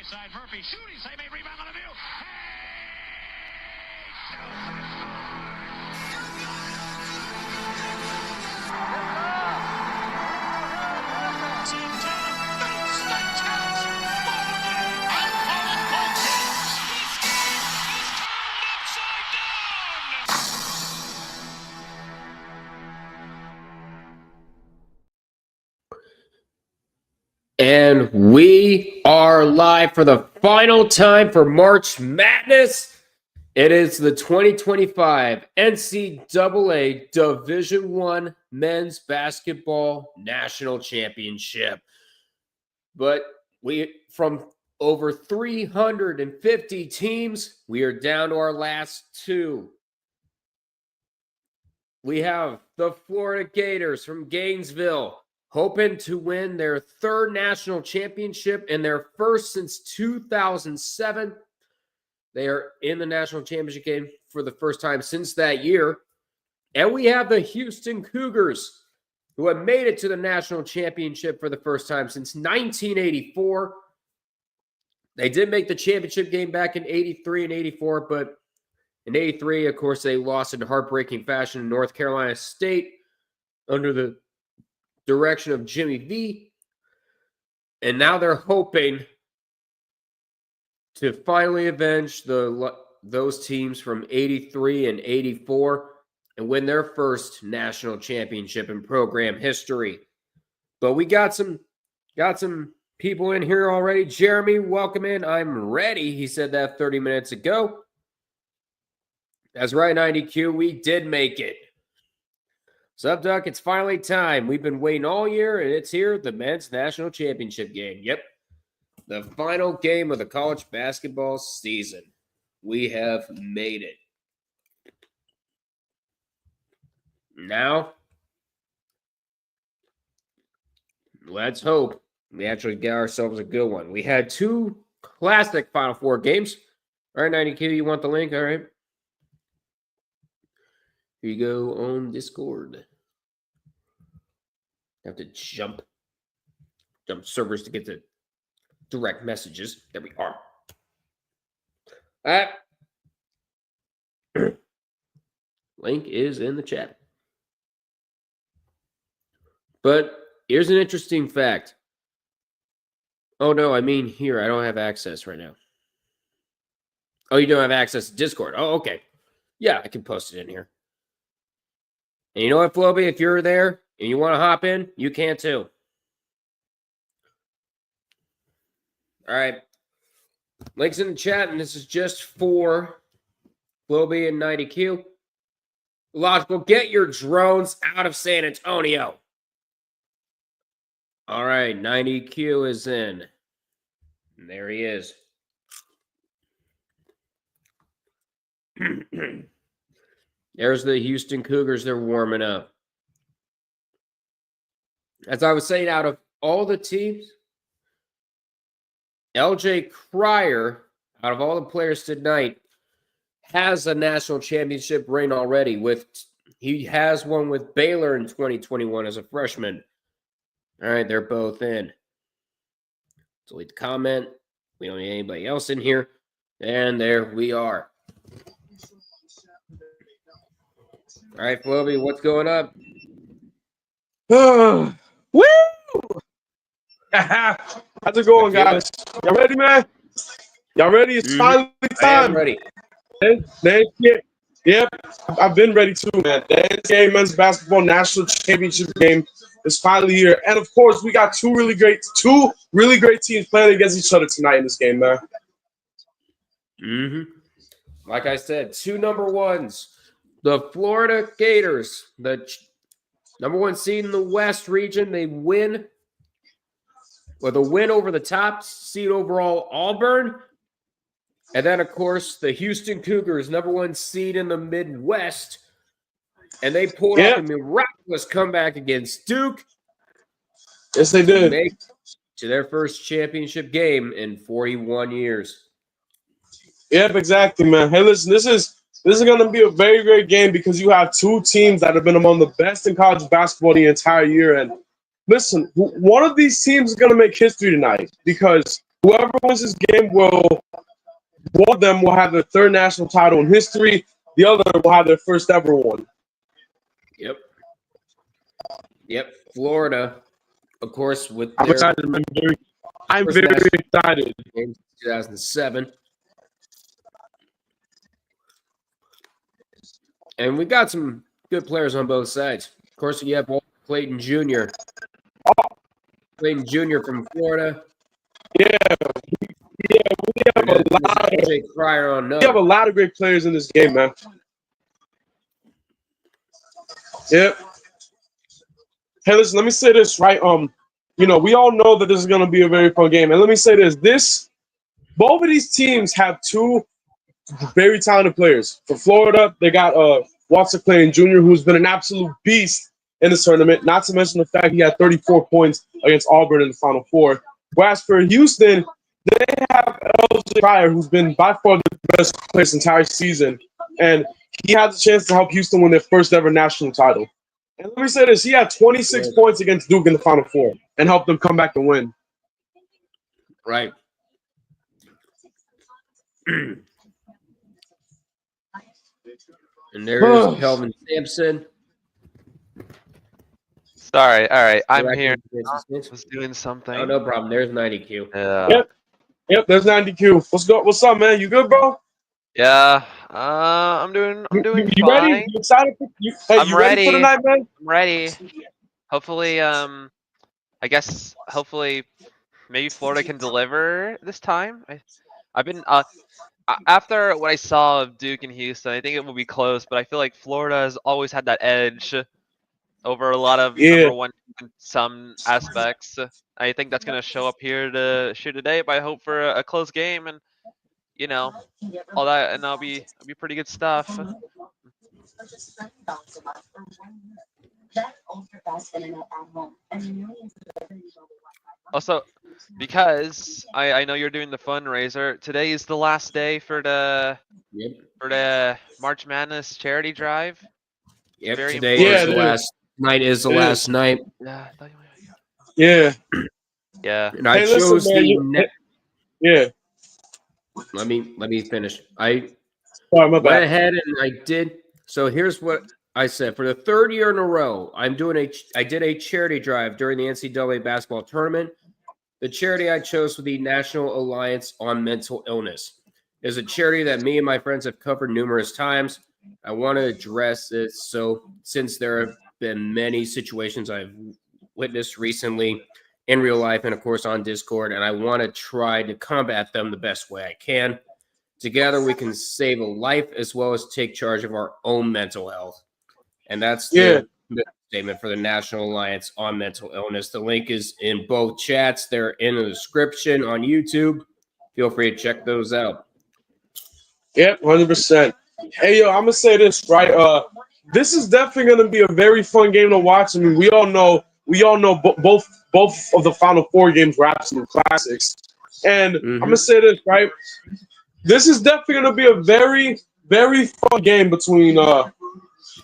high side, Murphy shooting, save a rebound on the view. And we are live for the final time for March Madness. It is the 2025 NCAA Division I Men's Basketball National Championship. But from over 350 teams, we are down to our last two. We have the Florida Gators from Gainesville, hoping to win their third national championship and their first since 2007. They are in the national championship game for the first time since that year. And we have the Houston Cougars, who have made it to the national championship for the first time since 1984. They did make the championship game back in 83 and 84, but in 83, of course, they lost in heartbreaking fashion in North Carolina State under the direction of Jimmy V. And now they're hoping to finally avenge those teams from 83 and 84 and win their first national championship in program history. But we got some people in here already. Jeremy, welcome in. I'm ready. He said that 30 minutes ago. That's right, 90Q. We did make it. Sup, Duck? It's finally time. We've been waiting all year, and it's here, the men's national championship game. Yep, the final game of the college basketball season. We have made it. Now, let's hope we actually get ourselves a good one. We had two classic Final Four games. All right, 90Q, you want the link? All right. Here you go on Discord. Have to jump servers to get the direct messages. There we are. All right. Link is in the chat. But here's an interesting fact. Oh, no, I mean here. I don't have access right now. Oh, you don't have access to Discord. Oh, okay. Yeah, I can post it in here. And you know what, Floby? If you're there and you want to hop in, you can too. All right. Links in the chat, and this is just for Floby and 90Q. Logical, get your drones out of San Antonio. All right, 90Q is in. And there he is. There's the Houston Cougars. They're warming up. As I was saying, out of all the teams, LJ Cryer, out of all the players tonight, has a national championship ring already. He has one with Baylor in 2021 as a freshman. All right, they're both in. Delete the comment. We don't need anybody else in here. And there we are. All right, Floby, what's going up? Woo! How's it going, guys? Y'all ready, man? Y'all ready? It's finally time. I'm ready. Yep, I've been ready too, man. The NCAA Men's Basketball National Championship game is finally here. And, of course, we got two really great teams playing against each other tonight in this game, man. Like I said, two number ones. The Florida Gators, the number one seed in the West region, they win with a win over the top seed overall Auburn. And then, of course, the Houston Cougars, number one seed in the Midwest. And they pulled off a miraculous comeback against Duke. Yes, they did. Make to their first championship game in 41 years. Yep, exactly, man. Hey, listen, this is going to be a very great game because you have two teams that have been among the best in college basketball the entire year. And listen, one of these teams is going to make history tonight because whoever wins this game one of them will have their third national title in history. The other will have their first ever one. Yep. Florida, of course, with I'm their excited. I'm very excited. in 2007. And we got some good players on both sides. Of course, you have Clayton Jr. Clayton Jr. from Florida. Yeah, we have a lot of great players in this game, man. Yep. Hey, listen, let me say this, right? We all know that this is going to be a very fun game. And let me say this. Both of these teams have two very talented players. For Florida, they got Walter Clayton Jr., who's been an absolute beast in this tournament, not to mention the fact he had 34 points against Auburn in the Final Four. Whereas for Houston, they have LJ Cryer, who's been by far the best player this entire season. And he had the chance to help Houston win their first ever national title. And let me say this, he had 26 points against Duke in the Final Four and helped them come back to win. Right. And there's Kelvin Sampson. Sorry, all right, I'm here. I was doing something. Oh, no problem. There's 90Q. Yeah. Yep, there's 90Q. What's up, man? You good, bro? Yeah. I'm doing you fine. Ready? You excited? I'm ready for tonight, man? I'm ready. Hopefully, hopefully maybe Florida can deliver this time. I've been after what I saw of Duke and Houston, I think it will be close, but I feel like Florida has always had that edge over a lot of number one in some aspects. I think that's going to show up here today, but I hope for a close game and all that, and that'll be pretty good stuff. Also, because I know you're doing the fundraiser, today is the last day for the March Madness charity drive. Yep, Very today important. is the last night. Is the last night. Yeah. Yeah. And I chose Yeah. Let me finish. I went ahead and I did. So here's what I said. For the third year in a row, I did a charity drive during the NCAA basketball tournament. The charity I chose was the National Alliance on Mental Illness. It's a charity that me and my friends have covered numerous times. I want to address this. So since there have been many situations I've witnessed recently in real life and, of course, on Discord, and I want to try to combat them the best way I can. Together, we can save a life as well as take charge of our own mental health. And that's the statement for the National Alliance on Mental Illness. The link is in both chats. They're in the description on YouTube. Feel free to check those out. Yep, 100%. Hey, yo, I'm going to say this, right? This is definitely going to be a very fun game to watch. I mean, we all know both of the Final Four games were absolute classics. And I'm going to say this, right? This is definitely going to be a very, very fun game between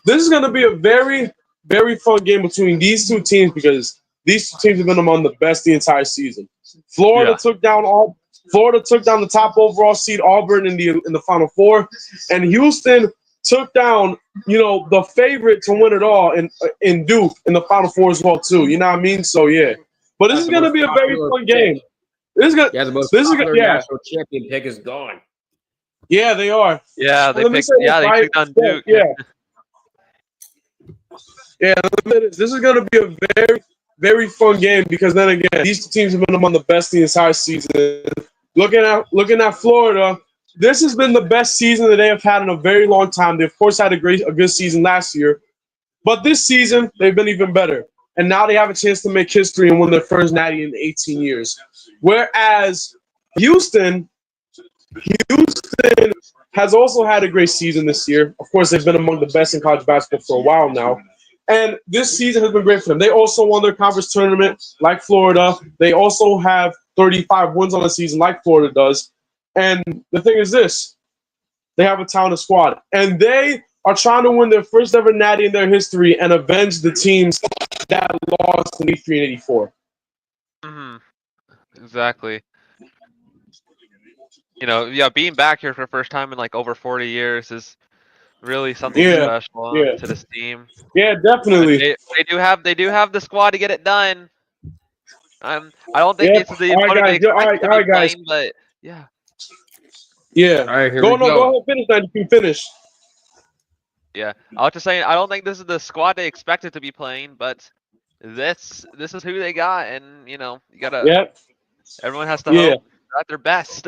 this is going to be a very, very fun game between these two teams because these two teams have been among the best the entire season. Florida took down the top overall seed Auburn in the Final Four, and Houston took down, the favorite to win it all in Duke in the Final Four as well too. You know what I mean? So yeah. But this is going to be a very fun game. The most popular national champion pick is gone. Yeah, they are. Yeah, they picked on Duke. Yeah, this is going to be a very, very fun game because then again, these two teams have been among the best the entire season. Looking at Florida, this has been the best season that they have had in a very long time. They, of course, had a good season last year. But this season, they've been even better. And now they have a chance to make history and win their first natty in 18 years. Whereas Houston has also had a great season this year. Of course, they've been among the best in college basketball for a while now. And this season has been great for them. They also won their conference tournament like Florida. They also have 35 wins on the season like Florida does. And the thing is this. They have a talented squad. And they are trying to win their first ever natty in their history and avenge the teams that lost in 83 and 84. Exactly. Yeah, being back here for the first time in like over 40 years is really something Yeah, special yeah, to this team. yeah, And definitely. they do have the squad to get it done. I don't think Yep. this is the All right, opponent they guys. Yeah, expected to all be right, guys. playing, but yeah. Yeah. All right, here Go we no, go go. ahead, finish that. You can finish. Yeah, I was just saying I don't think this is the squad they expected to be playing, but this is who they got, and you gotta Yep. everyone has to Yeah. hope they're at their best.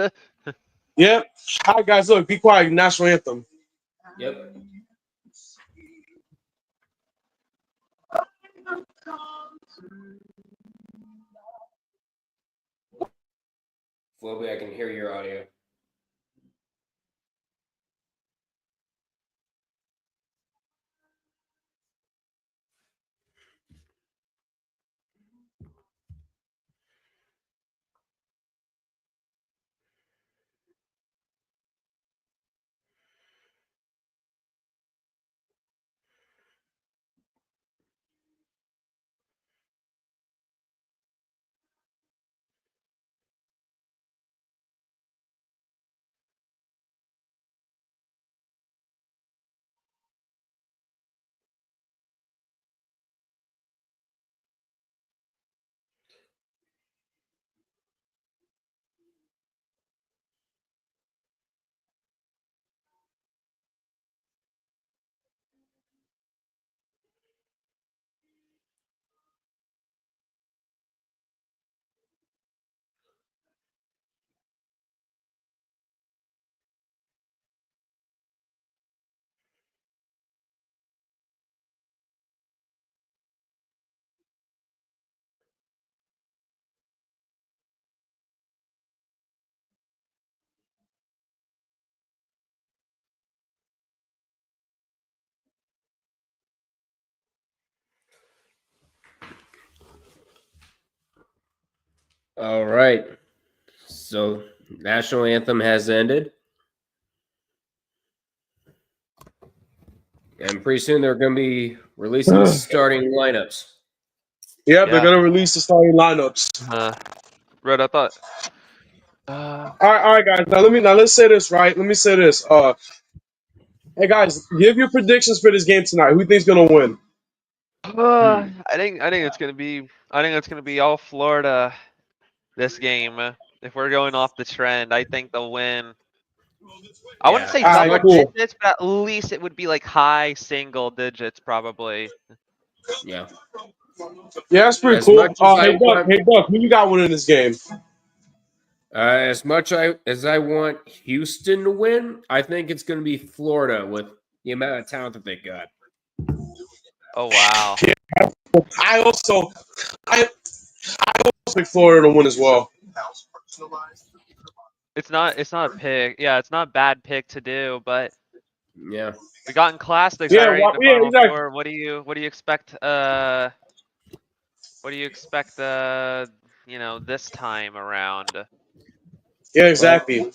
Yep. All right, guys. Look, be quiet. National anthem. Yep. Floby, I can hear your audio. All right. So, national anthem has ended. And pretty soon they're going to be releasing the starting lineups. Yep, Yeah. they're gonna release the starting lineups. Red, I thought. All right, guys. Let's say this right. Let me say this. Hey guys, give your predictions for this game tonight. Who think's gonna win? I think it's gonna be all Florida this game. If we're going off the trend, I think they'll win. I wouldn't say All right, double cool. digits, but at least it would be like high single digits probably. Yeah. Yeah, that's pretty As cool. much as I want, Hey Buck, who you got winning this game? as much as I want Houston to win, I think it's going to be Florida with the amount of talent that they got. Oh wow. I also pick Florida to win as well. It's not a pick. Yeah, it's not a bad pick to do, but Yeah. we got in classics Yeah, already in the yeah, Final exactly. Four. What do you expect? What do you expect? This time around. Yeah, exactly.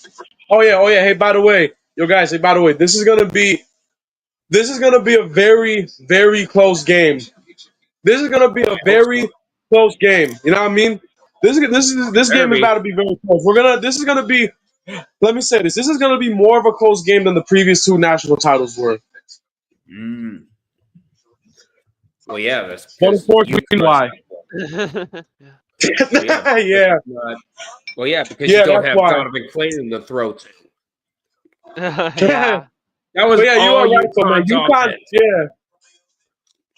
Oh yeah. Hey, by the way, yo guys. Hey, by the way, this is gonna be a very, very close game. This is gonna be a very close game. You know what I mean? This Better game is be. about to be very close. This is gonna be. Let me say this. This is gonna be more of a close game than the previous two national titles were. Mm. Well, yeah, that's because Unfortunately, why? Yeah, Well, yeah, because you yeah, don't that's have why. Donovan Clayton to throw to. Yeah. That was But yeah, you all are right, though, man. UConn's UConn, offense.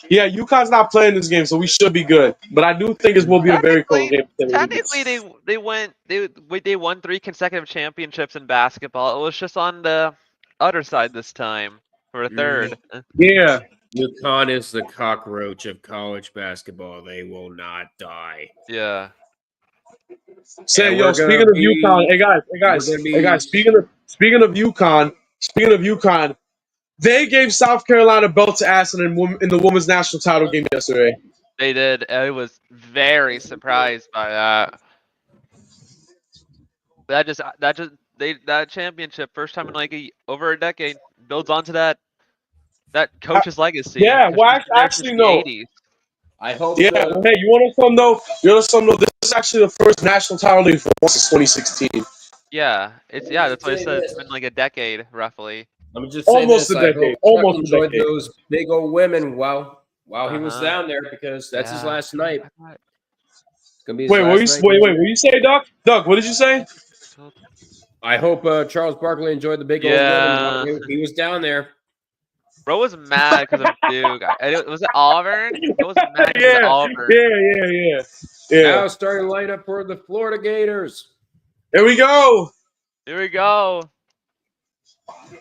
yeah, UConn's not playing this game, so we should be good. But I do think it will be a very close game. Technically, they won 3 consecutive championships in basketball. It was just on the other side this time for a third. Yeah, UConn is the cockroach of college basketball. They will not die. Yeah. say And yo. we're gonna Speaking of UConn, be, we're gonna hey be. guys. Speaking of UConn, they gave South Carolina belt to Aston in the women's national title game yesterday. They did. I was very surprised by that. That championship, first time in like over a decade, builds onto that coach's legacy. Yeah, 'Cause well, she's been there since actually, the no. 80s. I hope Yeah, the. hey, you want to know something though? This is actually the first national title they've won since 2016. Yeah, it's that's what I Say said. It's this. been like a decade, roughly. Let me just say Almost this. a I decade. hope Chuck Almost a enjoyed decade. those big old women while he was Uh-huh. down there because that's his Yeah. last night. Alright. It's gonna be his last night. Wait. What did you say, Doc? Doc, what did you say? I hope Charles Barkley enjoyed the big old women while Yeah. he was down there. Bro was mad because of Duke. Was it Auburn? He was mad because of Yeah. Auburn. Now starting lineup for the Florida Gators. Here we go. Here we go.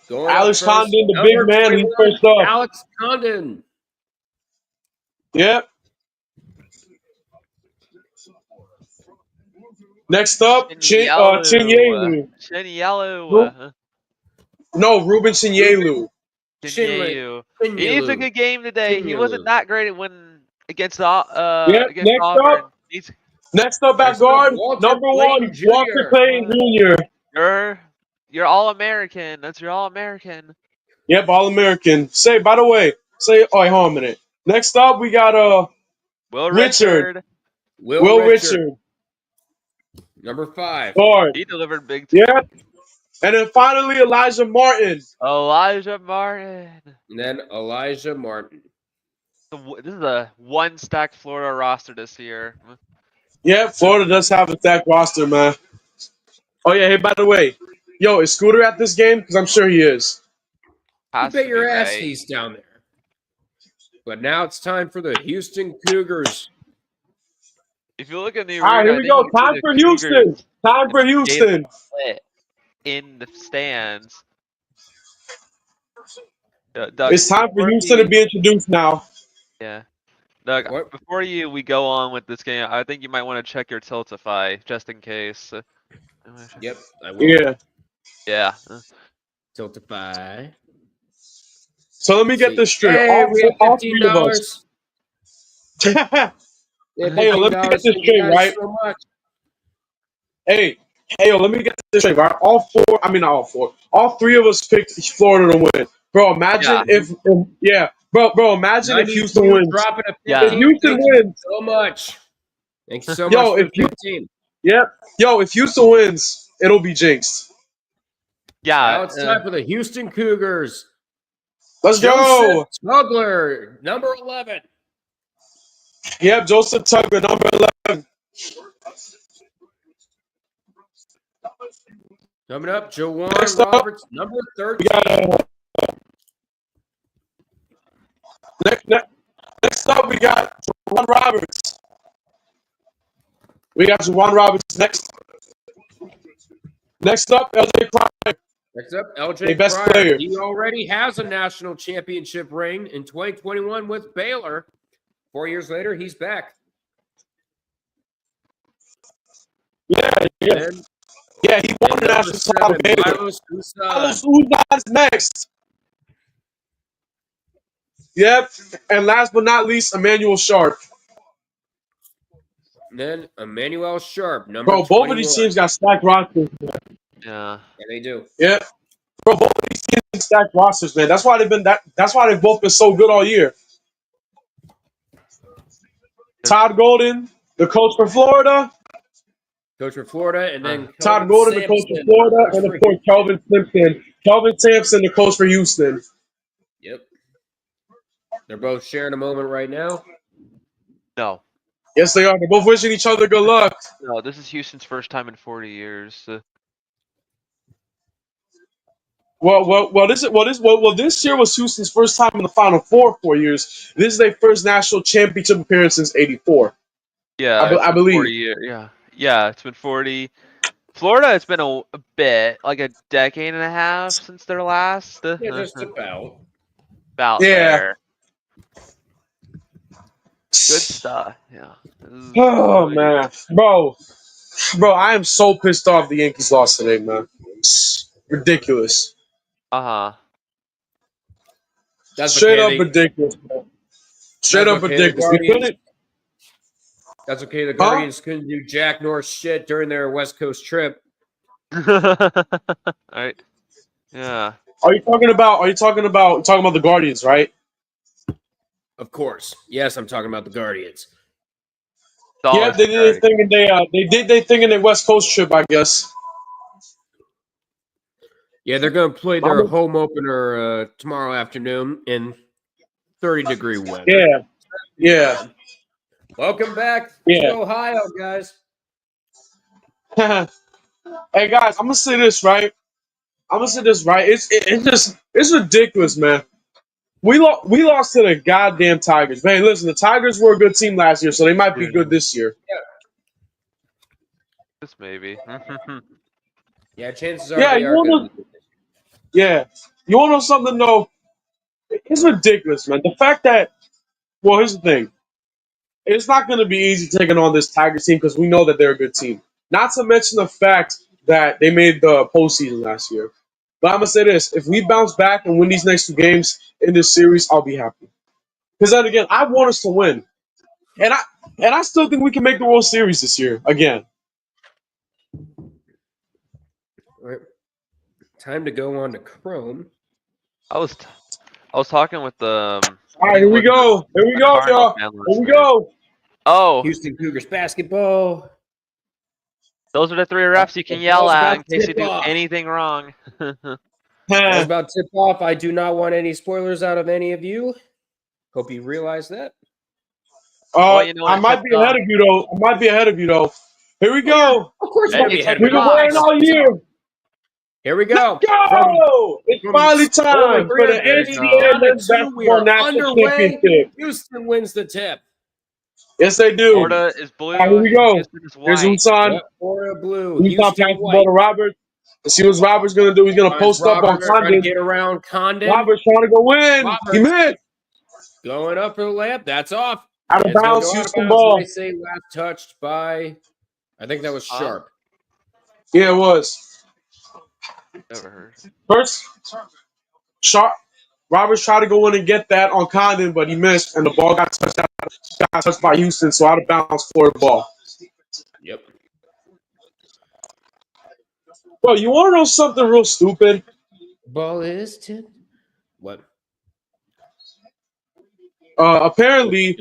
Going Alex up first, Condon, the number big man, he's 21, first up. Alex Condon. Yep. Next up, Chinyelu. Chinyelu. No, Ruben Chinyelu. Chinyelu. He needs a good game today. He wasn't that great at winning against Yep. against Auburn. Next up at Next up, guard, Walter number Clayton 1, Jr. Walter Clayton Jr. You're all American. That's your all American. Yep, All American. By the way, hold on a minute. Next up, we got Will Richard. Will Richard. Number 5. Guard. He delivered big time. Yep. And then finally, Elijah Martin. Elijah Martin. And then Elijah Martin. This is a one-stacked Florida roster this year. Yeah, Florida does have a stacked roster, man. Oh, yeah, hey, by the way, yo, is Scooter at this game? Because I'm sure he is. You bet your ass he's down there. But now it's time for the Houston Cougars. If you look at the All right, here we go. Time for Houston. Time for Houston. In the stands. It's time for Houston to be introduced now. Yeah. Doug, before we go on with this game, I think you might want to check your Tiltify just in case. Yep, I will. Yeah. Yeah. Tiltify. So let me get this straight. Hey, we have all three of $15. us. Hey, let me get this straight, right? So much. Hey, let me get this straight, right? All three of us picked Florida to win. Bro, imagine if imagine if Houston wins. Dropping a 15. If Houston wins so much. Thanks so much for the 15. If Houston wins, it'll be jinxed. Yeah. Now it's time for the Houston Cougars. Let's go. Tugler, number 11. Yep, Joseph Tugler, number 11. Coming up, Jawan Roberts, number 13. Next up, we got Jawan Roberts. Next up, LJ Cryer. Next up, LJ best Cryer. player. He already has a national championship ring in 2021 with Baylor. 4 years later, he's back. Yeah, he won the national title. Milos Who's next? Yep, and last but not least, Emmanuel Sharp. Then Emmanuel Sharp, number 21. Both of these teams got stacked rosters. Yeah, they do. Yep. Both of these teams have stacked rosters, man. That's why they've both been so good all year. Todd Golden, the coach for Florida. And then Todd Golden, the coach for Florida, and of course Kelvin Simpson. Kelvin Sampson, the coach for Houston. Yep. They're both sharing a moment right now. No. Yes, they are. They're both wishing each other good luck. No, this is Houston's first time in 40 years. This year was Houston's first time in the Final Four in 4 years. This is their first national championship appearance since '84. Yeah, I believe. 40 years. Yeah, it's been 40. Florida, it's been a bit, like a decade and a half since their last. Yeah, just about. There. Good stuff. Yeah. Oh man, bro, I am so pissed off the Yankees lost today, man. It's ridiculous. Straight up ridiculous, man. Straight up ridiculous. We couldn't. That's okay. The Guardians couldn't do jack nor shit during their West Coast trip. All right. Yeah. Are you talking about the Guardians, right? Of course. Yes, I'm talking about the Guardians. Yeah, they did their thing in their West Coast trip, I guess. Yeah, they're going to play their home opener tomorrow afternoon in 30-degree weather. Yeah. Welcome back to Ohio, guys. Hey guys, I'm gonna say this right. It's ridiculous, man. We lost to the goddamn Tigers. Man, listen, the Tigers were a good team last year, so they might be good this year. Just maybe. Yeah, chances are they are good. Yeah. You want to know something, though? It's ridiculous, man. The fact that, well, here's the thing. It's not going to be easy taking on this Tigers team because we know that they're a good team. Not to mention the fact that they made the postseason last year. But I'm going to say this. If we bounce back and win these next 2 games in this series, I'll be happy. Because then again, I want us to win. And I still think we can make the World Series this year again. All right. Time to go on to Chrome. I was talking with the. All right, here we go. Here we go, y'all. Here we go. Oh, Houston Cougars basketball. Those are the 3 refs you can yell at in case you do anything wrong. That's about tip off. I do not want any spoilers out of any of you. Hope you realize that. You know, I might be ahead of you, though. Here we go. Of course, we've been waiting all year. Here we go. It's finally time for the NCAA Men's Basketball National Championship. Houston wins the tip. Yes, they do. Florida is blue. Right, here we go. Here's UCONN. Yep, Florida blue. UCONN passes the ball to Roberts. Let's see what Roberts going to do. He's going to post up on Condon. Get around Condon. Roberts trying to go in. He missed. Going up for the layup. That's off. Out of bounds, Houston ball. They say last touched by, I think that was Sharp. Yeah, it was. Never heard. First, Sharp. Roberts tried to go in and get that on Condon, but he missed, and the ball got touched by Houston, so out of bounds for the ball. Yep. Well, you want to know something real stupid? Ball is tipped. What? Apparently,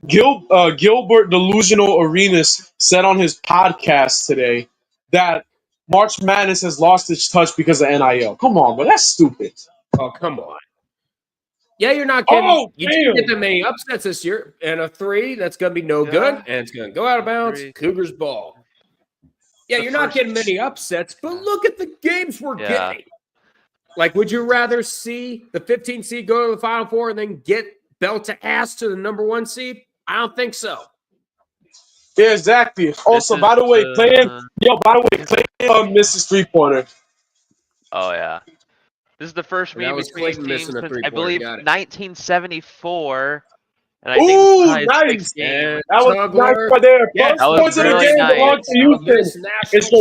Gilbert Delusional Arenas said on his podcast today that March Madness has lost its touch because of NIL. Come on, but that's stupid. Oh, come on. Yeah, you're not getting you didn't get that many upsets this year. And a 3, that's going to be no good. And it's going to go out of bounds. Cougars ball. Yeah, you're not getting many upsets, but look at the games we're getting. Like, would you rather see the 15 seed go to the Final Four and then get belt to ass to the number 1 seed? I don't think so. Yeah, exactly. Also, by the way, Clayton misses 3-pointer. Oh, yeah. This is the first meet between teams since, I believe, 1974. And I think nice. Game. That was nice right there. Yeah, first points of the game belongs to Houston. It's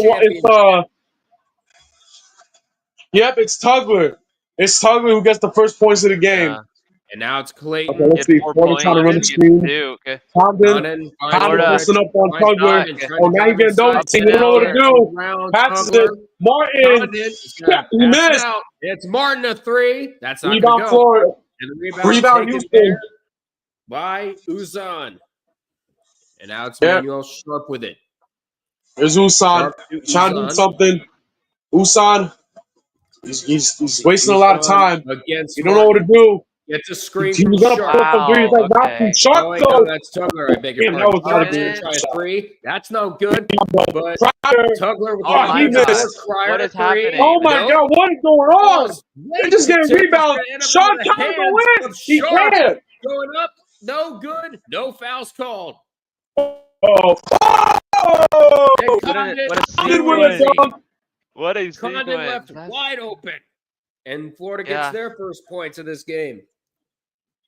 Tugler. It's Tugler who gets the first points of the game. And now it's Clayton. Okay, let's see. Florida trying to run the screen. Condon messing up on Tugler. Oh, now he's getting dunked. He don't know what to do. Passes it. Martin. He missed. It's Martin a 3. That's not rebound Florida. Rebound Houston. By UCONN. And now it's Manuel Sharp with it. There's UCONN trying to do something. UCONN, he's wasting a lot of time. You don't know what to do. It's a screen. He was going to pull up the three. He's like, not too sharp, though. That's Tugler. I beg your pardon. Try a 3. That's no good. But Tugler with what is happening? Oh, my God. What is going on? They're just getting rebounds. Sharp trying to win. He can't. Going up. No good. No fouls called. What a Condon left wide open. And Florida gets their first points of this game.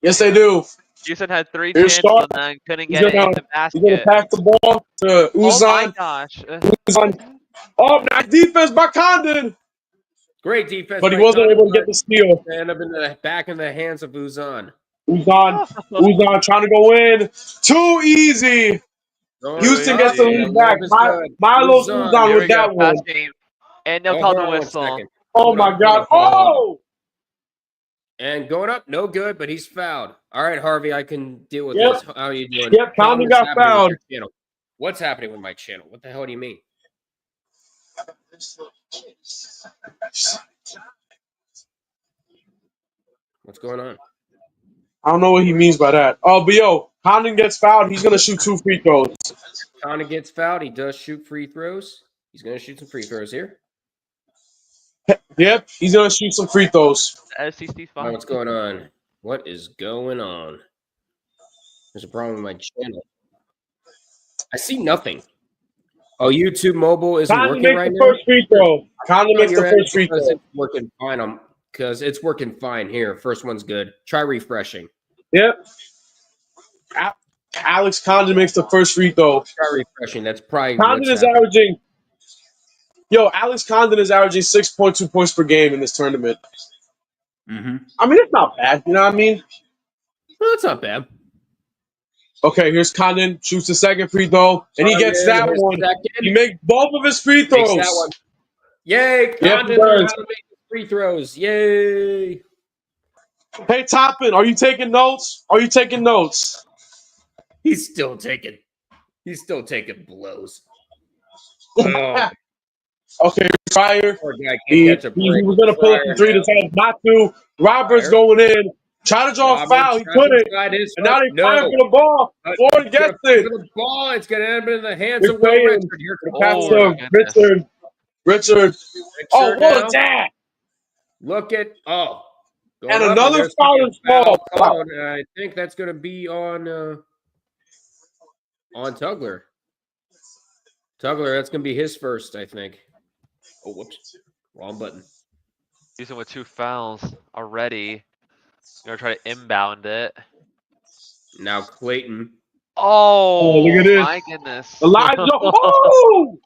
Yes, they do. Houston had 3 chances and then couldn't get it in the basket. He's going to pass the ball to UCONN. Oh, my gosh. Oh, nice defense by Condon. Great defense. But he wasn't able to get the steal. End up back in the hands of UCONN. UCONN trying to go in. Too easy. Houston gets the lead back. Milo's UCONN with that one. And they'll call the whistle. Oh, my God. Oh! And going up, no good, but he's fouled. All right, Harvey, I can deal with this. How are you doing? Yep, Condon got fouled. What's happening with my channel? What the hell do you mean? What's going on? I don't know what he means by that. Oh, but yo, Condon gets fouled. He's gonna shoot 2 free throws. Connor gets fouled. He does shoot free throws. He's going to shoot some free throws here. Yep, he's gonna shoot some free throws. SEC Oh, fine. what's going on? What is going on? There's a problem with my channel. I see nothing. Oh, YouTube mobile isn't Condon working makes right the now. first free throw. Condon makes the You're right, first free because throw. it's working fine. Because it's working fine here. First one's good. Try refreshing. Yep. Alex Condon makes the first free throw. Try refreshing. That's probably Condon what's is happening. averaging. Yo, Alex Condon is averaging 6.2 points per game in this tournament. Mm-hmm. I mean, it's not bad. You know what I mean? Well, that's not bad. Okay, here's Condon, shoots the second free throw, and he gets that His one. second. He makes both of his free Makes throws. that one. Yay, Yep, Condon he knows does. how to make free throws. Yay. Hey, Toppin, are you taking notes? Are you taking notes? He's still taking blows. Oh, Okay, Fryer. poor guy can't He catch a break. was going to pull up the three, decided not to. Roberts going in. Try to draw a foul. He couldn't. And now they fire for the ball. Florida gets it. The ball. It's going to end up in the hands of It's Will playing. Richard. Here Pass comes to goodness. Richard. Oh, Richard what now. is that? Look at going And up, another there's foul is called. called. I think that's going to be on Tugler. Tugler, that's going to be his first, I think. Oh, whoops. Wrong button. Houston with 2 fouls already. Gonna try to inbound it. Now Clayton. Oh, look at this. my goodness. Elijah. Oh!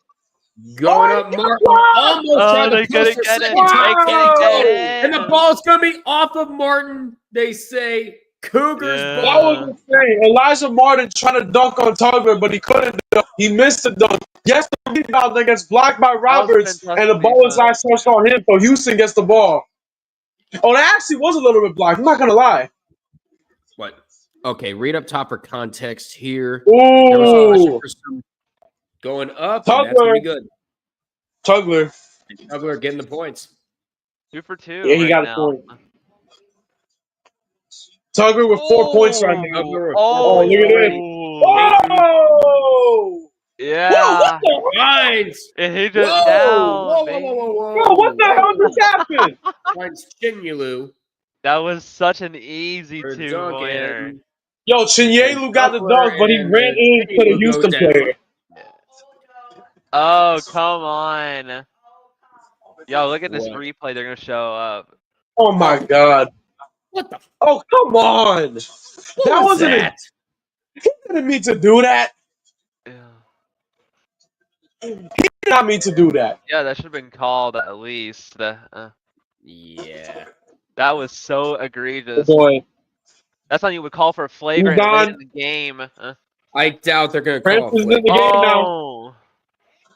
Going Oh, up, Martin. Almost Oh, tried they to push couldn't the get it. second time. They Can't couldn't get get And it. the ball's going to be off of Martin. They say Cougars Yeah. That ball. was insane. Elijah Martin tried to dunk on Tugler, but he couldn't. He missed the dunk. Yes, the rebound that gets blocked by Roberts, fantastic and the ball was defense. last touched on him, so Houston gets the ball. Oh, that actually was a little bit blocked. I'm not going to lie. What? Okay, read up top for context here. There was a question Ooh. for some going up, and that's going to be good. Tugler. Tugler getting the points. 2 for 2. Yeah, he right got a now. point. Tugler with 4 points right now. Tugler with Oh, look at this. Oh! Yeah. Whoa, what the? Hines. And he Whoa, just down. whoa, baby. Yo, what the hell just happened? Hines Chinyelu. That was such an easy For 2-pointer. dunking. Yo, Chinyelu got the dunk, but he ran into the Chinyelu Houston goes down. player. Oh, come on. Yo, look at this What? replay they're going to show up. Oh my God. What the? Oh, come on. What That was wasn't that? He didn't mean to do that. Yeah. He did not mean to do that. Yeah, that should have been called at least. Yeah. That was so Oh, egregious. boy. That's how you would call for a flagrant Moved late on. in the game. I doubt they're going to call Francis is it. in the game now. Oh.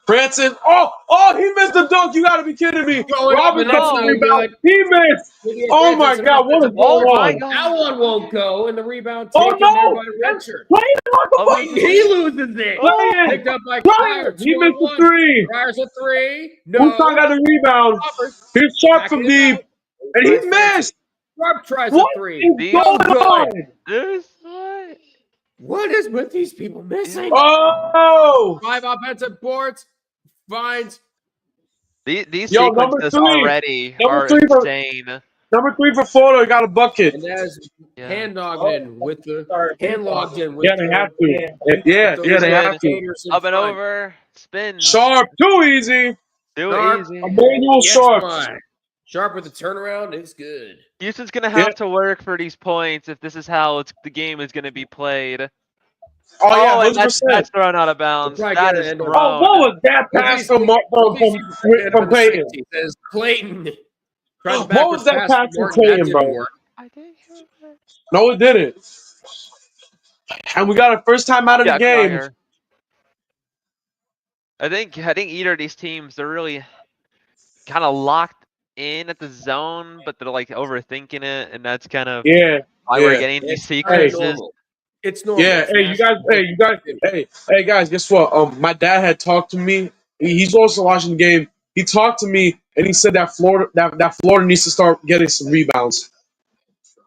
Francis. Oh, he missed the dunk. You got to be kidding me. Going up, Roberts and that's gets the no rebound. good. He missed. Oh, my God. What is Oh, going my on? God. That one won't go, and the rebound Oh, taken there no. by Richard. Play it. Oh, my He loses it. Play it. Picked up by Pryor. Pryor. He missed the three. Pryor's a three. No. Busan got the rebound. Here's Sharp from Backing it deep. out. And he missed. Sharp tries What a three. is The- going on? This what? What is with these people missing? Oh! 5 offensive boards. Finds. These Yo, number sequences three. already Number are three for- insane. Number 3 for Florida got a bucket. And as Yeah. hand logged in with the hand logged in with Yeah, they have to. Yeah, they have to. Gators in Up and front. over. Spin. Sharp, too easy. Do Sharp. it easy. Emmanuel Gets Sharp. one. Sharp with the turnaround is good. Houston's going to have Yeah. to work for these points if this is how the game is going to be played. Oh, yeah, and 100%. that's thrown out of bounds. They're probably That gonna is end up- Oh, thrown. what was that pass from Peyton? He says Clayton. Tried the What backwards was that pass pass to from Morton. That Clayton, didn't bro? work. I think No, it didn't. And we got a first time out of the game. Cryer. I think either of these teams, they're really kind of locked in at the zone, but they're like overthinking it, and that's kind of Yeah. why we're getting these It's sequences. normal. It's normal. Yeah, hey, guys, guess what? My dad had talked to me. He's also watching the game. He talked to me and he said that Florida needs to start getting some rebounds.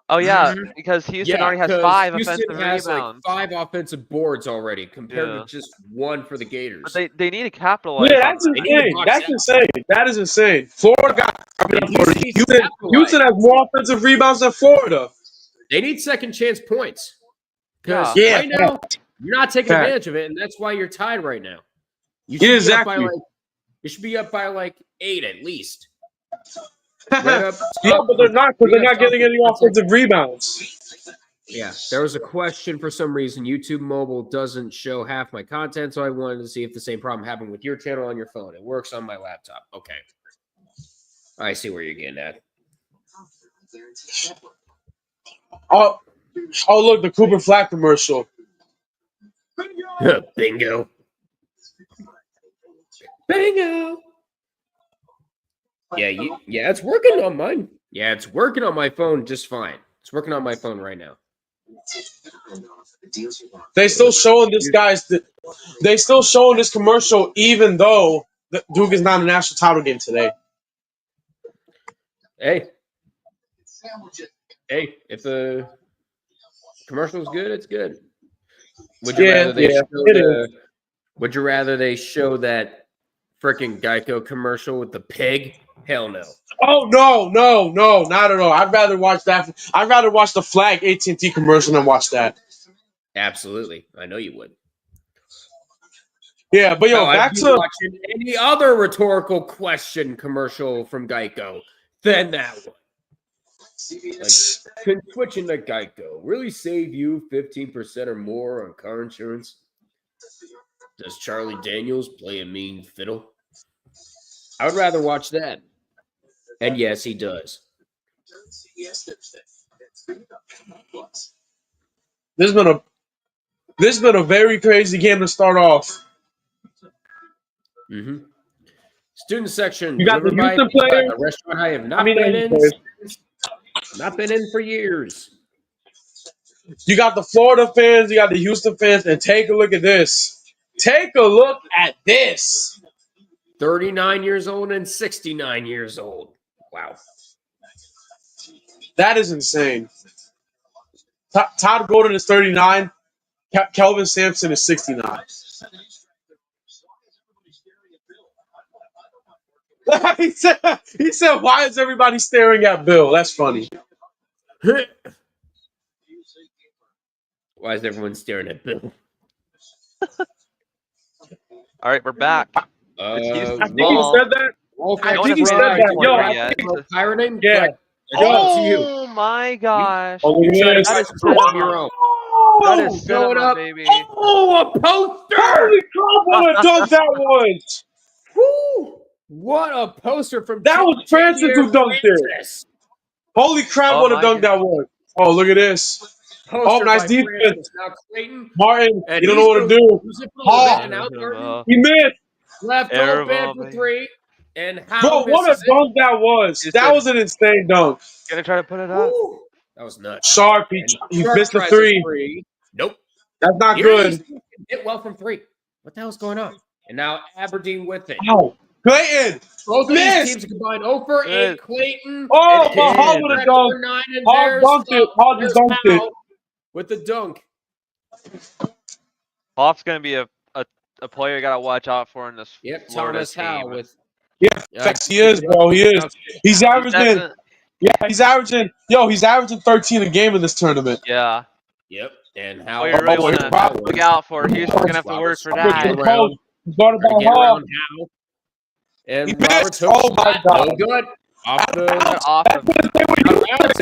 Oh yeah, Mhm. because Houston Yeah, already has because 5 Houston offensive has rebounds. like 5 offensive boards already compared Yeah. to just 1 for the Gators. But they need to capitalize Yeah, on that's that. They need to insane. box That's out. insane. That is insane. Florida got. And Houston needs to capitalize. Houston has more offensive rebounds than Florida. They need second chance points. Because Yeah. right now, you're not taking Fact. advantage of it, and that's why you're tied right now. You Yeah, should be up by exactly. like you should be up by like 8 at least. Right up Yeah, top but they're of- not because right they're up not top getting of any content. offensive rebounds. Yeah, there was a question for some reason. YouTube mobile doesn't show half my content, so I wanted to see if the same problem happened with your channel on your phone. It works on my laptop. Okay. I see where you're getting at. Oh, look, the Cooper Flat commercial. Bingo. Bingo. Yeah, it's working on mine. Yeah, it's working on my phone just fine. It's working on my phone right now. They still showing this guys. They still showing this commercial even though Duke is not a national title game today. Hey, if the commercial's good, it's good. Would you rather they show Would you rather they show that freaking Geico commercial with the pig? Hell no. Oh no, not at all. I'd rather watch that. I'd rather watch the Flag AT&T commercial than watch that. Absolutely, I know you would. Yeah, but yo, I'd back be to watching any other rhetorical question commercial from Geico than that one. Like, can switching to Geico really save you 15% or more on car insurance? Does Charlie Daniels play a mean fiddle? I would rather watch that. And yes, he does. this has been a very crazy game to start off. Mm-hmm. Student section. You got the delivered by Houston Pizza, players. a restaurant I have not I mean, been the in. players. Not been in for years. You got the Florida fans, you got the Houston fans, and take a look at this. Take a look at this. 39 years old and 69 years old. Wow. That is insane. Todd Golden is 39. Kelvin Sampson is 69. he said, why is everybody staring at Bill? That's funny. Why is everyone staring at Bill? All right, we're back. It's I Houston's think he ball. said that. I No think one he has said run that. Yo, Florida I yet. think, Pirating? yeah. It's up to you. Oh my gosh. Oh, look You try at to this. find some of your own. That is Throw it cinema, up. baby. Oh, a poster! Holy crap, what a dunk that was. Woo! What a poster from That was Francis who dunked it. Francis. Holy crap, Oh what a my dunk that was. Oh, look at this. Poster nice by defense. Francis. Now Clayton. Martin, And you don't know what to do. Use it for Oh. and out there. He missed. Left Airball, open for baby. 3. And how Bro, what a misses it. dunk that was. That was an insane dunk. Gonna try to put it up. Woo. That was nuts. Sharp, he Sharp missed the tries a 3. Nope. That's not Here it is. good. Hit well from 3. What the hell's going on? And now Aberdeen with it. Ow. Clayton. Both of Missed. these teams combined 0 for 8. Good. Clayton. Oh, and but Hall Hall with a dunk. 9, and Hall there's, dunked it. Hall just there's dunked it. Howell with the dunk. Hoff's gonna be a player you gotta watch out for in this Yep, Florida Thomas Howell team. with. Yeah, he is, bro. He is. He's averaging. Yeah, he's averaging. He's averaging 13 a game in this tournament. Yeah. Yep, and Oh, Howell. you really want to wow. look out for. Houston's gonna have to work for that. He's guarded by Get Hall. around Howell. And He Roberts missed. hooks Oh my shot. God. No good. Off the Off of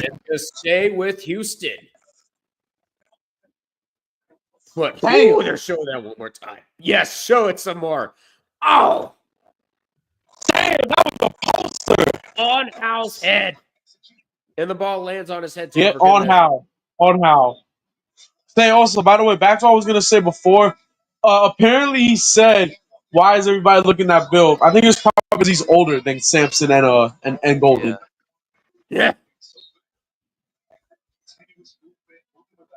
and just stay with Houston. But Damn. they're showing that one more time. Yes, show it some more. Oh, Damn, that was a poster. on Howell's head. And the ball lands on his head too. Yeah, for good on measure. Howell. On Howell. Say also, by the way, back to what I was gonna say before. Apparently, he said, "Why is everybody looking at Bill?" I think it's probably because he's older than Sampson and Golden. Yeah.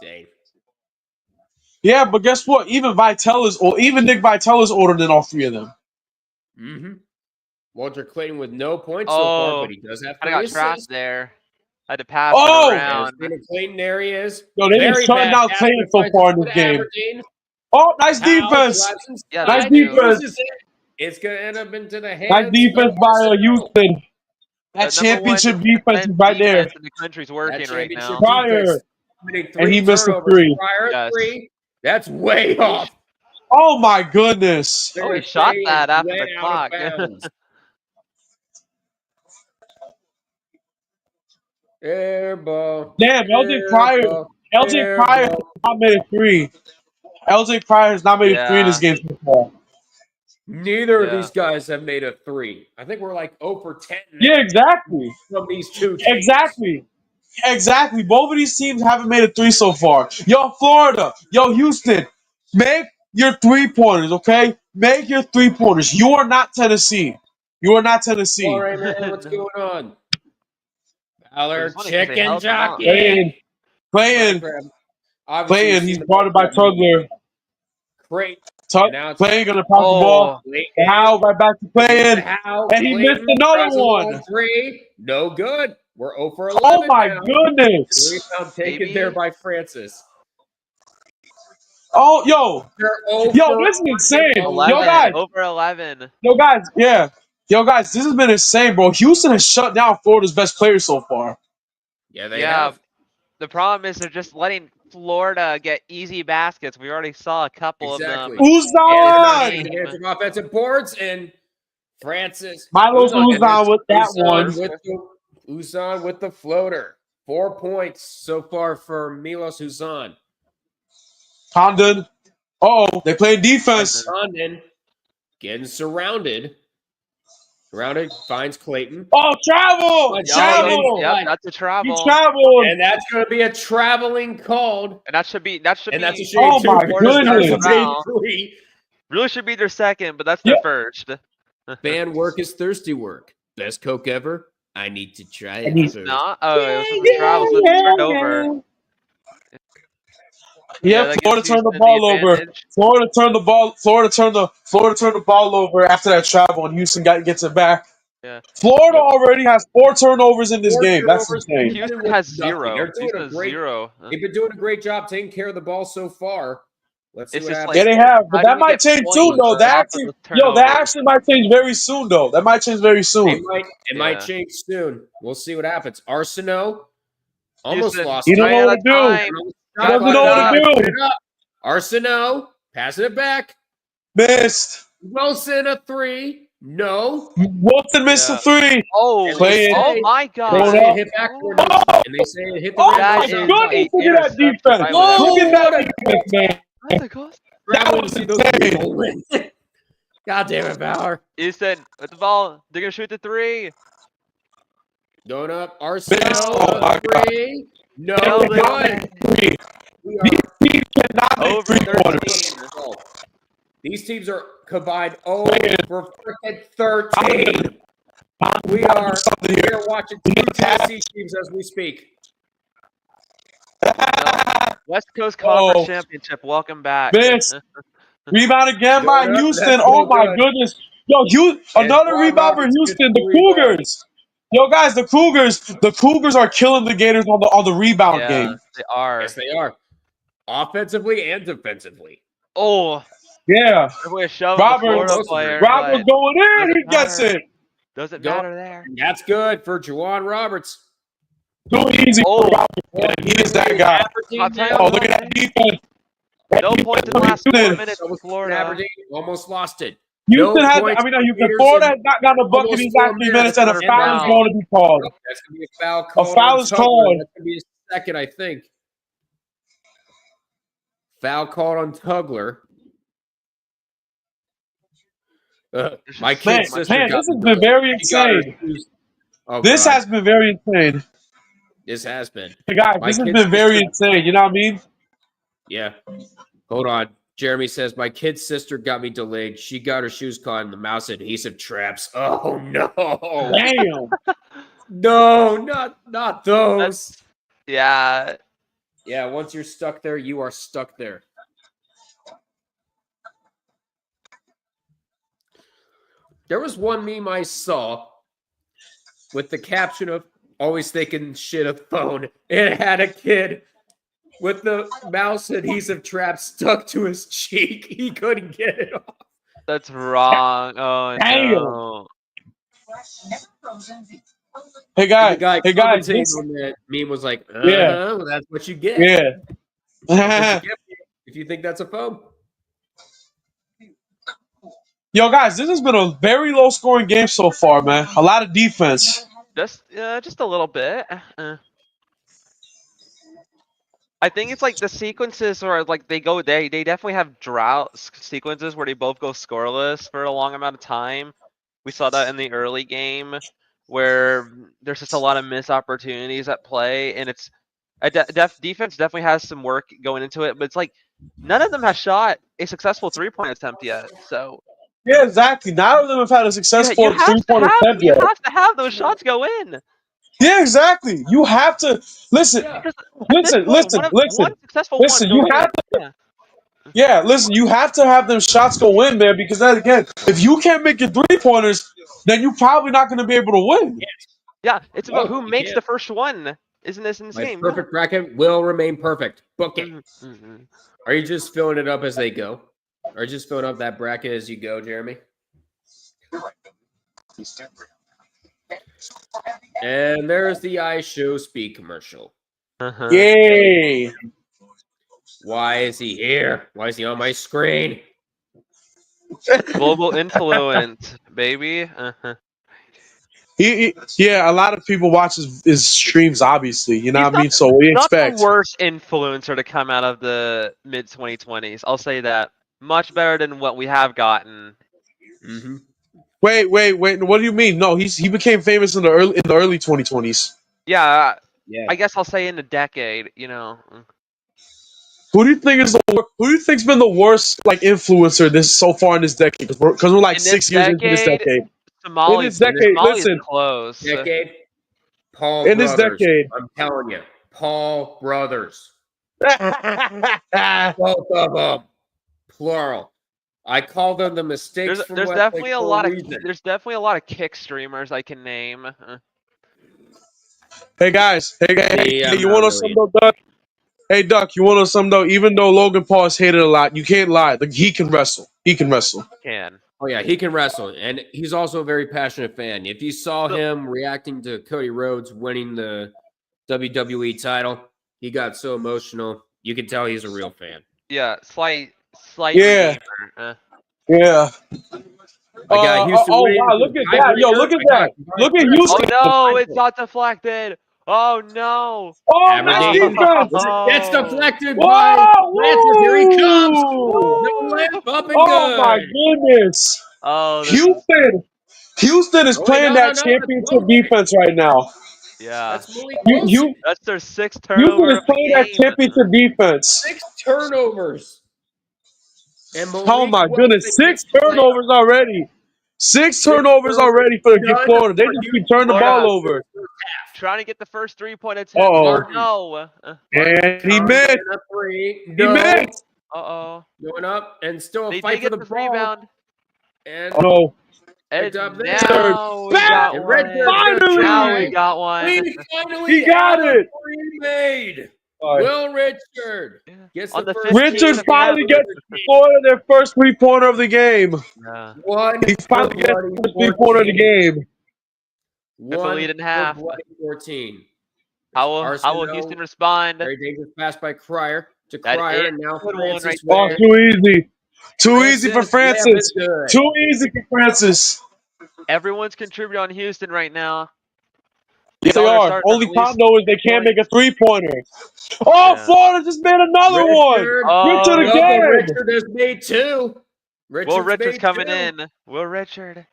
Dang. Yeah, but guess what? Even Nick Vitale is older than all 3 of them. Mm-hmm. Walter Clayton with no points so far, Oh, but he does have I 3 got assists. trapped there. I had to pass it Oh! There's around. Clayton. Clayton, there he is. Yo, they've been Very shutting bad down pass, Clayton but so finds far it in this with game. Aberdeen. Oh, nice Howe defense. drives inside, Yeah, Nice defense. loses it. It's going to end up into the hands Nice defense of by Arsenal. Houston. That The number one championship defense is right there. defense in the country's working That right championship now. Pryor. defense. Committing And he 3 missed a turnovers. 3. Pryor, Yes. 3. That's way off. Oh my goodness. Oh, They're he shot saying that it after went the out of clock. bounds. Air ball. Damn, LJ Air Pryor. ball, LJ air Pryor ball. has not made a 3. LJ Pryor has not made a 3 in this game so far. Neither of Yeah. these guys have made a 3. I think we're like 0 for 10 now Yeah, exactly. from these 2 teams. Exactly. Exactly. Both of these teams haven't made a 3 so far. Yo, Florida. Yo, Houston. Make your 3-pointers, okay? Make your 3-pointers. You are not Tennessee. You are not Tennessee. All right, man, what's going on? Valor, It's funny 'cause they chicken held them up. jockey. Playing. Obviously, He's guarded by Tugler. Great. Playing gonna pass the ball. How right back to playing. And he missed another one. 3. No good. We're 0 for 11 Oh my now. goodness. Rebound taken Baby. there by Francis. Oh, yo. They're 0 Yo, for this is insane. 11. Yo, guys. Over 11. Yo, guys. Yeah. Yo, guys, this has been insane, bro. Houston has shut down Florida's best player so far. Yeah, they have. The problem is they're just letting Florida get easy baskets. We already saw a couple Exactly. of them. Uzan! Hands of offensive boards, and Francis. Milos and Uzan with that Uzan one. Uzan with the floater. 4 points so far for Milos Uzan. Condon. Oh, they playing defense. Condon getting surrounded. Surrounded, finds Clayton. Oh, travel! Travel! Yep, that's a He traveled. traveled. And that's going to be a traveling called. And that should be And that's a shame, Oh too. my Florida's goodness. starting 3. really should be their second, but that's their Yeah. first. Fan work is thirsty work. Best Coke ever. I need to try it first. Not. Oh, it was from the travels. But it turned over. Yeah, that Florida gives turned the Houston ball over. advantage. Florida turned the ball over after that travel, and Houston gets it back. Yeah. Florida already has 4 turnovers in this 4 game. That's turnovers. insane. Houston has Nothing. 0. They're doing Houston a has great 0. They've been doing a great job taking care of the ball so far. Let's see It's what just happens. Yeah, they have, but How that do we might get change points soon, though. That after actually, the that turnovers? actually might change very soon, though. That might change very It soon. might Yeah. change soon. We'll see what happens. Arsenault almost Houston, lost. He don't it. know ran what out to do. of time. He doesn't know what to do. Put it up. Arsenault passing it back. Missed. Wilson a 3. No. Wilson missed Yeah. the 3. Oh, Play it. oh my They God. say it hit backward, and they say it hit the Oh rim. my That is goodness, a look at that interception defense. by Look Wilson. at that defense, man. That's a goal. That was insane. God damn it, Bauer. Houston with the ball. They're gonna shoot the 3. Going up. Arsenal. Oh my God. 3. No No, they good. Three. We are These teams cannot make Over 3-pointers. 13. These teams are combined 0 for freaking 13. We are watching 2 Tennessee teams as we speak. West Coast Conference Oh. Championship. Welcome back. Missed. Rebound again by Going up, Houston. that's Oh no my good. goodness. Yo, another Juwan rebound for Roberts Houston. gets The the rebound. Cougars. Yo, guys, the Cougars are killing the Gators on the rebound Yeah, game. they are. Yes, they are. Offensively and defensively. Oh, Yeah. we're shoving Roberts- the Florida Roberts- player. Roberts but going in. He doesn't gets matter. it. Doesn't Go- matter there. That's good for Juwan Roberts. Too easy Oh. for Roberts. Man. He is that guy. I'll tell you Oh, what, look at that defense. No points in the last 4 minutes for Almost Florida. Florida. Almost lost it. Houston No had, points I mean, for Houston. Gators Florida in has not gotten a bucket almost these 4 last 3 minutes, and a minutes. foul is Foul. going to be called. That's going to be a foul called. foul on is Tugler. called. That's going to be a second, I think. Foul called on Tugler. My kid's sister Man, got this has me been very She got her insane. shoes- Oh, This God. has been very insane. This has been. Hey, guys, My this has kid's been very sister- insane. You know what I mean? Yeah. Hold on. Jeremy says, my kid's sister got me delayed. She got her shoes caught in the mouse adhesive traps. Oh, no. Damn. No, not those. Yeah. Yeah, once you're stuck there, you are stuck there. There was one meme I saw with the caption of "always thinking shit of phone." It had a kid with the mouse adhesive trap stuck to his cheek. He couldn't get it off. That's wrong. Oh Damn. no. Hey And guys, the guy hey guys, commentating this, on that meme was like, Yeah. well, that's what you get. yeah. That's what you get if you think that's a phone. Yo, guys, this has been a very low scoring game so far, man. A lot of defense. Just a little bit. I think it's like the sequences where like they definitely have drought sequences where they both go scoreless for a long amount of time. We saw that in the early game where there's just a lot of missed opportunities at play, and it's defense definitely has some work going into it, but it's like none of them has shot a successful 3-point attempt yet. So Yeah, exactly. None of them have had a successful you have three-point attempt you yet. have to have those shots go in. Yeah, exactly. You have to listen. Yeah. Because Listen. one successful Listen, one you goes have in. Yeah. Yeah, listen, you have to have them shots go in, man, because then again, if you can't make your 3-pointers, then you're probably not going to be able to win. Yeah, it's about No, who you makes can't. the first one. Isn't this in this My game? perfect bracket will remain perfect. Book it. Mm-hmm. Are you just filling it up as they go? Are you just filling up that bracket as you go, Jeremy? And there's the iShow Speed commercial. Uh-huh. Yay! Why is he here? Why is he on my screen? Global influence, baby. Uh-huh. Yeah, a lot of people watch his streams, obviously. You know He's what I mean? So we Not expect. the worst influencer to come out of the mid 2020s. I'll say that. Much better than what we have gotten. Mm-hmm. Wait. What do you mean? No, he became famous in the early 2020s. Yeah, Yeah. I guess I'll say in a decade. You know. Who do you think who do you think's been the worst like influencer this so far in this decade? Because we're like In 6 this years into this decade, decade. Somali. In this decade, Somali's listen. close. Decade. Paul In this Brothers. decade. I'm telling you. Paul Brothers. Yeah, Both of them. Plural. I call them the mistakes from There's Westlake definitely a for lot of reason. there's definitely a lot of kick streamers I can name. Hey guys, hey, I'm you not want to know really- something though, Duck? Hey Duck, you want to know something though? Even though Logan Paul is hated a lot, you can't lie. Like, he can wrestle. He can wrestle. Can. Oh yeah, he can wrestle, and he's also a very passionate fan. If you saw him reacting to Cody Rhodes winning the WWE title, he got so emotional. You can tell he's a real fan. Yeah, slight Yeah. redeemer. Yeah. I got Houston. Wow! Look at that! Yo, look at that! Look at Oh Houston! no, it's not deflected. Oh no. Oh, Aberdeen. nice defense! It's deflected Whoa! by Francis. Here he comes. Woo! No layup, up and Oh good. my goodness! Oh, this is, Houston is Oh, playing no, that no, championship no. defense right now. yeah. That's Malik Wilson. Houston That's their sixth is turnover of the playing that game. championship defense. 6 turnovers. And Oh Malik my Wilson goodness! 6 gets the layup. turnovers already. 6 turnovers already for Florida. They just keep turning the ball over. Trying to get the first 3-point attempt. Uh-oh. No. And he missed. He missed. Uh-oh. Going up and still a They fight did for get the the ball. rebound. Oh And no! And picked up there. now we got And one. Redbird's Finally! gonna Now try. we got one. We finally He got have a it. three made. All right. Will Richard gets On the the first 15th Richard of finally the gets Florida their first 3-pointer of the game. Yeah. one. He finally gets the first 3-pointer of the game. With a lead in half. 14. How will Arsenal, Houston respond? Very dangerous pass by Cryer to That Cryer, is and now a good one Francis. Oh, Ware. too easy. Too easy for Francis, Francis. yeah, but good. Too easy for Francis. Everyone's contributing on Houston right now. Yes, they Y'all are. starting Only at least problem is they can't make a 3-pointer. Oh, Yeah. Florida just made another one. Richard, Oh, Richard Double again. Richard has made 2. Will Richard's made coming 2. in. Will Richard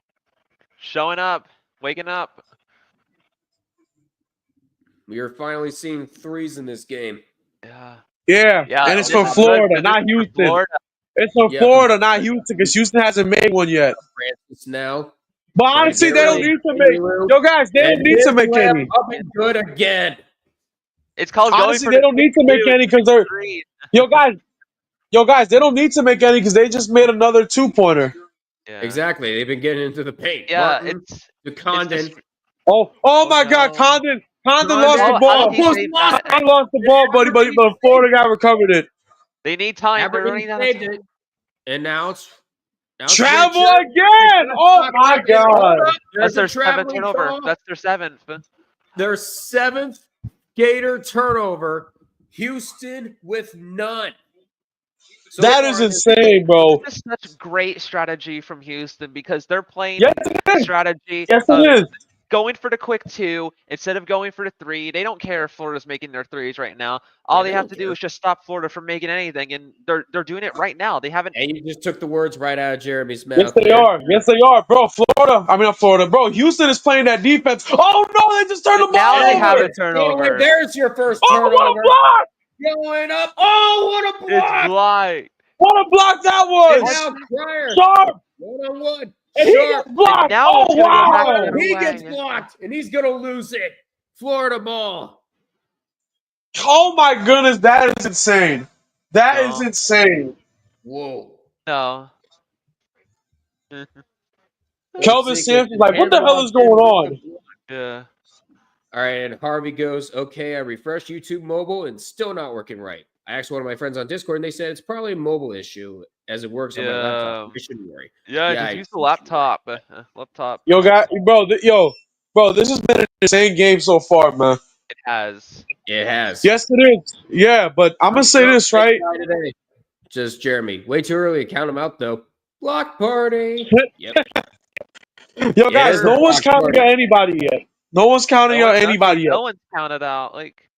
showing up, waking up. We are finally seeing 3s in this game. Yeah. Yeah, and it's this from is Florida, good. not This is Houston. Florida. It's from Yeah, Florida, not Houston, because Houston hasn't made one yet. Francis now. But Trying to honestly, get they don't ready. need to make. Yo, guys, they don't And need to his make layup any. Up and good again. It's called Honestly, going they for don't need to make any because they're. three. Yo, guys, they don't need to make any because they just made another 2-pointer. Yeah. Exactly. They've been getting into the paint. Yeah, Martin, the it's Condon. just, Oh my God, no. Condon lost the Condon. How did he ball. save lost that? He lost the ball, buddy, but Florida guy recovered it. They need time. They're Aberdeen running out of saved time. it. And now it's Travel Richard. again! Oh my God! That's There's their a seventh traveling turnover. call. That's their seventh. Their 7th Gator turnover. Houston with none. So That far is in this insane, bro. This is such great strategy from Houston because they're playing Yes, the it is. strategy Yes, of it is. going for the quick 2 instead of going for the 3. They don't care if Florida's making their 3s right now. All they they have don't to do care. is just stop Florida from making anything, and they're doing it right now. They haven't. And you just took the words right out of Jeremy's mouth. Yes, they are. Yes, they are, bro. Not Florida, bro. Houston is playing that defense. Oh no, they just turned the Now ball they over. have a turnover. There's your first Oh, what a turnover. block! Going up. Oh, what a It's block! blind. What a block that And was! now Cryer. Sharp! 1-on-1. And he Sharp. gets blocked. now Oh it's gonna go back wow! to He way. gets blocked, and he's going to lose it. Florida ball. Oh my goodness, that is insane. That is No. insane. Whoa. No. Kelvin Sampson's like, what the hell is going on? Yeah. All right, and Harvey goes, okay, I refreshed YouTube mobile and still not working right. I asked one of my friends on Discord, and they said it's probably a mobile issue as it works on my laptop. You shouldn't worry. Yeah, just use the laptop. Laptop. Yo, bro, this has been an insane game so far, man. It has. It has. Yes, it is. Yeah, but I'm gonna say this, right? Today. Just Jeremy. Way too early to count him out, though. Block party. Yep. Yo, guys, no one's counting out anybody yet. No one's counting out anybody yet. No one's counted out. Like,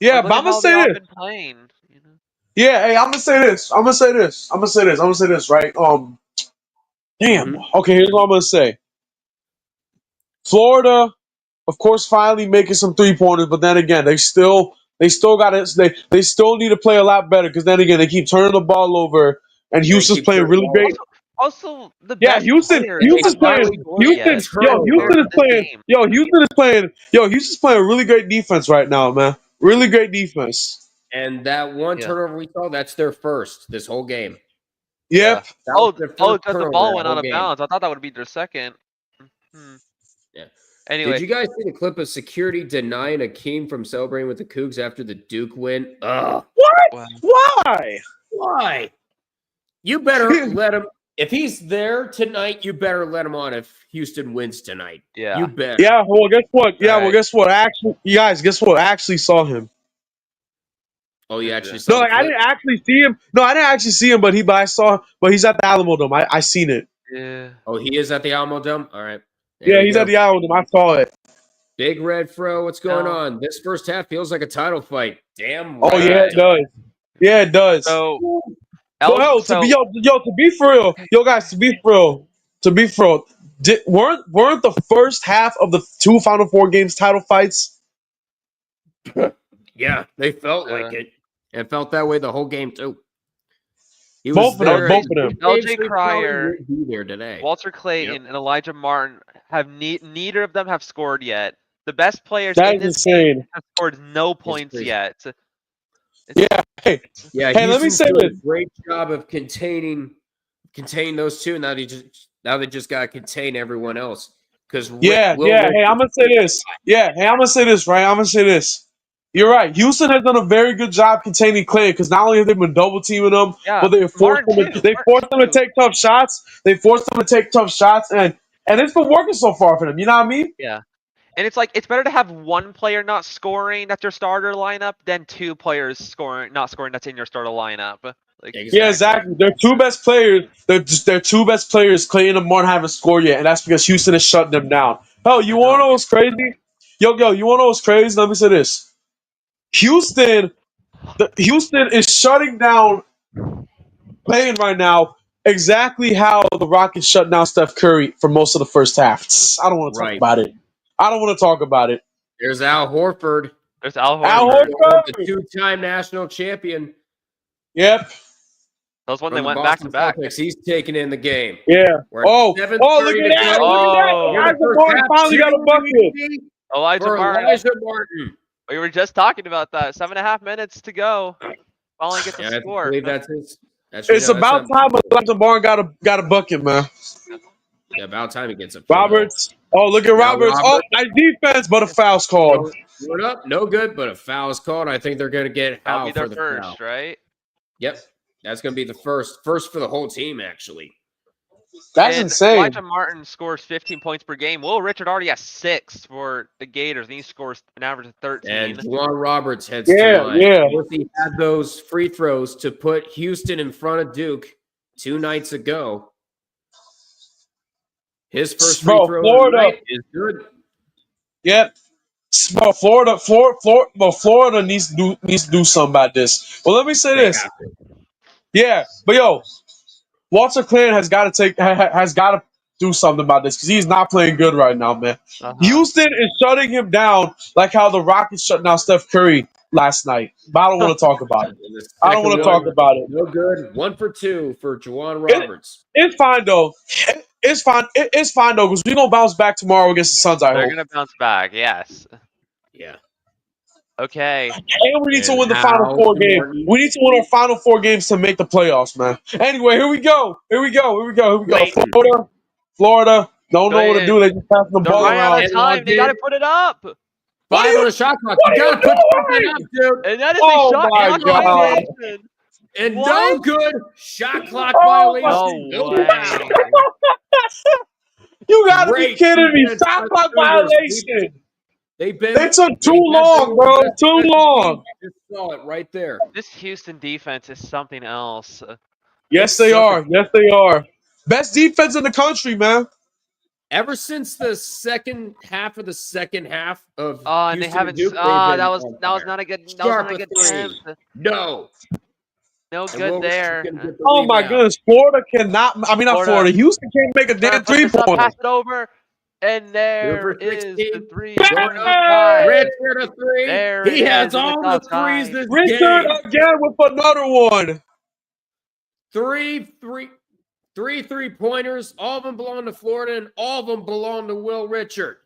yeah, look but at I'm gonna how say they all this. been playing, you know? Yeah, hey, I'm gonna say this. Right? Damn. Okay, here's what I'm gonna say. Florida, of course, finally making some 3-pointers, but then again, they still got it. They still need to play a lot better because then again, they keep turning the ball over, and Houston's playing really great. Also, the Yeah, best Houston's playing a really great defense right now, man. Really great defense. And that one turnover we saw, that's their first this whole game. Yep. Yeah. Because the ball went out of bounds. I thought that would be their second. Yeah. Anyway. Did you guys see the clip of security denying Akeem from celebrating with the Cougs after the Duke win? Ugh. What? Wow. Why? Why? You better let him. If he's there tonight, you better let him on if Houston wins tonight. Yeah. You better. Yeah, well, guess what? Yeah, All well, guess what? Actually, you guys, guess what? I actually saw him. Oh, you actually saw No, like, I didn't actually see him. No, I didn't actually see him, but he's at the Alamo Dome. I seen it. Yeah. Oh, he is at the Alamo Dome? All right. Yeah, he's at the Alamo Dome. I saw it. Big Red Fro, what's going on? This first half feels like a title fight. Damn right. Oh, yeah, it does. Yeah, it does. So, to be for real, guys, to be for real, weren't the first half of the 2 Final Four games title fights? Yeah, they felt like it. And felt that way the whole game, too. He both was there. Both of them. LJ Cryer, be there today. Walter Clayton, and Elijah Martin have neither of them have scored yet. The best players in this game have scored no points yet. Hey, let me say this. Great job of containing those two. Now they just got to contain everyone else. Because Hey, I'm gonna say this. I'm gonna say this. Right, I'm gonna say this. You're right. Houston has done a very good job containing Clayton because not only have they been double teaming them, but they forced them to take tough shots. They forced them to take tough shots, and it's been working so far for them. You know what I mean? Yeah. And it's like it's better to have one player not scoring that's your starter lineup than 2 players not scoring that's in your starter lineup. Like, Yeah, exactly. Their 2 best players. Their 2 best players, Clayton and Martin, haven't scored yet, and that's because Houston is shutting them down. Hell, you want to know what's crazy? Yo, you want to know what's crazy? Let me say this. Houston is shutting down playing right now exactly how the Rockets shut down Steph Curry for most of the first half. I don't want to talk about it. I don't want to talk about it. There's Al Horford. There's Al Horford. The 2-time national champion. Yep. That was when they went back to back. He's taking in the game. Yeah. Look at that. Look at that. Elijah Martin finally got a bucket. Elijah Martin. We were just talking about that. 7.5 minutes to go. Finally gets a score. I believe that's It's about time Elijah Barnes got a bucket, man. Yeah, about time he gets a field Roberts. Oh, look at Roberts. Oh, nice defense, but a foul's called. goal. Up, no good, but a foul's called. I think they're going to get That'll foul be their for the first, foul. right? Yep, that's going to be the first for the whole team, actually. That's And insane. Elijah Martin scores 15 points per game. Will Richard already has 6 for the Gators, and he scores an average of 13. And Juwan Roberts heads to line. He had those free throws to put Houston in front of Duke 2 nights ago. His first free throw Florida is good. Yep. Bro, Florida needs to do something about this. Well, let me say this. Yeah, but yo, Walter Clan has got to do something about this because he's not playing good right now, man. Houston is shutting him down like how the Rockets shut down Steph Curry last night. But I don't want to talk about it. I don't want to talk about it. No good. 1 for 2 for Juwan Roberts. It's fine though. It's fine. It's fine though because we're gonna bounce back tomorrow against the Suns. They're gonna bounce back. Yes. Yeah. Okay. And we need to win the final 4 games. We need to win our final 4 games to make the playoffs, man. Anyway, here we go. Florida. Don't know what to do. They just passing the ball running around. out of time. They gotta put it up. 5 on the shot clock. You gotta put something up, dude. And that is a shot clock violation. And no good shot clock violation. No way. You gotta be kidding me. Shot clock violation. They took too long, bro. Too long. Just saw it right there. This Houston defense is something else. Yes, they are. Yes, they are. Best defense in the country, man. Ever since the second half of of and they haven't. That was not a good. That was not a good attempt. No good there. Oh my goodness, Florida cannot. I mean, not Florida. Houston can't make a damn 3-pointer. Pass it over, and there is the 3. Richard a 3. He has all the 3s this game. Richard again with another one. 3 3-pointers. All of them belong to Florida, and all of them belong to Will Richard.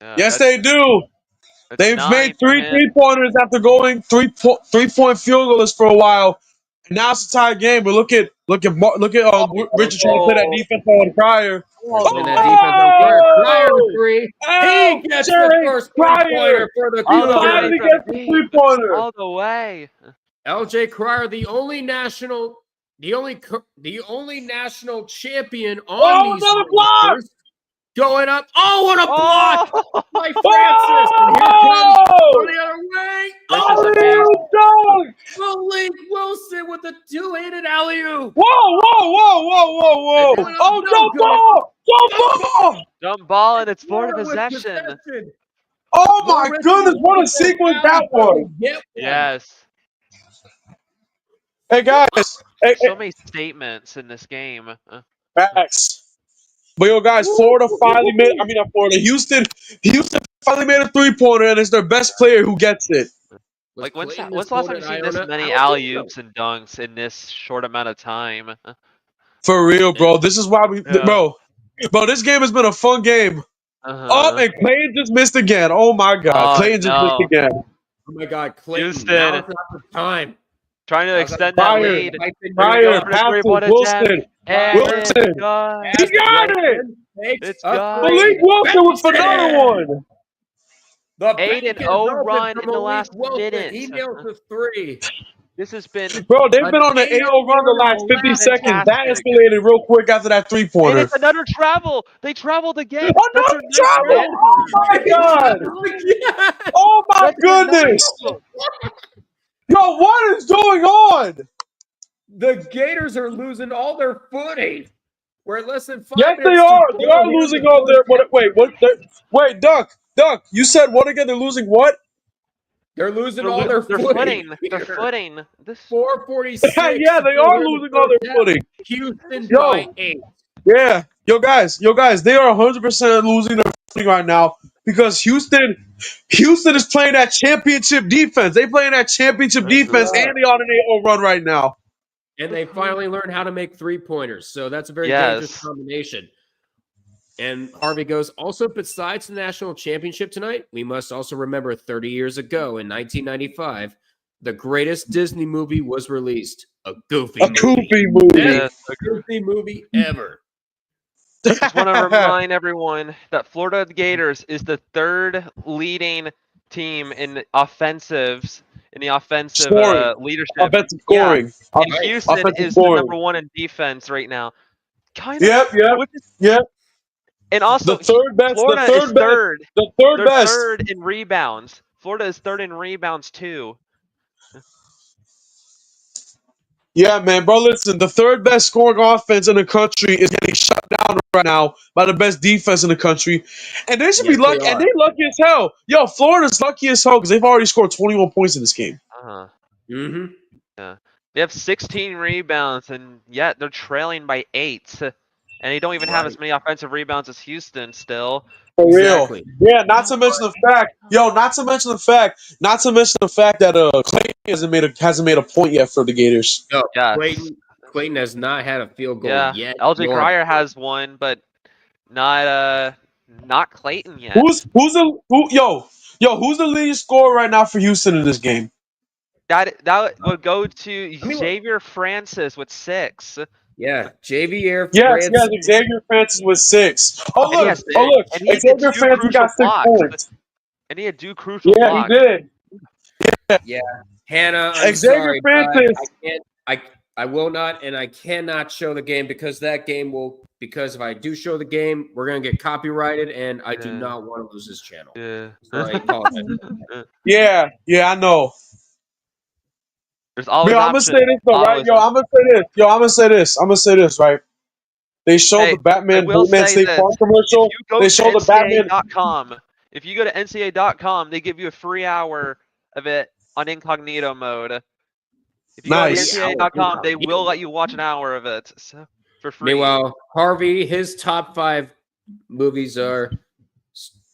Yes, they do. They've made 3 3-pointers after going 3-point field goals for a while. And now it's a tie game. But look at Richard trying to play that defense on Cryer. Cryer with 3. He gets the first 3-pointer for the Cougars. He gets the 3-pointer all the way. LJ Cryer, the only national champion on these rosters, going up. Oh, what a block by Francis! And here comes the other way. Malik Wilson with a 2-handed alley-oop. Whoa! Jump ball, and it's Florida possession. Oh my goodness! What a sequence that was! Yes. Hey guys! So many statements in this game. Facts. But yo, guys, Houston finally made a 3-pointer, and it's their best player who gets it. Like, when's the last time you've seen this many alley-oops and dunks in this short amount of time? For real, bro. This is why bro, this game has been a fun game. And Clayton just missed again. Oh my God, Clayton just missed again. Oh my God, Clayton. Houston. Now it's not the time. Trying to extend that lead. Wilson. He got it. It's gone. Malik Wilson was for another one. The 8-0 run in the last minute. He nailed the 3. This has been they've been on the 8-0 run the last 50 seconds. That escalated real quick after that 3-pointer. And it's another travel. They traveled again. Another travel. Oh my God. Oh my goodness. Yo, what is going on? The Gators are losing all their footing. We're less than 5 minutes. Yes, they are. They are losing all their. Wait, Duck. You said what again? They're losing what? They're losing all their footing. Their footing. This 446. Yeah, they are losing all their footing. Houston by 8. Yeah, yo guys, they are 100% losing their footing right now because Houston is playing that championship defense. They playing that championship defense, and they on an 8-0 run right now. And they finally learned how to make 3-pointers. So that's a very dangerous combination. And Harvey goes, also, besides the national championship tonight, we must also remember 30 years ago in 1995, the greatest Disney movie was released, a goofy A movie. goofy movie. Yeah, Goofy movie ever. just want to remind everyone that Florida Gators is the third leading team in offensives in the offensive Scoring. leadership. Offensive Yeah, scoring. and Right. Houston Offensive is the scoring. number 1 in defense right now. Kind of. Yep. And also, The third best. Florida The is third best. third. The third They're best. third in rebounds. Florida is third in rebounds too. Yeah, man, bro. Listen, the third best scoring offense in the country is getting shut down right now by the best defense in the country, and they should be Yes, lucky. they And are. they lucky as hell. Yo, Florida's lucky as hell because they've already scored 21 points in this game. Mm-hmm. Yeah. They have 16 rebounds, and yet they're trailing by 8. And they don't even have as many offensive rebounds as Houston still. For Exactly. real. Yeah, not to mention the fact that Clayton hasn't made a point yet for the Gators. No, Yes. Clayton has not had a field goal Yeah. yet. LJ nor- Cryer has one, but not Clayton yet. Who's the leading scorer right now for Houston in this game? That would go to mean, Xavier Francis with 6. Yeah, JV Yes, Xavier Francis with 6. And he Look, has six. look, And he had Xavier 2 Francis got 6 crucial blocks. points. And he had 2 crucial Yeah, blocks. he did. Yeah, Hannah, I'm Xavier sorry, Francis. but I will not, and I cannot show the game because that game will. Because if I do show the game, we're gonna get copyrighted, and I do Yeah. not want to lose this channel. Yeah. So I apologize. Yeah, I know. There's always I'm gonna options. say this though, right? Always. I'm gonna say this, right? They showed Hey, the Batman I will say State this. Farm commercial. If you go They to showed the Batman. NCAA.com, if you go to NCAA.com, they give you a free hour of it on incognito mode. If you Nice. go to NCAA.com, they will let you watch an hour of it for free. Meanwhile, Harvey, his top 5 movies are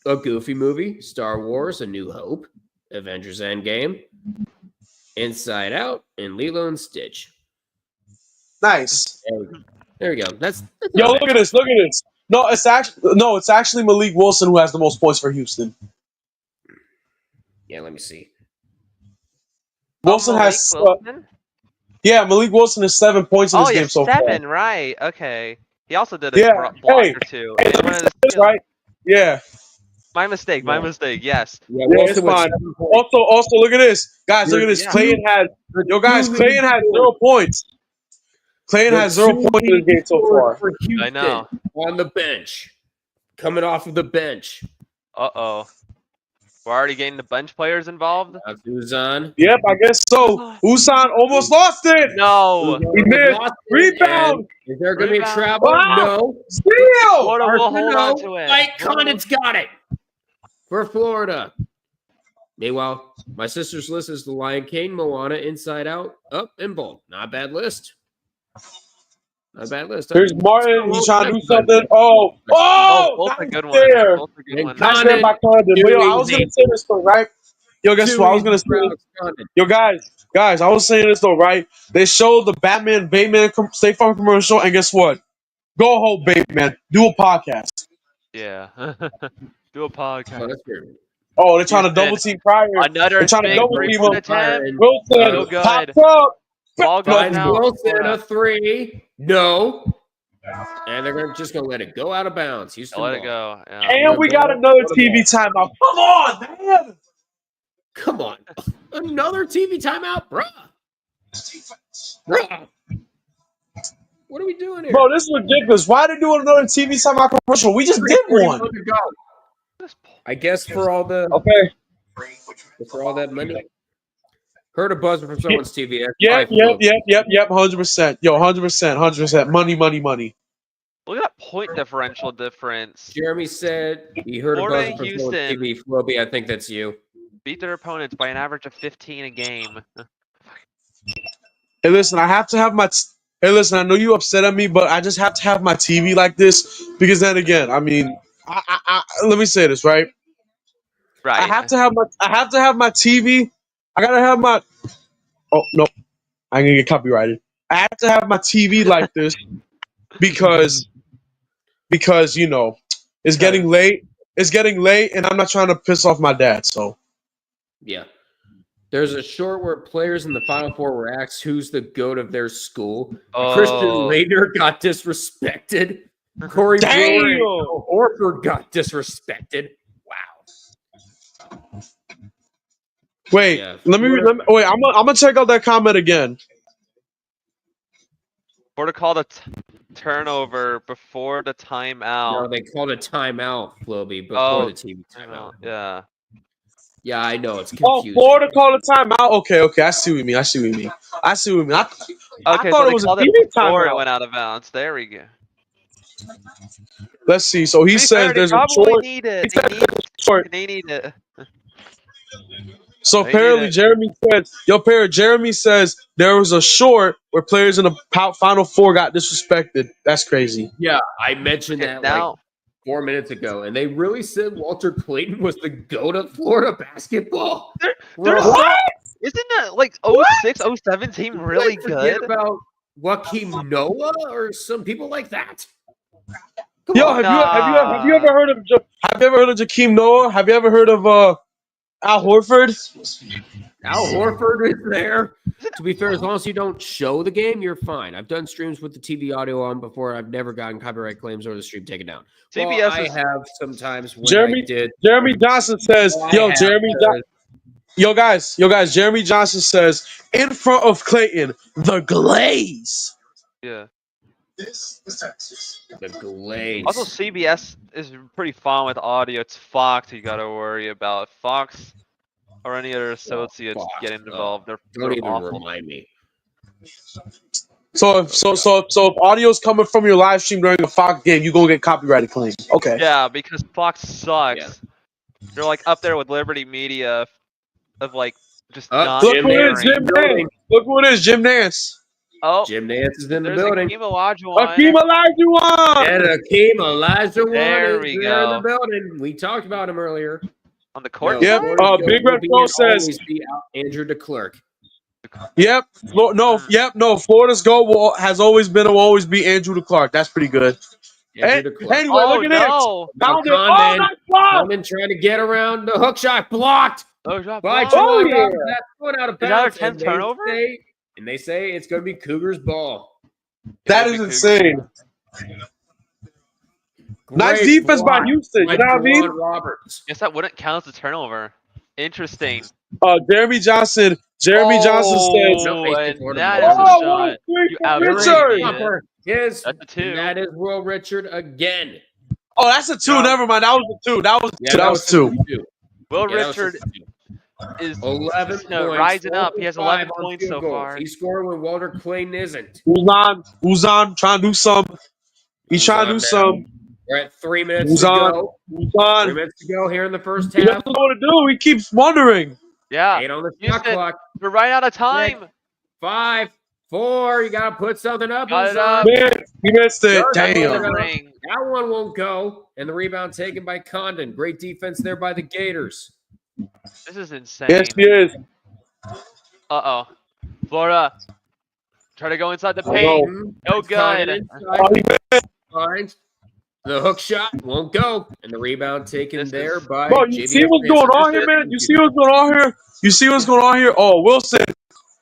a Goofy movie, Star Wars: A New Hope, Avengers: Endgame, Inside Out, and Lilo and Stitch. Nice. There we go. That's Yo, not look bad. at this. No, it's actually Malik Wilson who has the most points for Houston. Yeah, let me see. Wilson Malik has Wilson? Malik Wilson has 7 points in this game so far. 7, right? Okay. He also did a Yeah. block Hey, or 2. Hey, And let me one of say the this, right? Yeah. My mistake. Yes. Yeah, Yeah, Wilson it's with fine. 7 points. Also, look at this, guys. Look at this. Yeah. Clayton has Clayton has 0 points. Clayton has 0 points in this game so far. For Houston I know. on the bench, coming off of the bench. Uh-oh. We're already getting the bench players involved? Yep, I guess so. Usan almost lost it. No. He missed. Rebound. Is there going to be a Rebound. travel? Wow. No. Steal. Florida will hold on to it. Mike Condon's got it for Florida. Meanwhile, my sister's list is The Lion King, Moana, Inside Out, Up, and Bolt. Not a bad list. Not a bad list. Here's Martin. He's trying to do something. Oh, Both a nice good one. there. Both a good one. Nice there by Condon. But yo, I was gonna say this though, right? Yo, guess what? I was gonna say. Yo, guys, I was saying this though, right? They showed the Batman State Farm commercial, and guess what? Go home, Bateman. Do a podcast. Yeah. Do a podcast. Oh, they're trying to double team Pryor. Another They're trying to big double team three-point him. attempt. Wilson So good. pops up. Ball going Finds out. Wilson a 3. No. And they're just going to let it go out of bounds. Houston Let it ball. go. Yeah. And we got another TV timeout. Come on, man. Come on. Another TV timeout, bruh. Bruh. What are we doing here? Bro, this is ridiculous. Why are they doing another TV timeout commercial? We just did one. I guess for all the for all that money. Heard a buzzer from someone's TV. Yep. 100%. Yo, 100%. Money. Look at that point differential difference. Jeremy said he heard Florida a buzzer from and someone's TV. Floby, I think that's you. Beat their opponents by an average of 15 a game. Hey, listen, I have to have my. Hey, listen, I know you upset at me, but I just have to have my TV like this because then again, I mean, let me say this, right? Right. I have to have my TV. I gotta have my. Oh no, I'm gonna get copyrighted. I have to have my TV like this because you know it's getting late. It's getting late, and I'm not trying to piss off my dad. So Yeah. There's a short where players in the Final Four were asked who's the GOAT of their school. Oh. Christian Laettner got disrespected. Corey Brewer and Al Horford got disrespected. Wow. Wait, Yeah, let me wait. I'm gonna check out that comment again. Florida called a turnover before the timeout. No, they called a timeout, Floby, before the TV timeout. Yeah. Yeah, I know. It's Oh, confusing. Florida called a timeout. Okay. I see what you mean. I thought Okay, it so they was a called TV it before it timeout. went out of bounds. There we go. Let's see. So he says there's a short. Need it. They need it. So They apparently need it. Jeremy says there was a short where players in the Final Four got disrespected. That's crazy. Yeah, I mentioned Okay, that now- like 4 minutes ago, and they really said Walter Clayton was the GOAT of Florida basketball. There's Bro, Isn't that like 06, 07 team really like, forget good? about Joakim Noah or some people like that? Come Yo, on. have you ever heard of Jakeem Noah? Have you ever heard of Al Horford? Al Horford is there. To be fair, as long as you don't show the game, you're fine. I've done streams with the TV audio on before. I've never gotten copyright claims or the stream taken down. CBS Well, I is- have sometimes when I did. Jeremy Johnson says, Yo guys, Jeremy Johnson says, in front of Clayton, the glaze. Yeah. The glaze. Also, CBS is pretty fun with audio. It's Fox you got to worry about. Fox or any other associates Fox, getting involved. They're Don't even awful. remind me. So if audio's coming from your live stream during a Fox game, you gonna get copyrighted claims. Okay. Yeah, because Fox sucks. Yeah. They're like up there with Liberty Media of like just not Look Jim who it Nance. is, Jim Nance. Look who it is, Jim Nance. Oh, Jim Nance is in the there's building. Hakeem Olajuwon. Hakeem Olajuwon. And Hakeem Olajuwon There is we there in go. the building. We talked about him earlier. On the court. Yep. Florida's Big will Red be Pro and says- always be Andrew DeClerc. Yep. Florida's goal has always been and will always be Andrew DeClark. That's pretty good. Andrew DeClerc. Anyway, Oh look at no! this. Found it. Condon. Nice block. Condon trying to get around the hook shot. Blocked Oh, drop by ball. Oh, Jamal yeah. Robinson. That's going out of Is that our bounds. 10th turnover? And they say it's going to be Cougars ball. That is insane. Nice Great defense by block Houston. You by know what I mean? Juwan Roberts. Guess that wouldn't count as a turnover. Interesting. Jeremy Johnson. Jeremy Johnson says. Oh, says. and that is a Oh, shot. what a You freak out- Richard. Richard. Jumper is, That's a 2. and that is Will Richard again. Oh, that's a 2. No. Never mind. That was a 2. That was Yeah, 2. That was 2. Will Yeah, that was Richard 2. is 11 points. rising up. He has 11 4 points field so goals. far. He's scoring when Walter Clayton isn't. Uzan trying to do some. He's trying to do some. We're at 3 minutes Who's to on? go. 3 Uzan. minutes to go here in the first He doesn't half. know what to do. He keeps wondering. Yeah. 8 on the Houston. shot clock. We're right out of time. 5, 4. You got to put something up. Got it Uzan. up. Man, he missed it. Sure, Damn. Ring. That one won't go. And the rebound taken by Condon. Great defense there by the Gators. This is insane. Yes, he is. Uh-oh. Florida. Try to go inside the Oh, paint. Mhm. No Condon good. inside. Oh, he missed. Finds the hook shot. Won't go. And the rebound taken This there is- by Bro, you see JV. what's going on here, man? You see what's going on here? You see what's going on here? Oh, Wilson.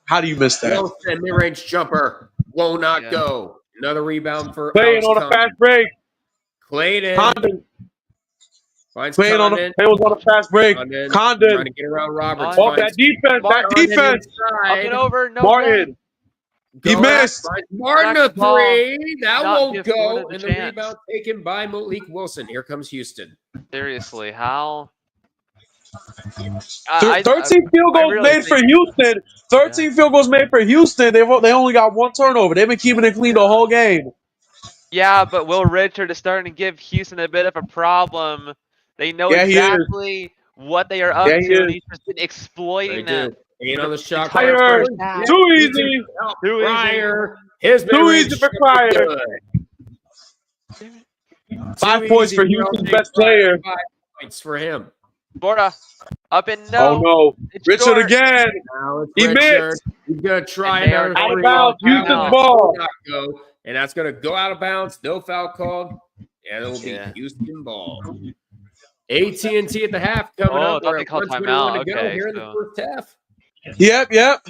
How do you miss that? Wilson, mid-range jumper. Will not Yeah. go. Another rebound for Playing Alex on a Condon. fast break. Clayton Condon. finds Playing on Condon. a, was on a fast break. Condon Condon. trying to get around Roberts. Oh, Finds that defense. That Condon defense. Up inside. and over. No Martin. He Go missed. finds Martin a Back ball. 3. That Not won't give go. Florida the And the chance. rebound taken by Malik Wilson. Here comes Houston. Seriously, how? 13 field goals really made for think- Houston. 13 field goals made for Houston. They only got 1 turnover. They've been keeping it clean the whole game. Yeah, but Will Richard is starting to give Houston a bit of a problem. They know Yeah, he is. exactly what they are up Yeah, he to, and is. he's just been They exploiting do. it. 8 on the shot Entire clock. first half. Too easy. Too easy. Cryer. His Too mid-range easy for shot Cryer. good. 5 Too points easy for for Houston's LJ best player. 5 points for him. Florida, up and Oh no. no. It's Richard short. again. Now it's He Richard. missed. He's going to try And they are another Out of 3. bounds. Houston's That ball. will not go. And that's going to go out of bounds. No foul called. And it will be Yeah. Houston ball. AT&T at the half coming Oh, I up. thought We're they at called 1:21 timeout. to go Okay, here in the so- first half. Yep.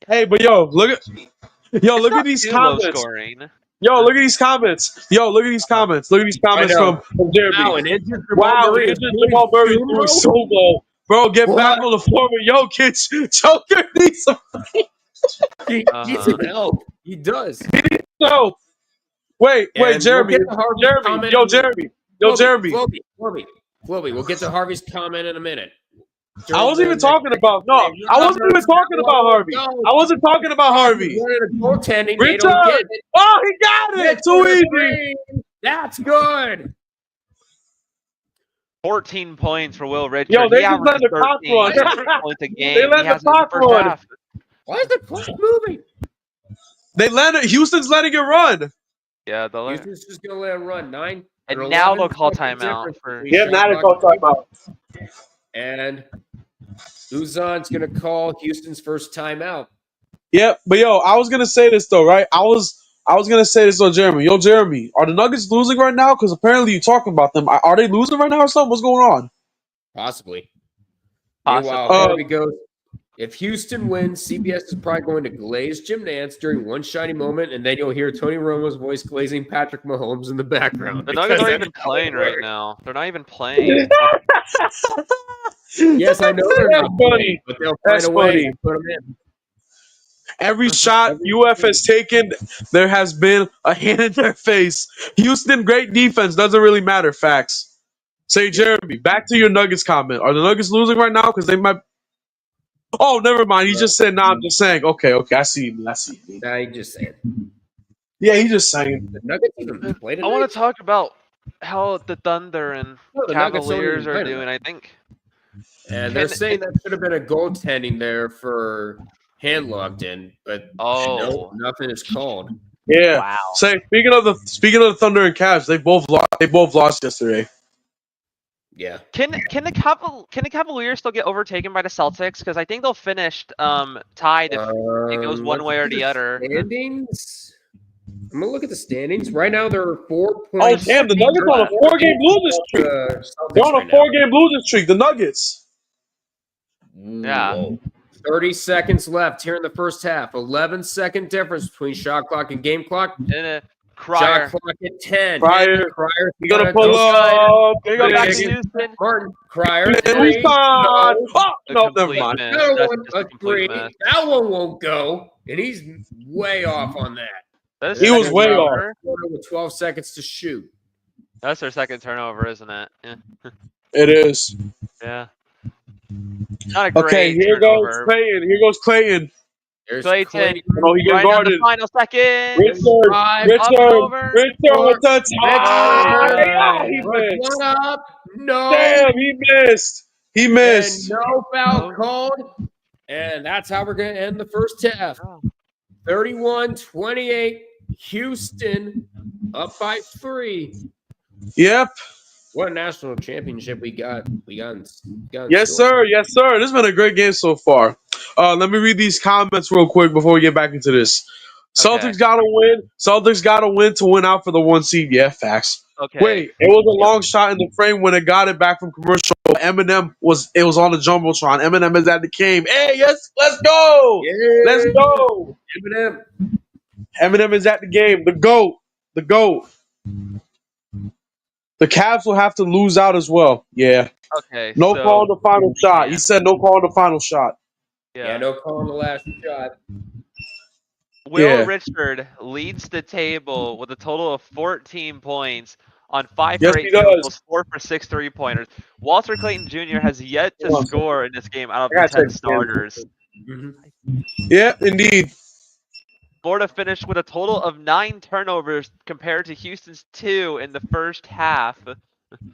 Hey, but look at these Too low comments. scoring. Look at these comments. Look at these comments. Look at these comments from Jeremy. Wow, an injured Wow, Murray is Jamal Murray doing doing so low. Bro, get back What? on the floor with Jokic. Joker needs some He needs some help. He does. help. Wait, And Jeremy. we'll get to Harvey's comment Jeremy. Flobby. We'll get to Harvey's comment in a minute. I wasn't even talking about I wasn't even talking about Harvey. I wasn't talking about Harvey. Goaltending, they Richard! don't get it. Oh, he got it! Too easy. That's good. 14 points for Will Richard. Yo, they He just let averages the clock 13 run. points a game. They let He the has in clock first run. half. Why is the clock moving? Houston's letting it run. Yeah, the Houston's just going to let it run. 9. and or now 11 they'll call seconds timeout difference for. between Yeah, shot now they clock call timeout. And UCONN's going to call Houston's first timeout. Yep, but I was gonna say this though, right? I was gonna say this though, Jeremy. Jeremy, are the Nuggets losing right now? Because apparently you're talking about them. Are they losing right now or something? What's going on? Possibly. Possibly. Meanwhile, Harvey goes, if Houston wins, CBS is probably going to glaze Jim Nance during one shiny moment, and then you'll hear Tony Romo's voice glazing Patrick Mahomes in the background. The Nuggets aren't even playing right now. They're not even playing. Yes, I know they're not playing, but they'll find a way to put them in. Every shot UF has taken, there has been a hand in their face. Houston, great defense. Doesn't really matter. Facts. Say, Jeremy, back to your Nuggets comment. Are the Nuggets losing right now? Because they might. Oh, never mind. He just said, nah, I'm just saying. Okay. I see you. Nah, he just saying. Yeah, he just saying. The Nuggets even played I want to talk about how the Thunder and the Nuggets don't Cavaliers even are play doing, I think. And they're saying that should have been a goaltending there for hand locked in, but no, nothing is called. Yeah. Wow. Say, speaking of the Thunder and Cavs, they both lost yesterday. Yeah. Can the Cavaliers still get overtaken by the Celtics? Because I think they'll finish tied if it goes one way or the other. Standings. I'm gonna look at the standings right now. There are 4 points. Oh damn! The Nuggets on a 4-game losing streak. They're on a 4-game losing streak. The Nuggets. Yeah. Whoa. 30 seconds left here in the first half. 11-second difference between shot clock and game clock. And Crier. Shot clock at 10. Crier. You Gotta pull up. They got back to Houston. Martin. Crier. Oh, no, never mind. That one won't go. And he's way off on that. He was way off. With 12 seconds to shoot. That's their second turnover, isn't it? Yeah. It is. Yeah. Not a great Okay, here turnover. goes Clayton. There's Clayton. Oh, he gets Right on guarded. the final second. Richard with the tie. He missed. One up. No. Damn, he missed. He missed. And no foul called. And that's how we're going to end the first half. 31-28. Houston up by 3. Yep. What a national championship we got. Yes, sir. Yes, sir. This has been a great game so far. Let me read these comments real quick before we get back into this. Okay. Celtics got to win. Celtics got to win to win out for the 1 seed. Yeah, facts. Okay. Wait, it was a long shot in the frame when it got it back from commercial. Eminem was on the jumbotron. Eminem is at the game. Hey, yes, let's go. Yeah. Let's go. Eminem is at the game. The GOAT. The Cavs will have to lose out as well. Yeah. Okay. No call on the final shot. He said no call on the final shot. Yeah, no call on the last shot. Will Richard leads the table with a total of 14 points on 5 for 8 field goals, 4 for 6 3-pointers. Walter Clayton Jr. has yet to score in this game out of the 10 starters. Yeah, indeed. Florida finished with a total of 9 turnovers compared to Houston's 2 in the first half.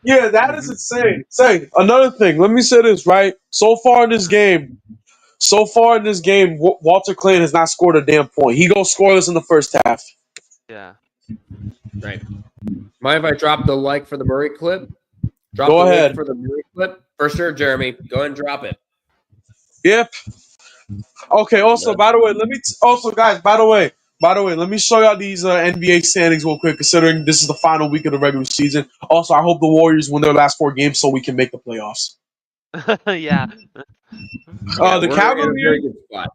Yeah, that is insane. Say another thing. Let me say this, right? So far in this game, Walter Clayton has not scored a damn point. He goes scoreless in the first half. Yeah. Right. Mind if I drop the like for the Murray clip? Go ahead. For the Murray clip? For sure, Jeremy. Go ahead and drop it. Yep. Okay. Also, by the way, let me show y'all these NBA standings real quick. Considering this is the final week of the regular season. Also, I hope the Warriors win their last 4 games so we can make the playoffs. Yeah. Yeah, The we're in a Cavaliers, very good spot.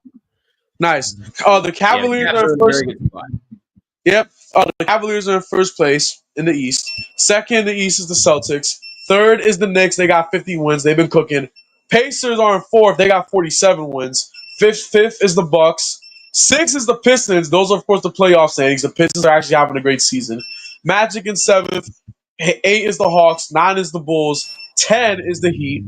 nice. The Yeah, Cavaliers Cavs are are in in a first. very good spot. Yep. The Cavaliers are in first place in the East. Second in the East is the Celtics. Third is the Knicks. They got 50 wins. They've been cooking. Pacers are in fourth. They got 47 wins. Fifth is the Bucks. Sixth is the Pistons. Those are, of course, the playoff standings. The Pistons are actually having a great season. Magic in seventh. Eight is the Hawks. Nine is the Bulls. 10 is the Heat.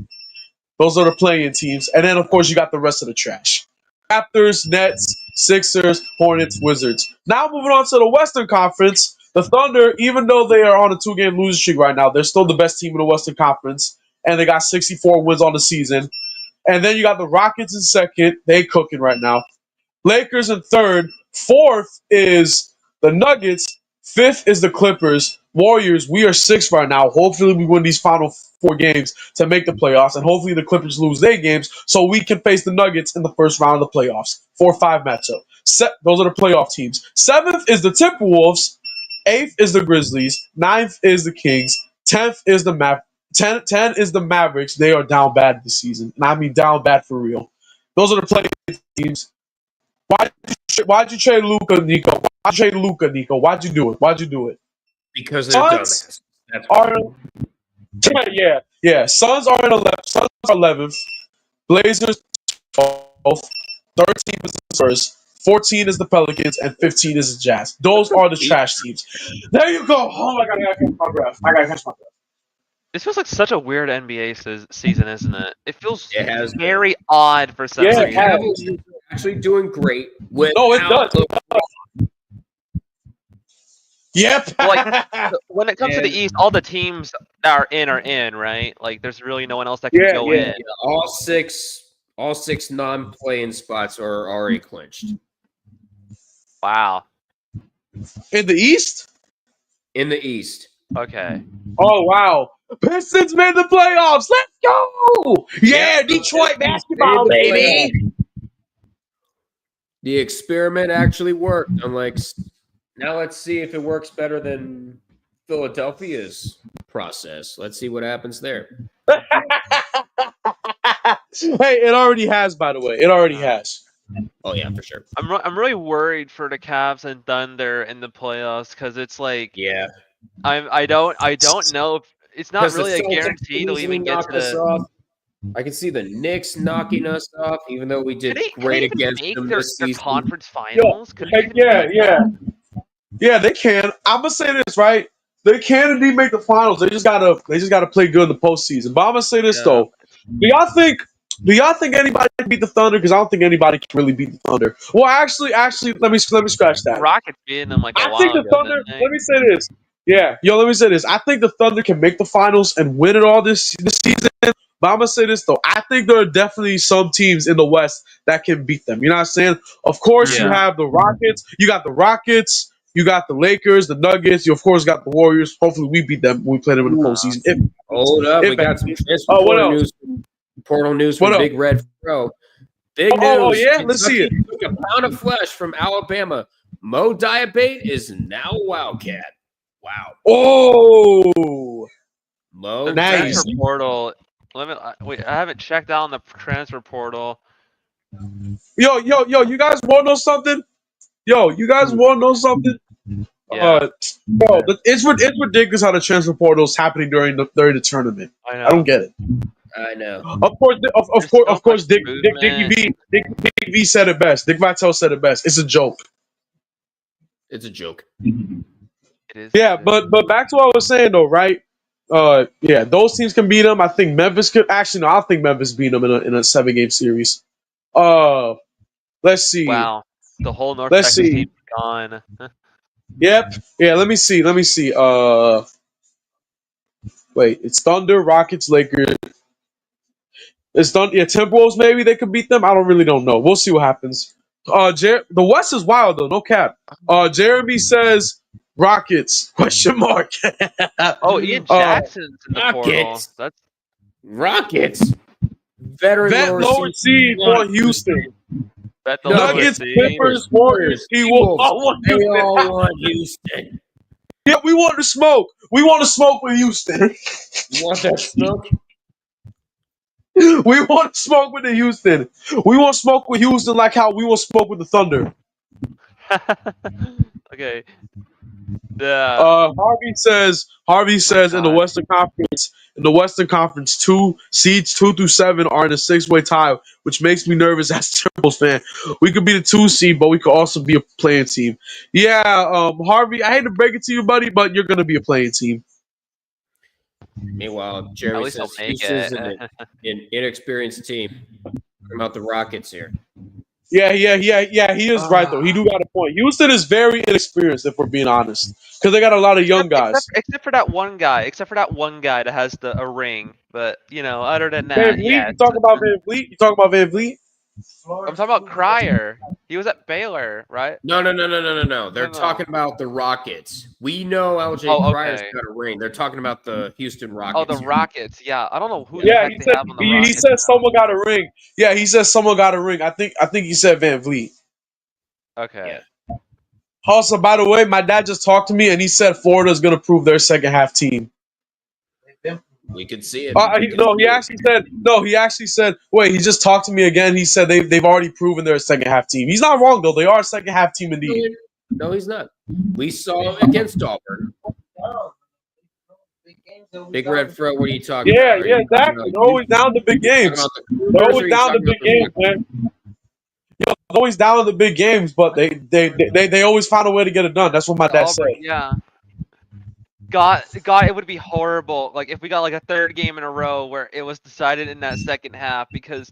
Those are the playing teams. And then, of course, you got the rest of the trash. Raptors, Nets, Sixers, Hornets, Wizards. Now moving on to the Western Conference. The Thunder, even though they are on a 2-game losing streak right now, they're still the best team in the Western Conference. And they got 64 wins on the season. And then you got the Rockets in second. They cooking right now. Lakers in third. Fourth is the Nuggets. Fifth is the Clippers. Warriors, we are sixth right now. Hopefully we win these final 4 games to make the playoffs. And hopefully the Clippers lose their games so we can face the Nuggets in the first round of the playoffs. 4-5 matchup. Those are the playoff teams. Seventh is the Timberwolves. Eighth is the Grizzlies. Ninth is the Kings. 10th is the 10 is the Mavericks. They are down bad this season. And I mean down bad for real. Those are the playoff teams. Why'd you trade Luka, Nico? Why'd you trade Luka, Nico? Why'd you do it? Why'd you do it? Because they're Suns dumbasses. That's are yeah. Suns are in 11th. Suns are 11th. Blazers 12th. 13 is the Spurs. 14 is the Pelicans, and 15 is the Jazz. Those are the trash teams. There you go. Oh my god, I gotta catch my breath. This feels like such a weird NBA season, isn't it? It feels It has very odd for some Yeah, The it reason. has. Cavaliers are actually doing great. No, it does. Yep. Like when it comes to the And- East, all the teams that are in, right? Like there's really no one else that can Yeah, go yeah. in. all six non-playing spots are already clinched. Wow. In the East? In the East. Okay. Oh wow. Pistons made the playoffs. Let's go. Yeah, Yeah, Detroit the Pistons basketball, made the baby. The experiment actually worked. I'm like, now let's see if it works better than Philadelphia's process. Let's see what happens there. Hey, it already has, by the way. It already has. Oh yeah, for sure. I'm really worried for the Cavs and Thunder in the playoffs because it's like Yeah, I don't know if it's not 'Cause the really a Celtics guarantee to easily even get knock to us the. off. I can see the Knicks knocking us off, even though we did Can they great even against make them their this season. conference finals? Could they Heck even yeah, make yeah. Yeah, they can. I'm gonna say this, right? They can indeed make the finals. They just gotta play good in the postseason. But I'm gonna say this Yeah. though. Do y'all think anybody can beat the Thunder? Because I don't think anybody can really beat the Thunder. Well, actually, let me scratch that. Rockets beating them like a I while think the ago, Thunder. didn't they? Let me say this. Yeah, let me say this. I think the Thunder can make the finals and win it all this season. But I'm gonna say this though. I think there are definitely some teams in the West that can beat them. You know what I'm saying? Of course, you Yeah. have the Rockets. You got the Rockets. You got the Lakers, the Nuggets. You of course got the Warriors. Hopefully, we beat them when we play them in the postseason. Hold up, we got some transfer Oh, what portal else? news What from else? Big Red Pro. Big news. Oh, yeah? Let's see it. Kentucky took a pound of flesh from Alabama. Mo Diabate is now a Wildcat. Wow. Oh, Mo The Nice. transfer Diabate. portal. Wait, I haven't checked out on the transfer portal. yo! You guys want to know something? Yo, you guys want to know something? Yeah. Bro, it's ridiculous how the transfer portal is happening during the tournament. I know. I don't get it. I know. Of course, There's so much Dick movement. V said it best. Dick Vitale said it best. It's a joke. It's a joke. It is. Yeah, but back to what I was saying though, right? Yeah, those teams can beat them. I think Memphis could. Actually, no, I think Memphis beat them in a 7-game series. Let's see. Wow. The whole North Let's Texas see. team is gone. Yep. Yeah. Let me see. Wait. It's Thunder, Rockets, Lakers. It's Thunder. Yeah, Timberwolves. Maybe they could beat them. I don't know. We'll see what happens. The West is wild though. No cap. Jeremy says Rockets? Question mark. Oh, Ian Jackson's in the portal. Rockets. That's Rockets. Veteran That lower seed for Houston. bet the Nuggets, lower seed. Clippers, Warriors, T-Wolves. All want They Houston. all want Houston. Yeah, we want to smoke. We want to smoke with Houston. You want that smoke? We want to smoke with the Houston. We want to smoke with Houston like how we want to smoke with the Thunder. Okay. The Harvey says in the God. Western Conference, 2 through 7 are in a 6-way tie, which makes me nervous as a Timberwolves fan. We could be the 2 seed, but we could also be a playing team. Yeah, Harvey, I hate to break it to you, buddy, but you're gonna be a playing team. Meanwhile, At Jeremy least they'll says make Houston's it. an inexperienced team. Talking about the Rockets here. Yeah. He is right though. He do got a point. Houston is very inexperienced, if we're being honest, because they got a lot of young guys. Except for that one guy. Except for that one guy that has a ring. But other than Van that, Vliet, yeah. you talking about Van Vliet? You talking about Van Vliet? I'm talking about Cryer. He was at Baylor, right? No. They're talking about the Rockets. We know LJ Cryer's okay. got a ring. They're talking about the Houston Rockets. Oh, the here. Rockets. Yeah, I don't know who the Yeah, heck he they said have on the Rockets. he said someone got a ring. Yeah, he said someone got a ring. I think he said Van Vliet. Okay. Yeah. Also, by the way, my dad just talked to me and he said Florida's going to prove their second half team. We could see it. He actually said. Wait, he just talked to me again. He said they've already proven they're a second half team. He's not wrong though. They are a second half team indeed. No, he's not. We saw it against Auburn. Big Red Fro, what are you talking about? Yeah, exactly. They're always down to big games. They're always down to big games, man. They're always down to the big games, but they always find a way to get it done. That's what my dad said. Yeah. God, it would be horrible. Like if we got like a third game in a row where it was decided in that second half because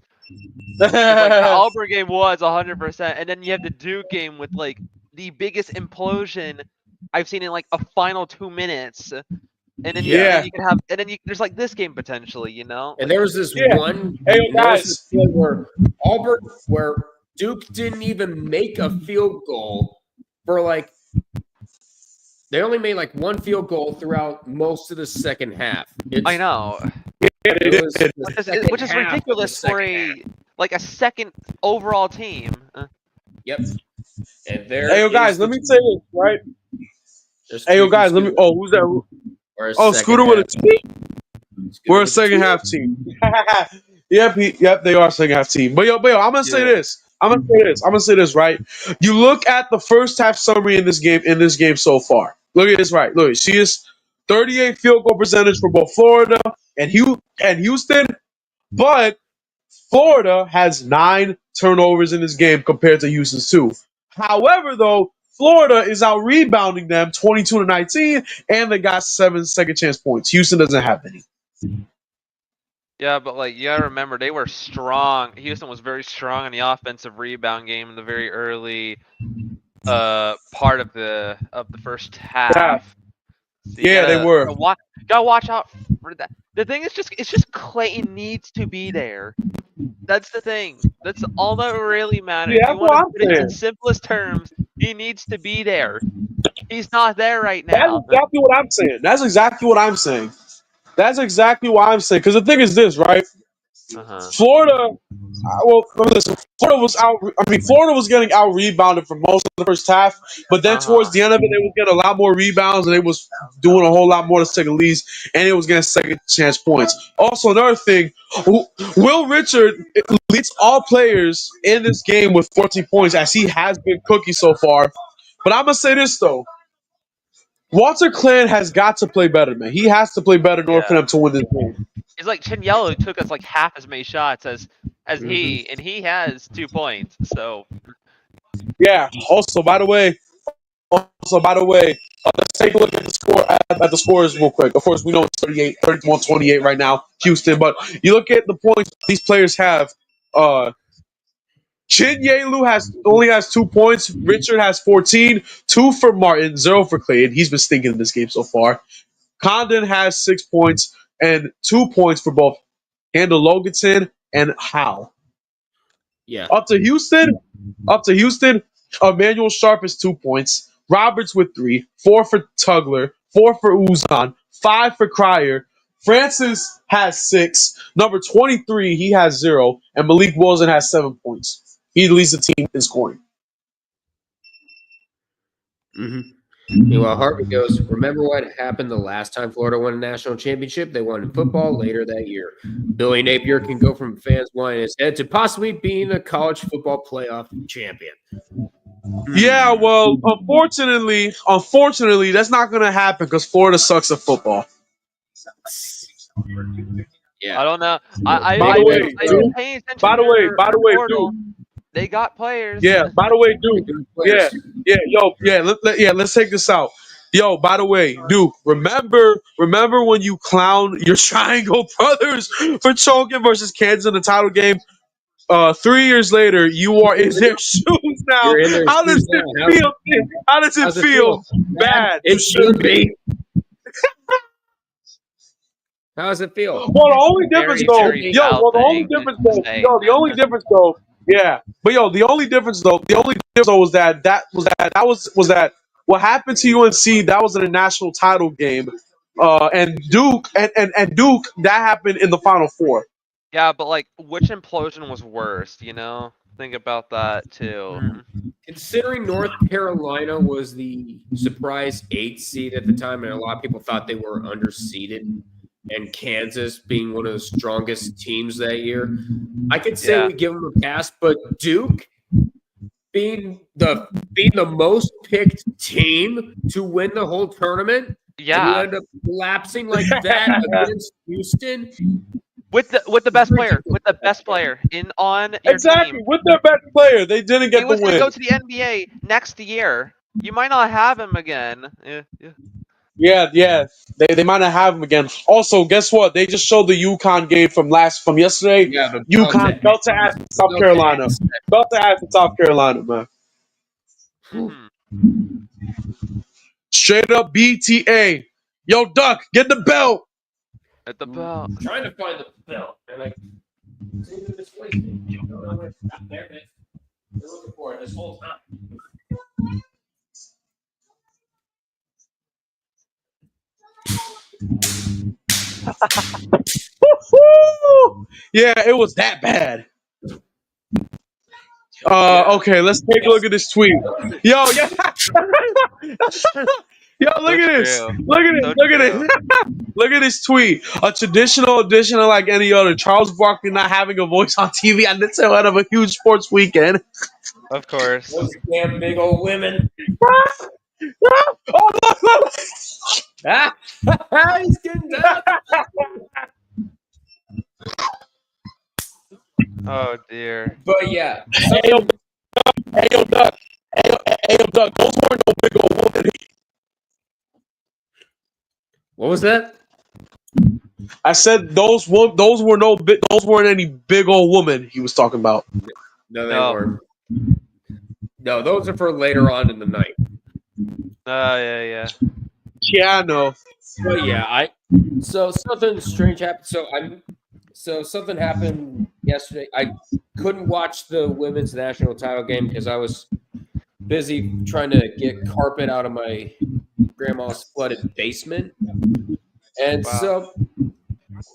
like the Auburn game was 100%, and then you have the Duke game with like the biggest implosion I've seen in like a final 2 minutes. And then you can have, and then there's like this game potentially, And there was this one. Hey, guys. Where Auburn, where Duke didn't even make a field goal for like. They only made like one field goal throughout most of the second half. I know. Which is ridiculous for a second overall team. Yep. And hey, guys, let me say this, right? Hey, guys, let me. Oh, who's that? Oh, Scooter with a team. We're a second half team. Yep, they are a second half team. But yo, I'm gonna say this. I'm gonna say this, right? You look at the first half summary in this game so far. Look at this, right? Look, she is 38 field goal percentage for both Florida and Houston, but Florida has 9 turnovers in this game compared to Houston's 2. However, though, Florida is out rebounding them 22-19, and they got 7 second chance points. Houston doesn't have any. Yeah, but like you gotta remember they were strong. Houston was very strong in the offensive rebound game in the very early part of the first half. So they were. Gotta watch out for that. The thing is it's just Clayton needs to be there. That's the thing. That's all that really matters. Yeah, you want to put it in simplest terms, he needs to be there. He's not there right now. That's exactly what I'm saying. That's exactly what I'm saying. Because the thing is this, right? Florida. Listen. Florida was getting out rebounded for most of the first half, but then towards the end of it, they was getting a lot more rebounds and they was doing a whole lot more to take a lead, and it was getting second chance points. Also, another thing, Will Richard leads all players in this game with 14 points, as he has been cooking so far. But I'm gonna say this though. Walter Clan has got to play better, man. He has to play better in order for them to win this game. It's like Chinyello took us like half as many shots as he, and he has 2 points. So yeah. Also, by the way, let's take a look at the scores real quick. Of course, we know it's 31-28 right now, Houston. But you look at the points these players have. Chinyelu only has 2 points. Richard has 14. 2 for Martin, 0 for Clayton. He's been stinking in this game so far. Condon has 6 points and 2 points for both Handel Loganson and Howe. Yeah. Up to Houston, Emmanuel Sharp is 2 points. Roberts with 3. 4 for Tugler. 4 for Uzan. 5 for Cryer. Francis has 6. Number 23, he has 0. And Malik Wilson has 7 points. He leads the team in scoring. Mm-hmm. Meanwhile, Harvey goes, remember what happened the last time Florida won a national championship? They won in football later that year. Billy Napier can go from fans wanting his head to possibly being a college football playoff champion. Yeah, well, unfortunately, that's not going to happen because Florida sucks at football. Yeah. I don't know. I By the way, I've been paying attention by the way, to portal. dude. They got players. Yeah, by the way, dude. Let's take this out. Yo, by the way, dude, remember when you clown your Triangle Brothers for choking versus Kansas in the title game? 3 years later, you are in their shoes now. You're in their How does shoes it now. feel? How does it How's it feel? feel? Bad. It should be. How does it feel? Well, the only difference though, very yo, well, the valid only thing difference to though, say. yo, the only difference though, yeah, but yo, the only difference though was that what happened to UNC, that was in a national title game, and Duke and Duke, that happened in the Final Four. Yeah, but like, which implosion was worse? You know, think about that too. Considering North Carolina was the surprise 8th seed at the time, and a lot of people thought they were underseeded, and Kansas being one of the strongest teams that year, I could say we give them a pass. But Duke being the most picked team to win the whole tournament, Yeah, to end up collapsing like that against Houston. with the best player, on your Exactly, team. with their best player, they didn't get He was the going to win. go to the NBA next year. You might not have him again. Yeah, they might not have him again. Also, guess what? They just showed the UConn game from yesterday. Yeah, the UConn belt to ass in South Carolina. Belt to ass in South Carolina, man. Mhm. Straight up BTA. Yo, Duck, get the belt. At the belt. I'm trying to find the belt, and I seem to misplace it. There it is. Been looking for it this whole time. Yeah, it was that bad. Okay, let's take a look at this tweet. Yo, yeah. Yo, look at this. true. Look at this. So Look at true. this. Look at this tweet. A traditional edition of like any other. Charles Barkley not having a voice on TV on the tail end of a huge sports weekend. Of course. Those damn big old women. Oh, look. Ah, he's getting down. Oh dear. But yeah, Hey, yo, Duck. Hey, yo, Duck. Those weren't no big old women. what was that? I said those weren't any big old women he was talking about. No, they No. weren't. No, those are for later on in the night. Yeah. Yeah, I know. But yeah, so something strange happened. So something happened yesterday. I couldn't watch the women's national title game because I was busy trying to get carpet out of my grandma's flooded basement. And Wow. so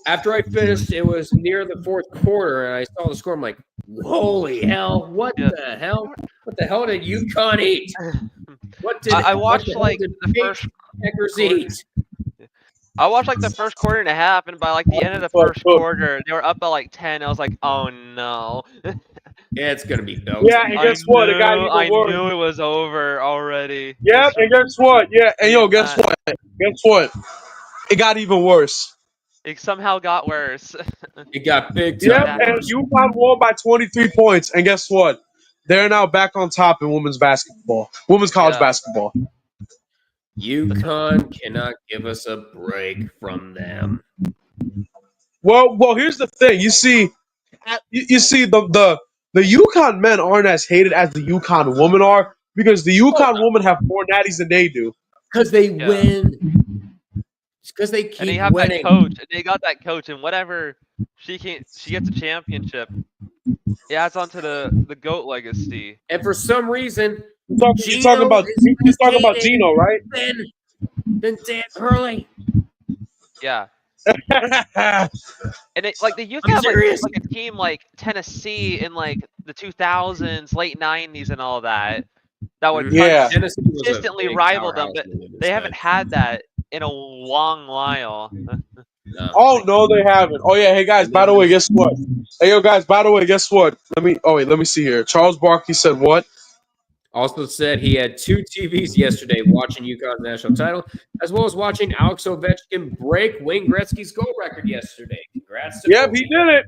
after I finished, it was near the fourth quarter, and I saw the score. I'm like, holy hell, what the hell? What the hell did UConn eat? What did I what watched the hell like did the Pink first. Packers eat? I watched like the first quarter and a half, and by like the end of the first quarter, they were up by like 10. I was like, oh no. Yeah, it's gonna be belts. Yeah, and guess what? It got I even worse. knew it was over already. Yeah, and guess what? Yeah, and yo, guess what? Guess what? It got even worse. It somehow got worse. It got big time. Yeah, and UConn won by 23 points, and guess what? They're now back on top in women's basketball, women's college basketball. UConn cannot give us a break from them. Well, here's the thing. You see, the UConn men aren't as hated as the UConn women are because the UConn women have more natties than they do. Because they win. It's because they keep And they have winning. that coach. They got that coach, and whatever she gets a championship. It adds on to the GOAT legacy. And for some reason, You're talking about Gino, right? Then Dan Hurley. Yeah. And it, like they used to have like a team like Tennessee in like the 2000s, late 90s, and all that that would Yeah. Tennessee was a consistently big rival them. powerhouse in They this haven't time. had that in a long while. No. Oh no, they haven't. Oh yeah, hey guys. By the way, guess what? Hey yo, guys. By the way, guess what? Let me see here. Charles Barkley said what? Also said he had 2 TVs yesterday watching UConn's national title, as well as watching Alex Ovechkin break Wayne Gretzky's goal record yesterday. Congrats to Yep, Kobe. he did it.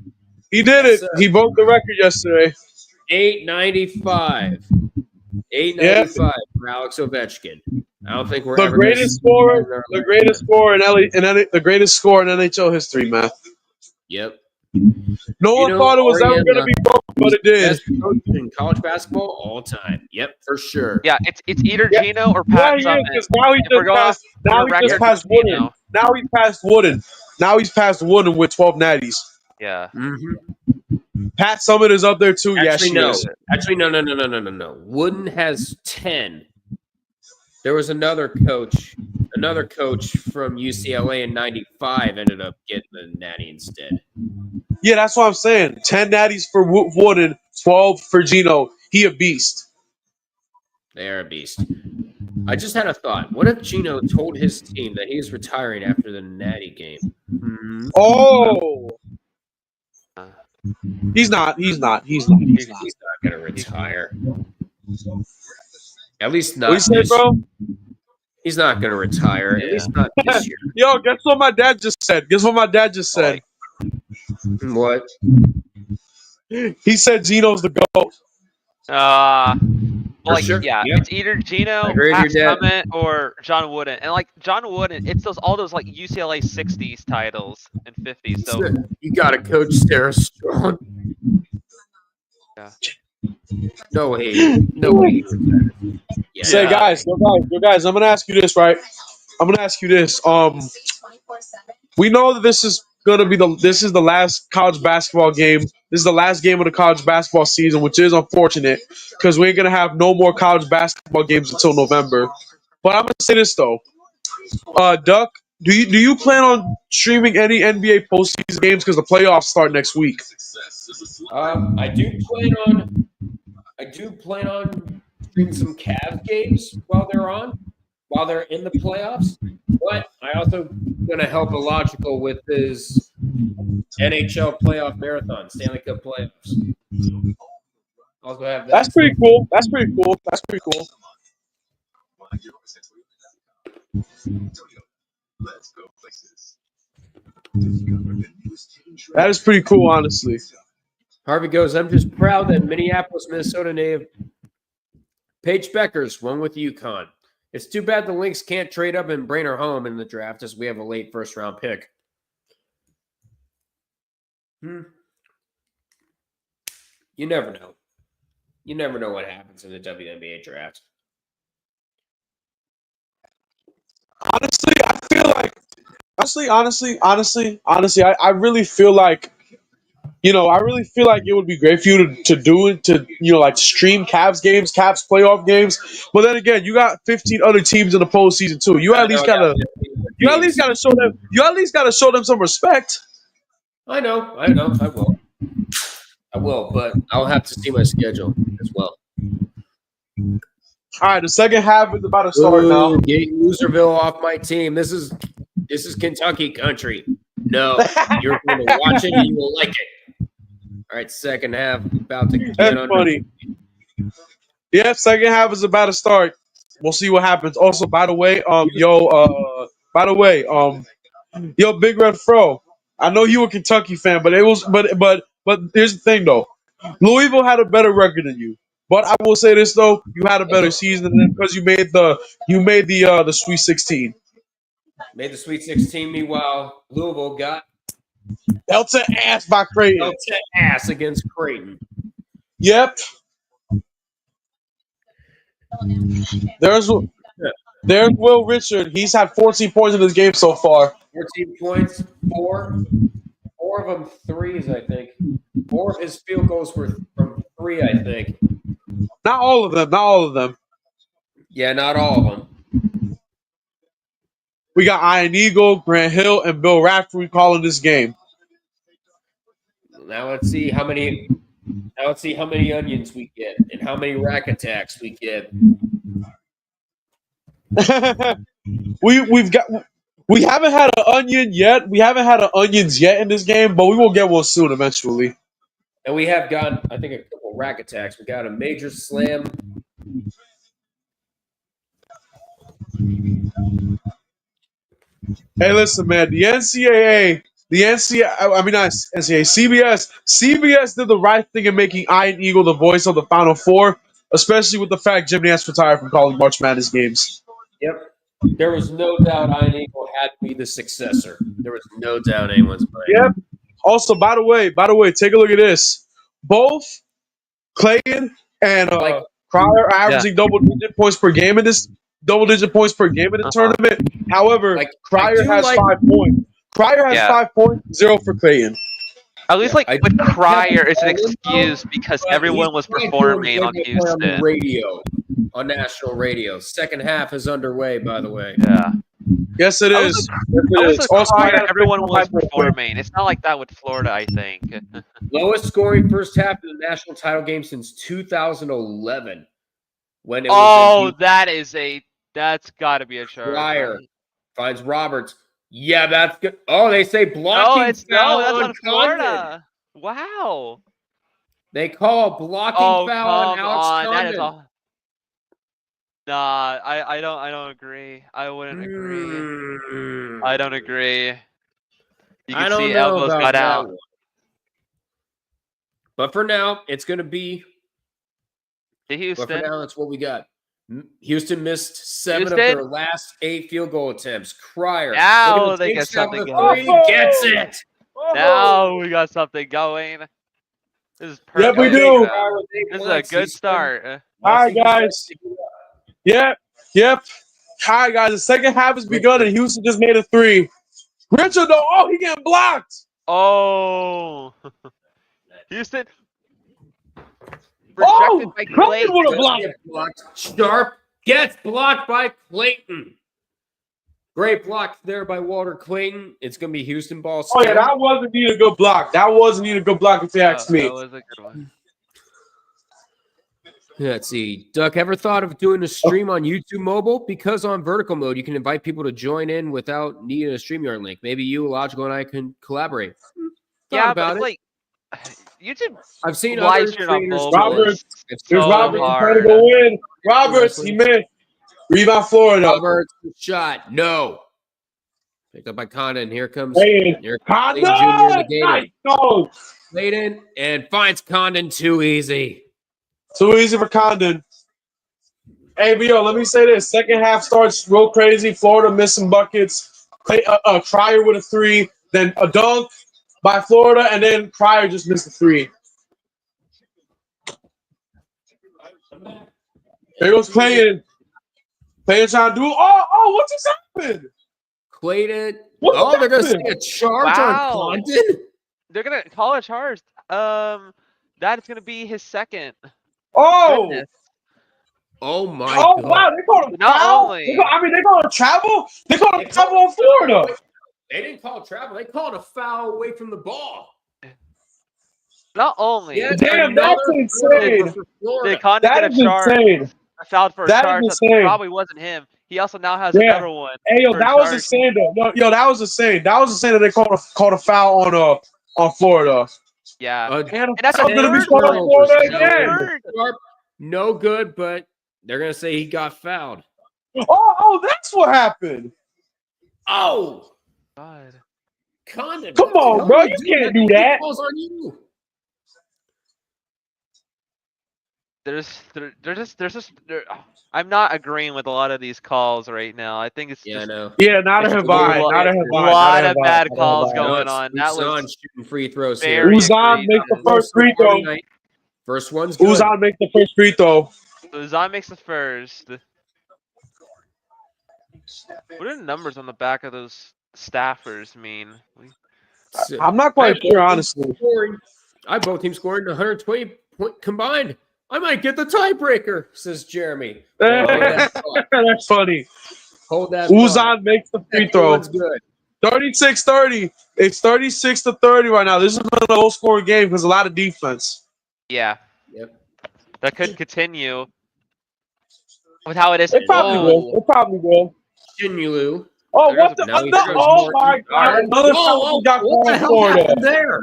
He did Yes, it. He broke the record yesterday. 895. 895 for Alex Ovechkin. I don't think we're The ever going to greatest scorer, the greatest scorer in the greatest scorer in NHL history, man. Yep. No one thought it was ever going to be broken, but it did. Best coach in college basketball all time. Yep, for sure. Yeah, it's either Yeah. Gino or Pat Yeah, he Summitt. is, 'cause now he If we're just going passed. off Now the he just record, passed it's Wooden. Gino. Now he's passed Wooden. Now he's passed Wooden with 12 natties. Yeah. Mm-hmm. Pat Summitt is up there too. Actually, no. Yes, Actually, no. Wooden has 10. There was another coach from UCLA in 95 ended up getting the natty instead. yeah, that's what I'm saying. 10 natties for Wooden, 12 for Gino. He a beast. They are a beast. I just had a thought. What if Gino told his team that he was retiring after the natty game? Hmm. Oh, he's not. He's not going to retire. At least not What you say, this bro? He's not going to retire. At least not this year. Yo, guess what my dad just said? What? He said Gino's the GOAT. Like, sure. yeah, Yep. it's either Gino, I agree with Pat your dad. Summitt, or John Wooden. And like John Wooden, it's all those like UCLA 60s titles and 50s. So You got to coach Sarah Strong. Yeah. No way. No way. Yeah. Say, guys, I'm gonna ask you this, right? I'm gonna ask you this. We know that this is the last college basketball game. This is the last game of the college basketball season, which is unfortunate because we ain't gonna have no more college basketball games until November. But I'm gonna say this though, Duck, do you plan on streaming any NBA postseason games because the playoffs start next week? I do plan on streaming some Cavs games while they're in the playoffs. But I also going to help Illogical with his NHL playoff marathon, Stanley Cup playoffs. Also have that. That's pretty cool. That is pretty cool, honestly. Harvey goes, I'm just proud that Minneapolis, Minnesota native Paige Beckers won with UConn. It's too bad the Lynx can't trade up and bring her home in the draft as we have a late first-round pick. You never know. You never know what happens in the WNBA draft. Honestly, I feel like I really feel like it would be great for you to stream Cavs games, Cavs playoff games. But then again, you got 15 other teams in the postseason too. You at least gotta show them some respect. I know. I will, but I'll have to see my schedule as well. All right, the second half is about to start now. Get Loserville off my team. This is Kentucky country. No, you're going to watch it and you will like it. All right, second half about to get That's under. funny. Yeah, second half is about to start. We'll see what happens. Also, by the way, Big Red Fro. I know you a Kentucky fan, but here's the thing though. Louisville had a better record than you. But I will say this though, you had a better season than them because you made the Sweet 16. Made the Sweet 16. Meanwhile, Louisville got dealt to ass by Creighton. dealt to ass against Creighton. Yep. There's Will Richard. He's had 14 points in this game so far. 14 points, four of them threes, I think. 4 of his field goals were from 3, I think. Not all of them. Yeah, not all of them. We got Iron Eagle, Grant Hill, and Bill Raftery calling this game. Now let's see how many Now let's see how many onions we get and how many rack attacks we get. We haven't had an onion yet. We haven't had an onions yet in this game, but we will get one soon eventually. And we have gotten, I think, a couple rack attacks. We got a major slam. Hey, listen, man. The NCAA, I mean not NCAA, CBS did the right thing in making Iron Eagle the voice of the Final Four, especially with the fact Jim Nantz retired from calling March Madness games. Yep. There was no doubt Iron Eagle had to be the successor. There was no doubt anyone's mind. Yep. Also, by the way, take a look at this. Both Clayton and Cryer are averaging double-digit points per game in this tournament. However, Cryer has 5 points. Cryer has 5 points, 0 for Clayton. At least, with Cryer, it's an excuse because everyone was performing on Houston. On national radio. Second half is underway, by the way. Yeah. Yes, it is. Everyone was performing. It's not like that with Florida, I think. Lowest scoring first half of the national title game since 2011. When it was that's got to be a charge. Cryer finds Roberts. Yeah, that's good. Oh, they say blocking foul that's on on Florida. Wow. They call a blocking foul on Alex That is Condon. all. Nah, I don't agree. I wouldn't agree. I don't agree. You can see elbows got out. But for now, it's going to be Houston. But for now, that's what we got. Houston missed 7 of their last 8 field goal attempts. Cryer. Now they get something going. Gets it. Now we got something going. This is perfect. Yep, we do. This is a good start. All right, guys. Yep. All right, guys. The second half has begun, and Houston just made a 3. Richard, though. Oh, he getting blocked. Oh. Houston. Oh, Clayton would have blocked. Sharp gets blocked by Clayton. Great block there by Walter Clayton. It's going to be Houston ball. Oh, yeah, that wasn't need a good block. If you ask me. That was a good one. Let's see. Duck, ever thought of doing a stream on YouTube mobile? Because on vertical mode, you can invite people to join in without needing a StreamYard link. Maybe you, Logical, and I can collaborate. Yeah, but it's YouTube. I've seen live other stream on creators. mobile. Roberts. It's There's so Roberts hard. trying to go in. Roberts, he missed. Rebound Florida. Roberts, shot. No. Picked up by Condon. Here comes Condon. Jr. Nice goal. Clayton and finds Condon too easy. Too easy for Condon. Hey, but yo, let me say this. Second half starts real crazy. Florida missing buckets. Cryer with a 3. Then a dunk by Florida. And then Cryer just missed a 3. There goes Clayton. Clayton trying to do. Oh, what just happened? Clayton. What they're going to say a charge on Condon? They're going to call a charge. That's going to be his second. Oh. Goodness. Oh, my God. God. Wow. They're going to foul? They're going to travel? They're going to travel on Florida. They didn't call travel. They called a foul away from the ball. Not only. Yeah, damn, that's insane. Did Condon get a charge? Insane. Fouled for a charge that probably wasn't him. He also now has another one. Hey, yo, that was insane, though. Yo, that was insane. That was insane that they called a foul on Florida. Yeah. And that's going to be called on Florida again. No good, but they're going to say he got fouled. Oh, that's what happened. Oh. God. Condon. Come on, bro. You can't do that. On you. I'm not agreeing with a lot of these calls right now. I think it's just, I know. Yeah, neither have I. A lot of bad calls going on. That was shooting free throws. Uzan makes the first free throw. First one's good. Uzan makes the first free throw. Uzan makes the first. What do the numbers on the back of those staffers mean? I'm not quite sure, honestly. I both teams scoring 120 point combined. I might get the tiebreaker, says Jeremy. That's funny. Hold that. Uzan makes the free throw. Good. 36-30. It's 36-30 right now. This is a low-scoring game because a lot of defense. Yeah, Yep. that could continue with how it is. They probably will. They probably will. Shinulu. Oh, There goes what the? Now No, here goes oh Morton. my God! Guard. Another Whoa, foul whoa, got what the called hell Florida. happened there?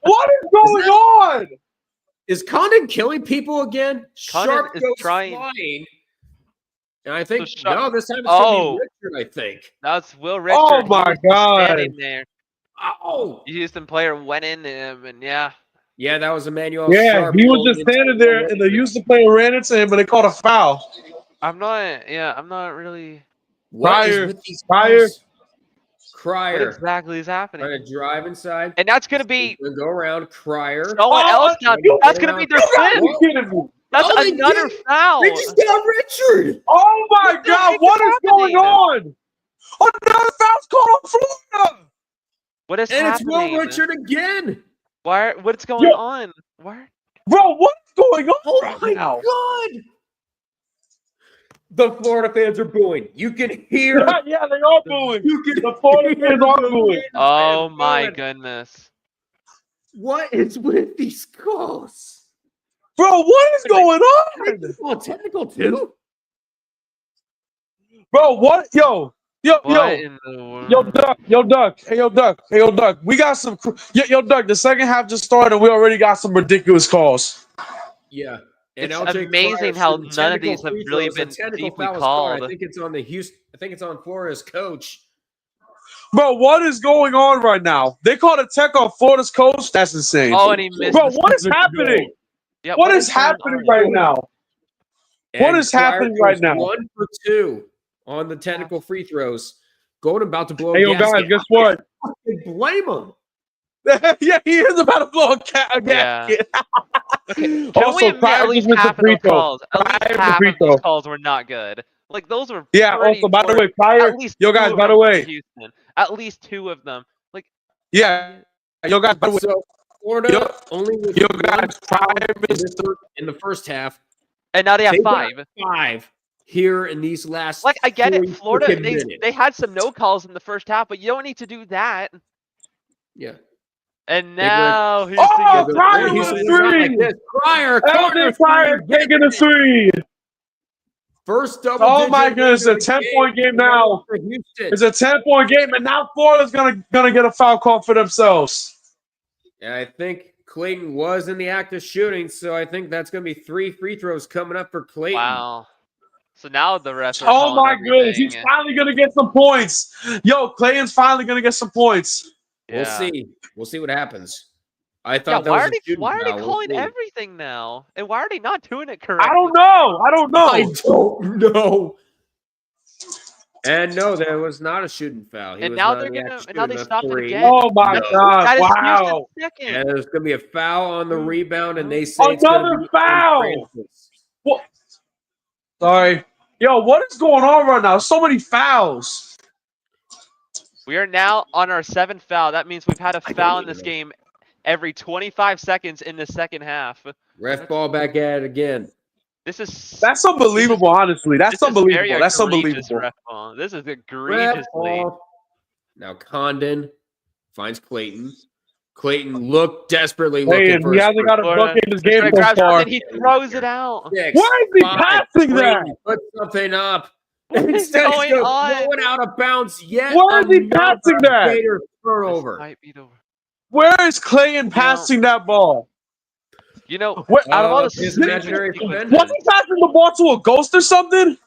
What is going on? Is Condon killing people again? Condon Sharp is goes trying- flying. And I think, So Sharp- no, this time it's going Oh. to be Richard, I think. That's Will Richard. Oh He my was just God! standing there. Oh. The Houston player went into him, and yeah. Yeah, that was Emmanuel Yeah, Sharp. he was going just into standing there, and the Houston player ran into him, and they called a foul. I'm not really. What is Crier, with these Crier. calls? What Crier. exactly is happening? Trying to drive inside. And that's gonna be Gonna go around. Crier. someone else now. you- That's gonna be their You gotta fifth. be kidding me! That's No, they another didn't. foul. They just got Richard. Oh my What the God! heck What is is going happening? on? Another foul's called on Florida. What is And it's happening? Will Richard again. Why? What's going on? Why? Bro, what's going on Oh right my now? God. The Florida fans are booing. You can hear. Yeah, they are booing. You can The Florida hear fans are the booing. Gators Oh fans my booing. goodness. What is with these calls? Bro, what is going on? Oh, technical too? Bro, what? Yo, What in the world? Yo, Duck. Hey, yo, Duck. We got some. Yo, Duck. The second half just started, and we already got some ridiculous calls. Yeah. It's LJ amazing Crier how shooting none of technical these have free really throws. The been technical deeply foul was called. I called. think it's on the Houston. I think it's on Florida's coach. Bro, what is going on right now? They called a tech on Florida's coach. That's insane. Oh, and he missed. Bro, the what is stupid happening? goal. Yeah, What is going happening on? right now? What And is happening Crier right goes now? 1 for 2 on the technical free throws. Golden about to blow Hey, a yo, guys, gasket. guess what? I can't blame him. Yeah, he is about to blow a Yeah. gasket. Okay, can Also, we admit Crier at least just missed a half of free those throw. calls? At least Crier half free of these throw. calls were not good. Like those were. Yeah, pretty also, by the poor. way, Crier, At least yo, two guys, of by the them way, for Houston. At least two of them. Like yeah, yo, guys, by the way, So Florida Yo- only with yo, one guys, foul Crier missed in the first half. and now they have They got 5. 5 here in these last. Like I get it, 40 Florida. freaking They minutes. had some no calls in the first half, but you don't need to do that. Yeah. And They were- now Houston Oh, gets Crier the with win. a three. Crier, Elder Crier taking a three. First double. Oh my goodness, a 10-point game now. for Houston. It's a 10-point game, and now Florida's gonna get a foul call for themselves. And I think Clayton was in the act of shooting, so I think that's going to be 3 free throws coming up for Clayton. Wow. So now the refs are Oh calling my goodness, he's everything. finally gonna get some points. Yo, Clayton's finally gonna get some points. We'll Yeah. see. We'll see what happens. I Yeah, thought that why was are a they shooting why are foul. they We'll calling see. everything now? And why are they not doing it correctly? I don't know. I don't know. And no, there was not a shooting foul. He And was now not they're in the gonna act of and now they shooting, stopped it three. again. Oh my No. God! That is Wow. Houston's second. And there's going to be a foul on the rebound, and they say it's going to Another be foul! on Francis. What? Sorry. Yo, what is going on right now? So many fouls. We are now on our 7th foul. That means we've had a I don't foul in even this know. game every 25 seconds in the second half. Ref ball back at it again. This is That's unbelievable, honestly. That's this is very unbelievable. That's egregious unbelievable. ref ball. This is Ref egregiously. ball. Now Condon finds Clayton. Clayton looked desperately Hey, looking and for he a hasn't got a Florida- bucket in this This game guy so grabs it far. and he throws it out. 6, Why is he 5. passing that? Clayton put something up. What is Instead, going he's on? going out of bounds yet. Why is he another passing that? Gator This turnover. might be the- Where is Clayton passing that ball? You know, What, out of all the his stupid imaginary sequences- defender. was he passing the ball to a ghost or something?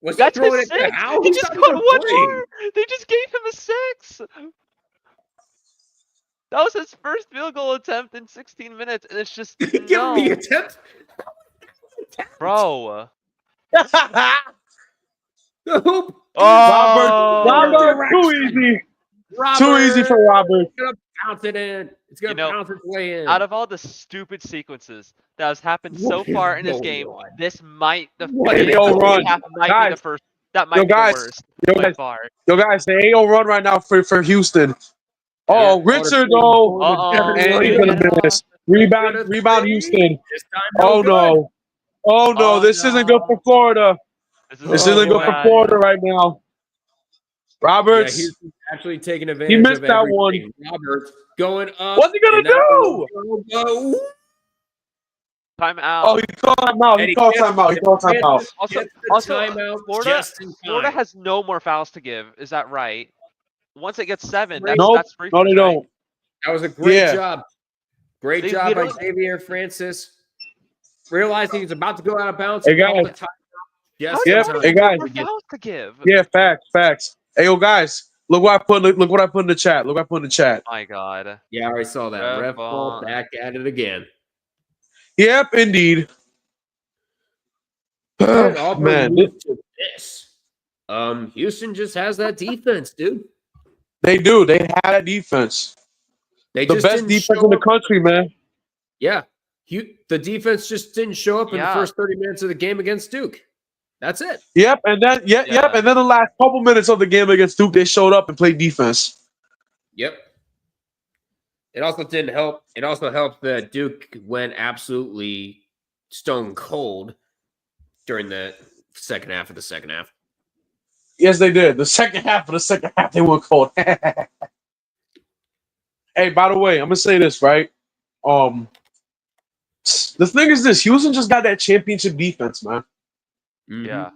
Was he That's throwing his it to 6. Howell? He He's just not got even one playing. more. They just gave him a 6. That was his first field goal attempt in 16 minutes, and it's just Give him the no, attempt. bro. The hoop. Oh, Robert, too easy. Robert. Too easy for Robert. It's gonna bounce it in. It's gonna You know, bounce its way in. out of all the stupid sequences that has happened so What is far in this going game, on? this might the What this is AO second run? half might be Guys, the first. That might yo, be the guys, worst yo, by guys. far. Yo, guys, the AO run right now for Houston. Oh, Yeah, Richard, though. Uh-oh. And he's Get going it to miss. off. Rebound, Houston. This time, Oh, good. no. Oh, no. Oh, This isn't good no. for Florida. This This Oh, isn't good for bad. Florida right now. Yeah, Roberts. Houston's actually taking advantage missed of that everything. one. Roberts going up. What's he gonna and that do? ball will go. Timeout. Oh, he called timeout. He called timeout. He called timeout. Also, timeout Florida in Florida time. has no more fouls to give. Is that right? Once it gets 7, Nope. that's free No, they throws, right? don't. That was a great Yeah. job. Great They job by literally- Xavier Francis. Realizing he's about to go out of bounds. Hey, called guys. the timeout How just do in Yep. you time. Hey, guys. more fouls to give? Yeah, facts. Hey, yo, guys. Look what I put in the chat. Look what I put in the chat. My God. Yeah, I already saw that. Ref Ref ball ball. back at it again. Yep, indeed. And Auburn Man, moved to this. Houston just has that defense, dude. they do. They had a defense. They The just best didn't defense show in the up. country, man. Yeah. The defense just didn't show up in the Yeah. first 30 minutes of the game against Duke. That's it. Yep, and then yep, and then the last couple minutes of the game against Duke, they showed up and played defense. Yep. It also didn't help. It also helped that Duke went absolutely stone cold during the second half of the second half. Yes, they did. The second half of the second half, they went cold. Hey, by the way, I'm gonna say this, right? The thing is this: Houston just got that championship defense, man. Mhm. Yeah.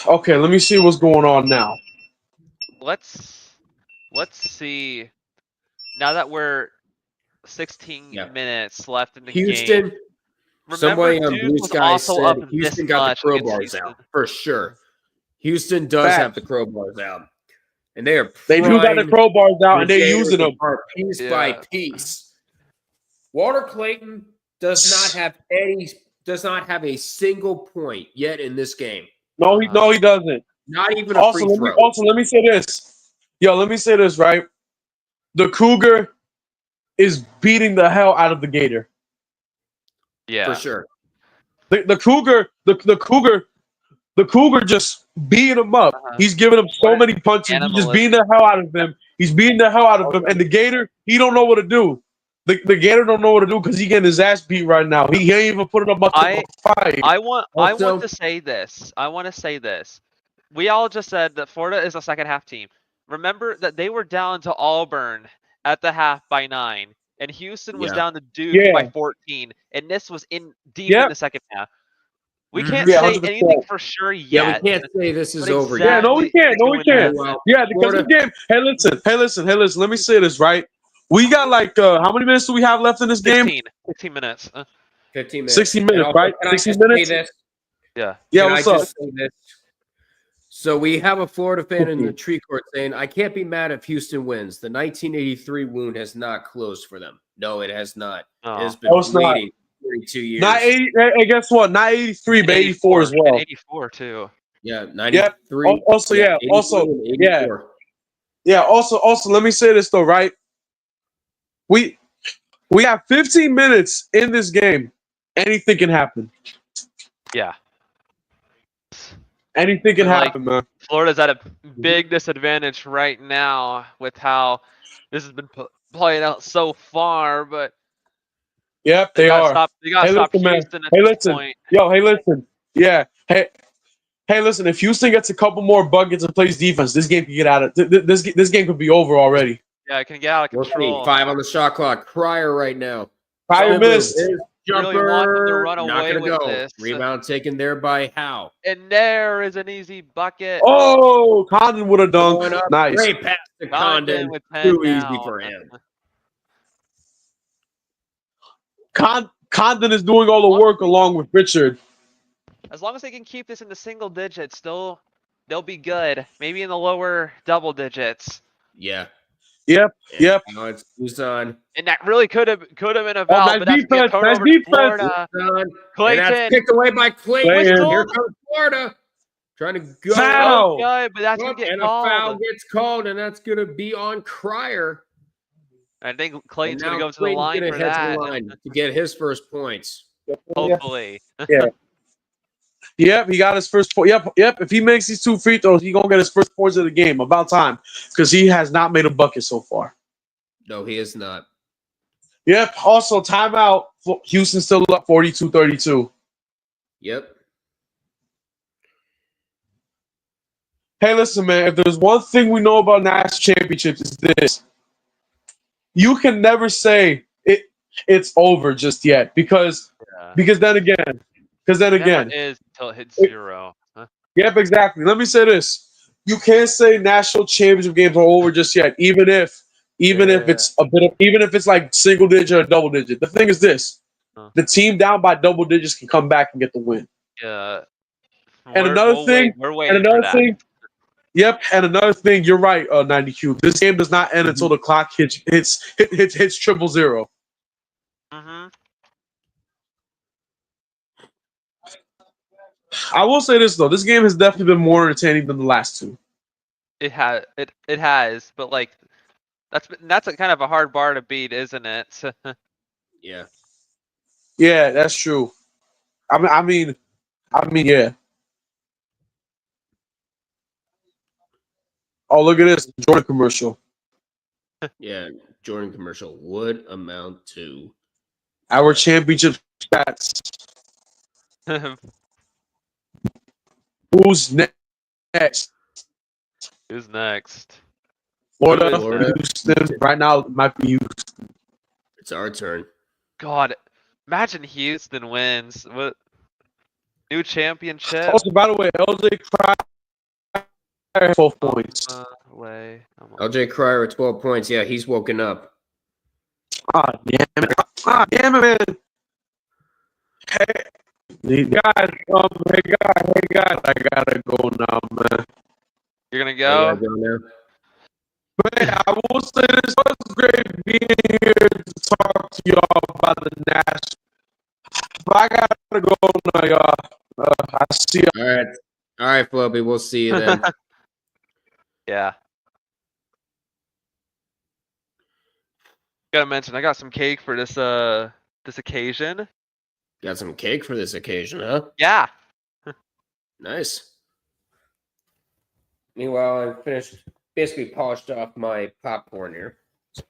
Okay, let me see what's going on now. Let's see. Now that we're 16 Yeah. minutes left in the Houston, game. somebody Remember, on Duke Blue was Sky also said up this Houston got much the against crowbars Houston. out for sure. Houston does Facts. have the crowbars out, and they are They do got the prying crowbars out and the they're Gators using them. apart piece by Yeah. piece. Walter Clayton does not have a single point yet in this game. No, he doesn't. Not even a Also, free throw. let me say this. Yo, let me say this, right? The Cougar is beating the hell out of the Gator. Yeah. For sure. The Cougar just beating him up. Uh-huh. He's giving him so many punches. He's just beating the hell out of him. He's beating the hell out of him. And the Gator, he don't know what to do. The Gator don't know what to do because he getting his ass beat right now. He ain't even putting up much of a fight. I want Also- to say this. I want to say this. We all just said that Florida is a second half team. Remember that they were down to Auburn at the half by 9, and Houston was Yeah. down to Duke by Yeah. 14, and this was deep Yep. in the second half. We Mhm. can't Yeah, say 100%. anything for sure Yeah, yet. we can't say this is but over Yeah, yet. no, we can't. No, we exactly can't. when Yeah, because the game. Hey, listen. Let me say this, right? We got like how many minutes do we have left in this game? 16 minutes. 15 minutes. 60 And minutes, also, right? can I 60 just say minutes? this? Yeah. Yeah, Can what's I up? just say this? So we have a Florida fan in the tree court saying, I can't be mad if Houston wins. The 1983 wound has not closed for them. No, it has not. No. It has No, it's been not. waiting 32 years. Not 80. Hey, guess what? Not 83, but 84 as well. And 84 too. Yeah, 93. Also, yeah. 83 Also, and yeah. 84. Yeah. Also, let me say this though, right? We have 15 minutes in this game. Anything can happen. Yeah. Anything can And, like, happen, man. Florida's at a big disadvantage right now with how this has been playing out so far, but Yep, they gotta are. stop. They gotta Hey, stop listen, man. Houston at Hey, this listen. point. Yo, hey, listen. Yeah. Hey, listen. If Houston gets a couple more buckets and plays defense, this game could get out of this game could be over already. Yeah, it can get out of We'll see. control. 5 on the shot clock. Crier right now. Pryor missed. Really want them to run Not away gonna with go. this. Rebound taken there by Howe. And there is an easy bucket. Oh, Condon would have Going dunked. up. Nice. Great pass to Condon. with 10 Too now. easy for him. Condon is doing all the work along with Richard. As long as they can keep this in the single digits, they'll be good. Maybe in the lower double digits. Yeah. Yep. Now it's UCONN. And that really could have been a foul, nice but that's defense, turnover nice to defense. Florida. UCONN. And that's Clayton. picked away by Clayton. Clayton. Here comes Florida. Trying to go Foul. up. Good, but that's gonna get And called. a foul gets called, and that's going to be on Crier. I think Clayton's And gonna now go to the Clayton's line gonna for head that. to the line to get his first points. Hopefully. Yep, he got his first point. Yep. If he makes these 2 free throws, he's gonna get his first points of the game. About time, because he has not made a bucket so far. No, he is not. Yep. Also, timeout. Houston still up 42-32. Yep. Hey, listen, man. If there's one thing we know about national championships, it's this: you can never say it. it's over just yet because then again, Never is until it hits 0. Huh? yep, exactly. Let me say this: you can't say national championship games are over just yet, even if it's even if it's like single digit or double digit. The thing is this: the team down by double digits can come back and get the win. Yeah. And another thing, we're waiting for that. Yep, and another thing, you're right, 90Q. This game does not end until the clock hits 000. Mm-hmm. I will say this though, this game has definitely been more entertaining than the last two. It has, but like that's a kind of a hard bar to beat, isn't it? Yeah. Yeah, that's true. I mean, yeah. Oh, look at this Jordan commercial. Yeah, Jordan commercial would amount to Our championship stats. Who's next? Who's next? Florida, Florida. Houston. Right now, it might be Houston. It's our turn. God, imagine Houston wins. What new championship? Also, by the way, LJ Cryer 12 points. LJ Cryer with 12 points. Yeah, he's woken up. Damn it, man. Hey, guys, I gotta go now, man. You're gonna go? But I will say this was great being here to talk to y'all about the national. But I gotta go now, y'all. I see y'all. All right, Floppy. We'll see you then. Yeah. Gotta mention, I got some cake for this this occasion. Got some cake for this occasion, huh? Yeah. Nice. Meanwhile, I basically polished off my popcorn here.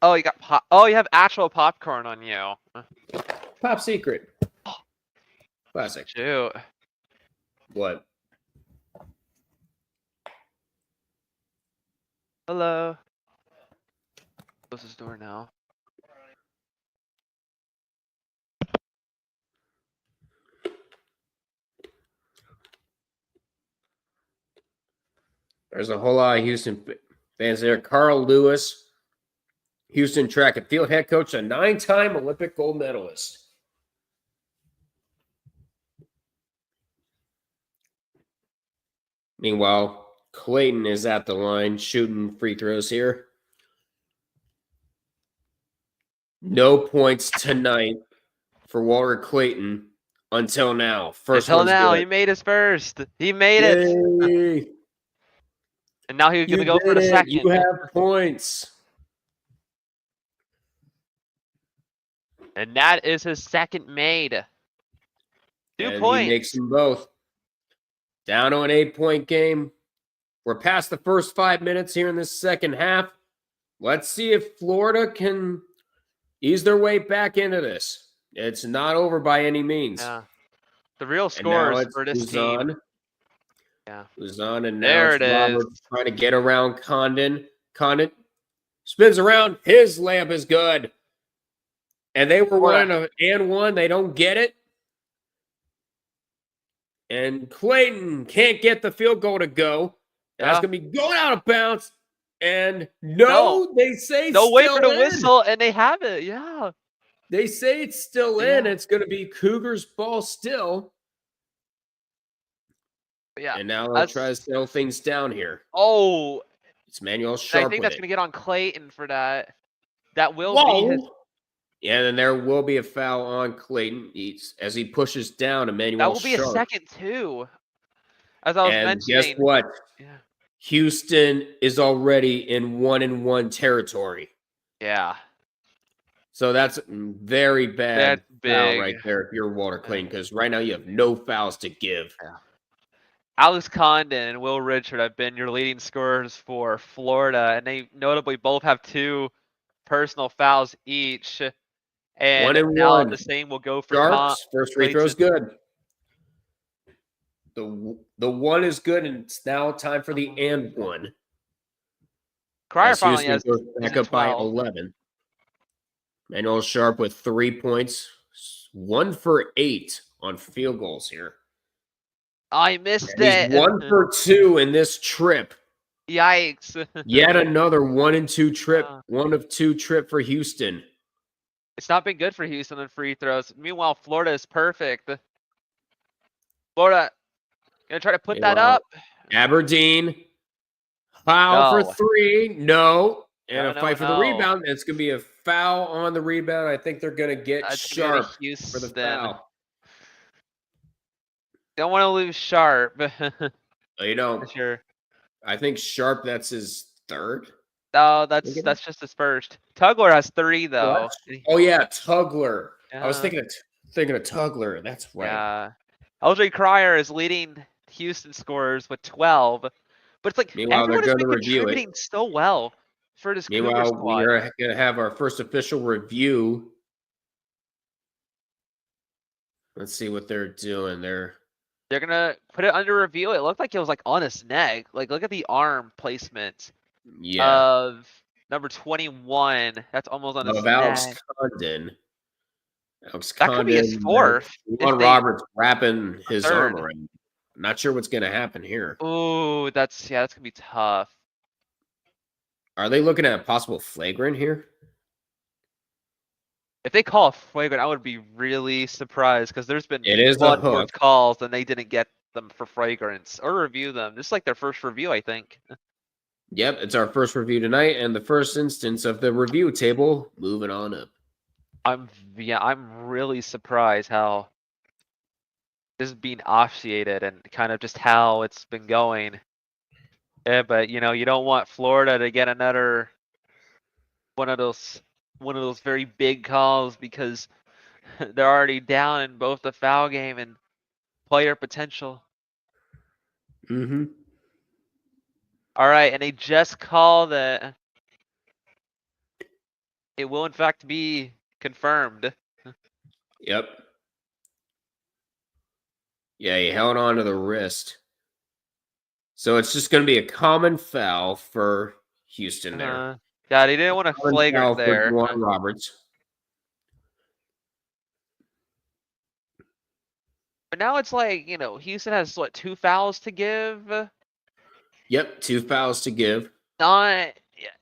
Oh, you got Oh, you have actual popcorn on you. Top secret. Classic. Shoot. What? Hello. Close this door now. There's a whole lot of Houston fans there. Carl Lewis, Houston track and field head coach, a 9-time Olympic gold medalist. Meanwhile, Clayton is at the line shooting free throws here. No points tonight for Walter Clayton until now. Until now, he made his first. He made it. And now he's going to go for the second. You have points. And that is his second made. 2 points. He makes them both. Down to an 8-point game. We're past the first 5 minutes here in this second half. Let's see if Florida can ease their way back into this. It's not over by any means. Yeah. The real scores for this team. Yeah. Uzan, and now there it's it Robert is. trying to get around Condon. Condon spins around. His layup is good. And they were running an one. They don't get it. And Clayton can't get the field goal to go. That's going to be going out of bounds. And they say they'll still wait for the in. whistle, and they have it. Yeah. They say it's still in. It's going to be Cougars ball still. Yeah. And now they'll try to settle things down here. Oh. It's Manuel Sharp. I think that's going to get on Clayton for that. That will be his. Yeah, then there will be a foul on Clayton as he pushes down Emmanuel That will be Sharp. a second, too. As I was mentioning. Guess what? Yeah. Houston is already in 1-1 territory. Yeah. So that's very bad foul big. right there if you're Walter Clayton, because right now you have no fouls to give. Yeah. Alex Condon and Will Richard have been your leading scorers for Florida, and they notably both have 2 personal fouls each. And now the same will go for Sharps. First free throw is good. The one is good, and it's now time for the and one. Cryer finally has back up by 11. Manuel Sharp with 3 points. 1 for 8 on field goals here. I missed He's it. 1 for 2 in this trip. Yikes. Yet another 1 and 2 trip. Uh. 1 of 2 trip for Houston. It's not been good for Houston in free throws. Meanwhile, Florida is perfect. Florida gonna try to put that up. Aberdeen. Foul for No. 3. No. And No, a fight for the rebound. It's going to be a foul on the rebound. I think they're going to get That's Sharp Houston. for the foul. Don't want to lose Sharp. You know, Sure. I think Sharp, that's his third. No, that's just his first. Tugler has 3 though. Oh yeah, Tugler. Yeah. I was thinking of Tugler. That's right. Yeah. LJ Cryer is leading Houston scorers with 12. But it's like Meanwhile, everyone they're has going been to review contributing so well for this Cougar Meanwhile, squad. we are going to have our first official review. Let's see what they're doing. They're gonna put it under review. It looked like it was like on his neck. Like, look at the arm placement of number 21. That's almost on his Alex neck. Condon. That could be his fourth. Juwan Roberts wrapping his third. arm around. I'm not sure what's going to happen here. Ooh, that's gonna be tough. Are they looking at a possible flagrant here? If they call a flagrant, I would be really surprised because there's been It is a blood hook. worth calls and they didn't get them for flagrants or review them. This is like their first review, I think. Yep, it's our first review tonight and the first instance of the review table. Moving on up. I'm really surprised how this is being obfuscated and kind of just how it's been going. Yeah, but you don't want Florida to get another one of those very big calls because they're already down in both the foul game and player potential. Mm-hmm. All right, and they just called that it will in fact be confirmed. Yep. Yeah, he held on to the wrist. So it's just going to be a common foul for Houston there. Yeah, they didn't want to flagrant there. Juwan Roberts. But now it's like, Houston has, 2 fouls to give? Yep, 2 fouls to give.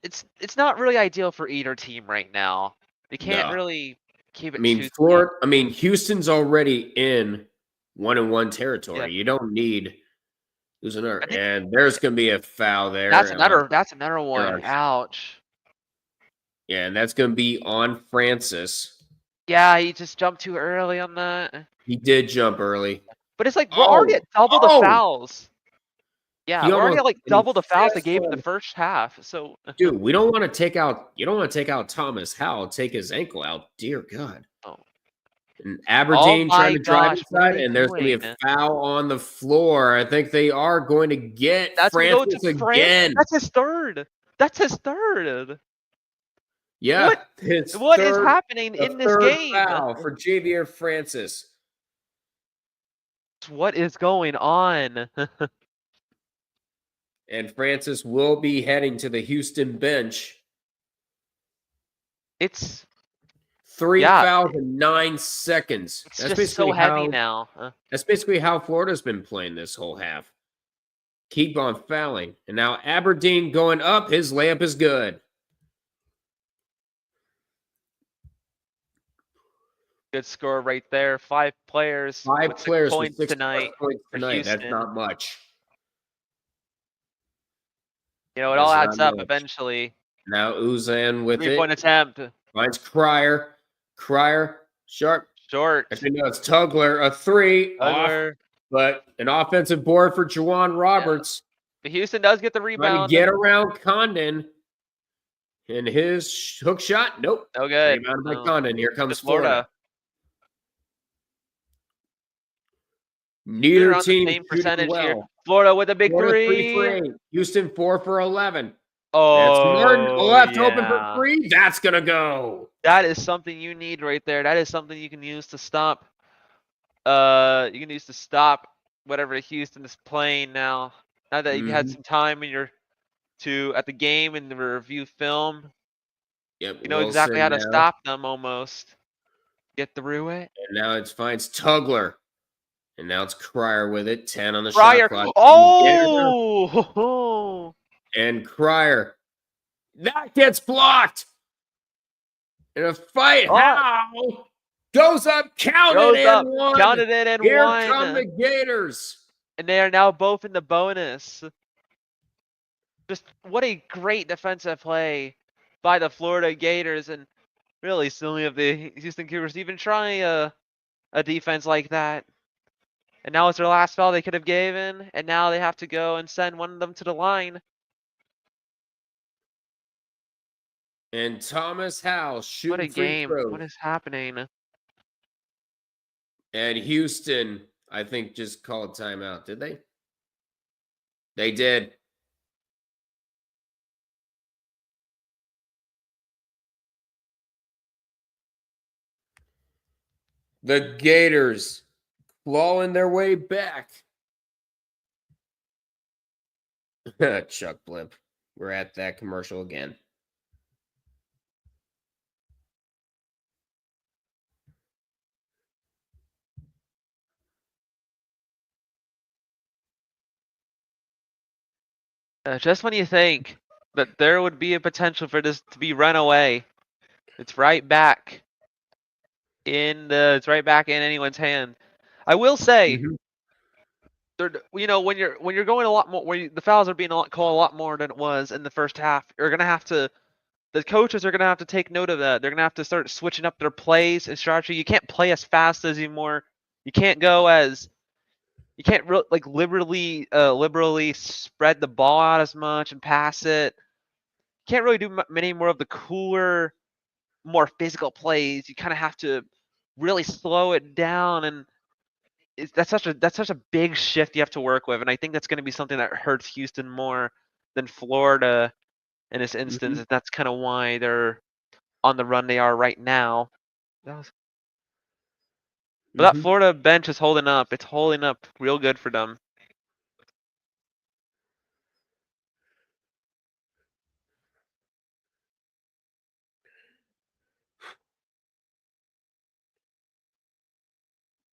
It's not really ideal for either team right now. They can't really keep it Houston's already in 1-1 territory. Yeah. You don't need losing her. And there's going to be a foul there. That's another one. Gosh. Ouch. Yeah, and that's going to be on Francis. Yeah, he just jumped too early on that. He did jump early. But it's like we're already at double the fouls. Yeah, we're already at double the fouls they gave in the first half. So dude, we don't want to take out Thomas Howell, take his ankle out. Dear God. Oh. And Aberdeen trying to drive inside, and there's going to be a foul on the floor. I think they are going to get Francis again. That's his third. Yeah. What is happening in this game? Foul for Javier Francis. What is going on? And Francis will be heading to the Houston bench. It's 3 fouls in 9 seconds. It's that's just so heavy now. That's basically how Florida's been playing this whole half. Keep on fouling. And now Aberdeen going up. His layup is good. Good score right there. 5 players. 5 players with 6 tonight. Points tonight. That's not much. It all adds up eventually. Now Uzan with 3-point attempt. Finds Cryer. Sharp. Short. Actually, no, it's Tugler. A 3. Off, but an offensive board for Juwan Roberts. Yeah. But Houston does get the rebound. Trying to get around Condon. And his hook shot. Nope. No good. Rebounded by Condon. Here comes Florida. Neither team same percentage here. Florida with a big 3. Houston 4 for 11. Oh, that's Martin left open for 3. That's gonna go. That is something you need right there. That is something you can use to stop. You can use to stop whatever Houston is playing now. Now that you've had some time at the game and the review film, Yep. You know exactly how to Wilson now. stop them almost. Get through it. And now it finds Tugler. And now it's Cryer with it. 10 on the Fryer. shot clock. Oh! And Cryer. That gets blocked. In a fight, Oh. How goes up, counted Goes and up, one. counted it and Here one. come the Gators. And they are now both in the bonus. Just what a great defensive play by the Florida Gators, and really silly of the Houston Cougars to even try a defense like that. And now it's their last foul they could have given, and now they have to go and send one of them to the line. And Thomas Howe shooting What a free game. throws. What is happening? And Houston, I think, just called timeout. Did they? They did. The Gators clawing their way back. Chuck Blimp. We're at that commercial again. Just when you think that there would be a potential for this to be run away, it's right back it's right back in anyone's hand. I will say, you know, when you're going a lot more, the fouls are being called a lot more than it was in the first half. The coaches are gonna have to take note of that. They're gonna have to start switching up their plays and strategy. You can't play as fast as anymore. You can't like liberally spread the ball out as much and pass it. You can't really do many more of the cooler, more physical plays. You kind of have to really slow it down, and that's such a big shift you have to work with. And I think that's going to be something that hurts Houston more than Florida in this instance. And that's kind of why they're on the run they are right now. But that Florida bench is holding up. It's holding up real good for them.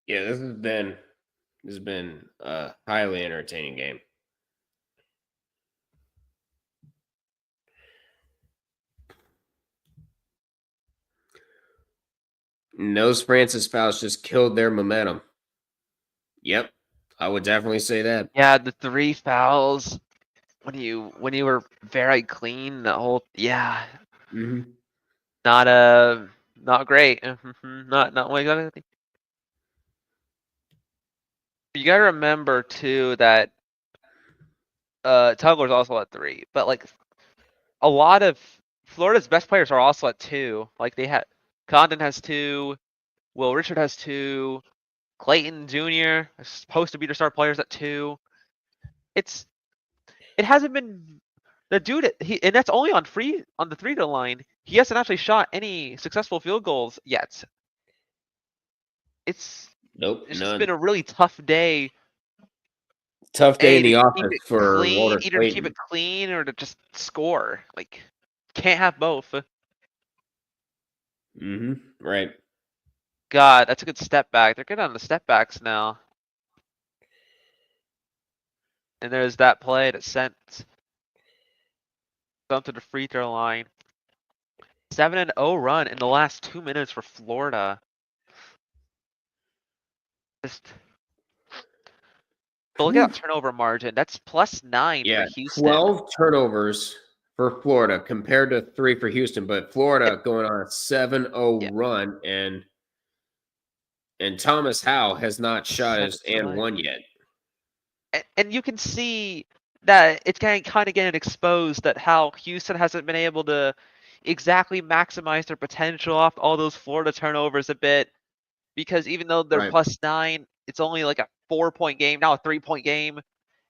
Yeah, this has been a highly entertaining game. And those Francis fouls just killed their momentum. Yep, I would definitely say that. Yeah, the 3 fouls when you were very clean, the whole not great. Not what exactly. You gotta remember too that Tugler's also at 3, but like a lot of Florida's best players are also at 2. Like Condon has 2, Will Richard has 2, Clayton Jr. is supposed to be their star players at 2. It hasn't been the dude. And that's only on the 3-throw line. He hasn't actually shot any successful field goals yet. Nope, It's none. just been a really tough day. Tough day in the office for Walter either to keep it clean or to just score. Like, can't have both. Right. God, that's a good step back. They're good on the step backs now. And there's that play that sent them to the free throw line. 7-0 run in the last 2 minutes for Florida. But look at that turnover margin. That's +9 for Houston. 12 turnovers for Florida compared to 3 for Houston. But Florida going on a 7-0 run, and Thomas Howe has not shot his and one yet. And you can see that it's kind of getting exposed that how Houston hasn't been able to exactly maximize their potential off all those Florida turnovers a bit, because even though they're +9, it's only like a 4-point game, now a 3-point game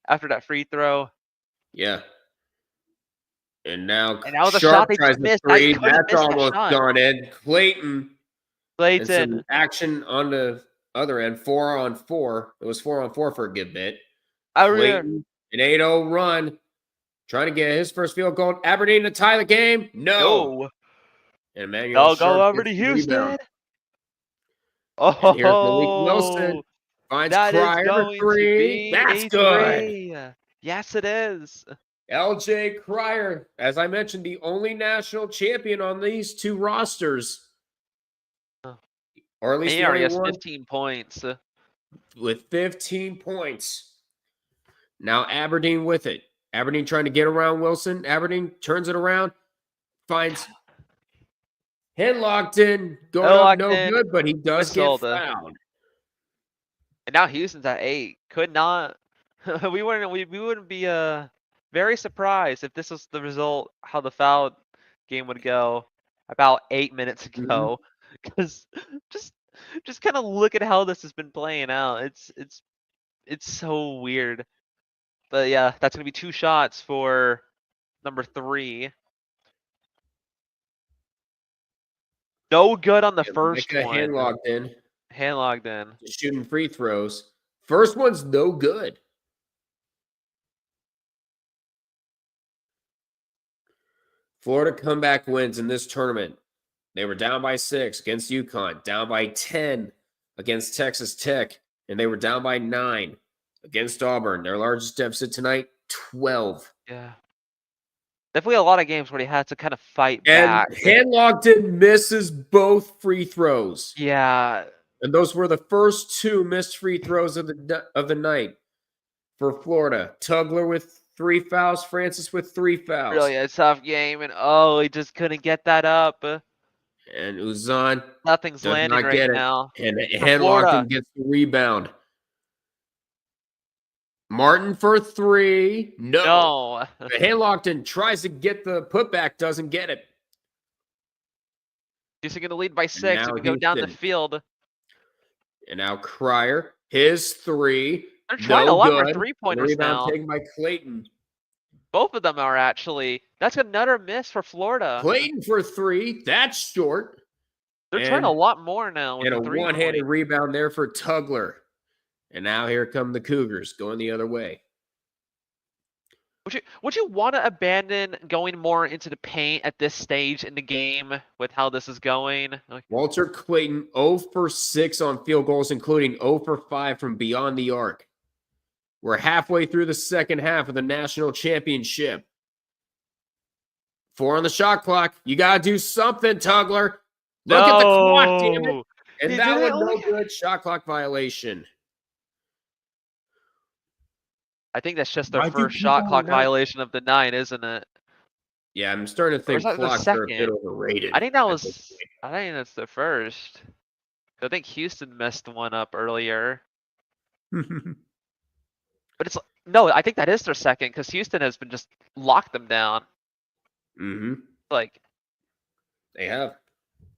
after that free throw. Yeah. And now the Sharp shot they tries just missed. the 3. That's almost gone in. Clayton. And some action on the other end, 4-on-4. It was 4-on-4 for a good bit. Clayton, an 8-0 run, trying to get his first field goal. Aberdeen to tie the game. No. And Emmanuel Go Sharp over gets to the rebound. Houston. And here's Malik Wilson. Oh, Finds that is Cryer for going to 3. be That's a good. 3. Yes, it is. LJ Cryer, as I mentioned, the only national champion on these two rosters. Or at least He the already only has one 15 points. with 15 points. Now Aberdeen with it. Aberdeen trying to get around Wilson. Aberdeen turns it around. Finds locked in. Going up Locked no in. good, but he does get Whistled. fouled. And now Houston's at 8. Could not. we wouldn't be very surprised if this was the result, how the foul game would go about 8 minutes ago. Because just kind of look at how this has been playing out. It's so weird. But yeah, that's gonna be 2 shots for number 3. No good on the first Micah one. hand locked in. Hand logged in. Shooting free throws. First one's no good. Florida comeback wins in this tournament. They were down by 6 against UConn, down by 10 against Texas Tech, and they were down by 9 against Auburn. Their largest deficit tonight, 12. Yeah. Definitely a lot of games where he had to kind of fight And back. Handlockton misses both free throws. Yeah. And those were the first 2 missed free throws of the night for Florida. Tugler with 3 fouls, Francis with 3 fouls. Really a tough game, and oh, he just couldn't get that up. And Uzan Nothing's does landing not right get it. now. And Florida. Handlockton gets the rebound. Martin for 3. No. Handlockton tries to get the putback, doesn't get it. Houston going to lead by 6 if we go down the field. And now Cryer, his 3. They're trying a lot more good. three-pointers Rebound now. taken by Clayton. Both of them are actually. That's another miss for Florida. Clayton for 3. That's short. They're trying a lot more now. With And a the three-point. one-handed rebound there for Tugler. And now here come the Cougars going the other way. Would you want to abandon going more into the paint at this stage in the game with how this is going? Walter Clayton 0 for 6 on field goals, including 0 for 5 from beyond the arc. We're halfway through the second half of the national championship. 4 on the shot clock. You got to do something, Tugler. Look at the clock, damn it. And that one, no good. Shot clock violation. I think that's just their first shot clock violation of the 9, isn't it? Yeah, I'm starting to think clocks are a bit overrated. I think that's the first. I think Houston messed one up earlier. But it's no, I think that is their second because Houston has been just locked them down. Like they have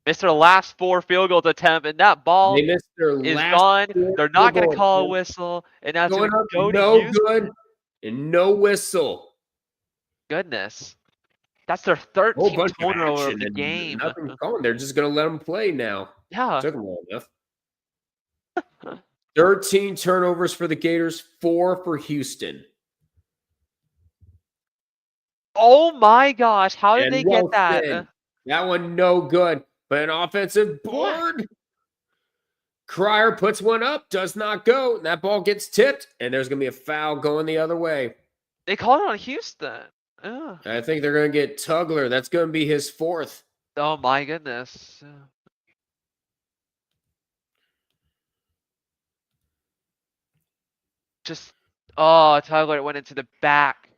missed their last 4 field goals attempt, and that ball is gone. They're not going to call a whistle, and that's going to go no to good and no whistle. Goodness, that's their 13th turnover of the game. Nothing's going. They're just going to let them play now. Yeah, took them long enough. 13 turnovers for the Gators, 4 for Houston. Oh my gosh, how did they get that? That one no good, but an offensive board. Cryer puts one up, does not go, and that ball gets tipped, and there's going to be a foul going the other way. They called it on Houston. Ugh. I think they're going to get Tugler. That's going to be his 4th. Oh my goodness. Tugler went into the back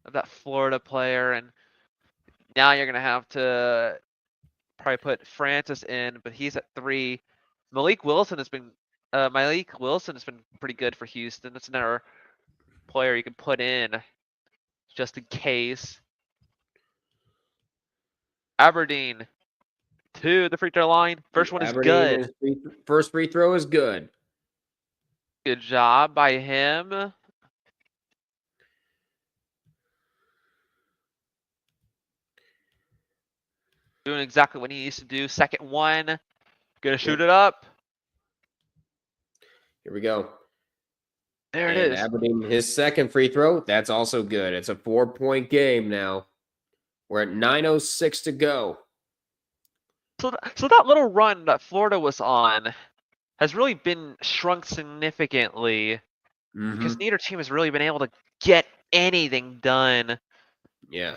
of that Florida player, and now you're gonna have to probably put Francis in, but he's at 3. Malik Wilson has been pretty good for Houston. That's another player you can put in just in case. Aberdeen to the free throw line. First one is good. First free throw is good. Good job by him. Doing exactly what he needs to do. Second one. Gonna shoot it up. Here we go. There it is. Aberdeen, his second free throw. That's also good. It's a 4-point game now. We're at 9:06 to go. So that little run that Florida was on has really been shrunk significantly because Mm-hmm. neither team has really been able to get anything done Yeah.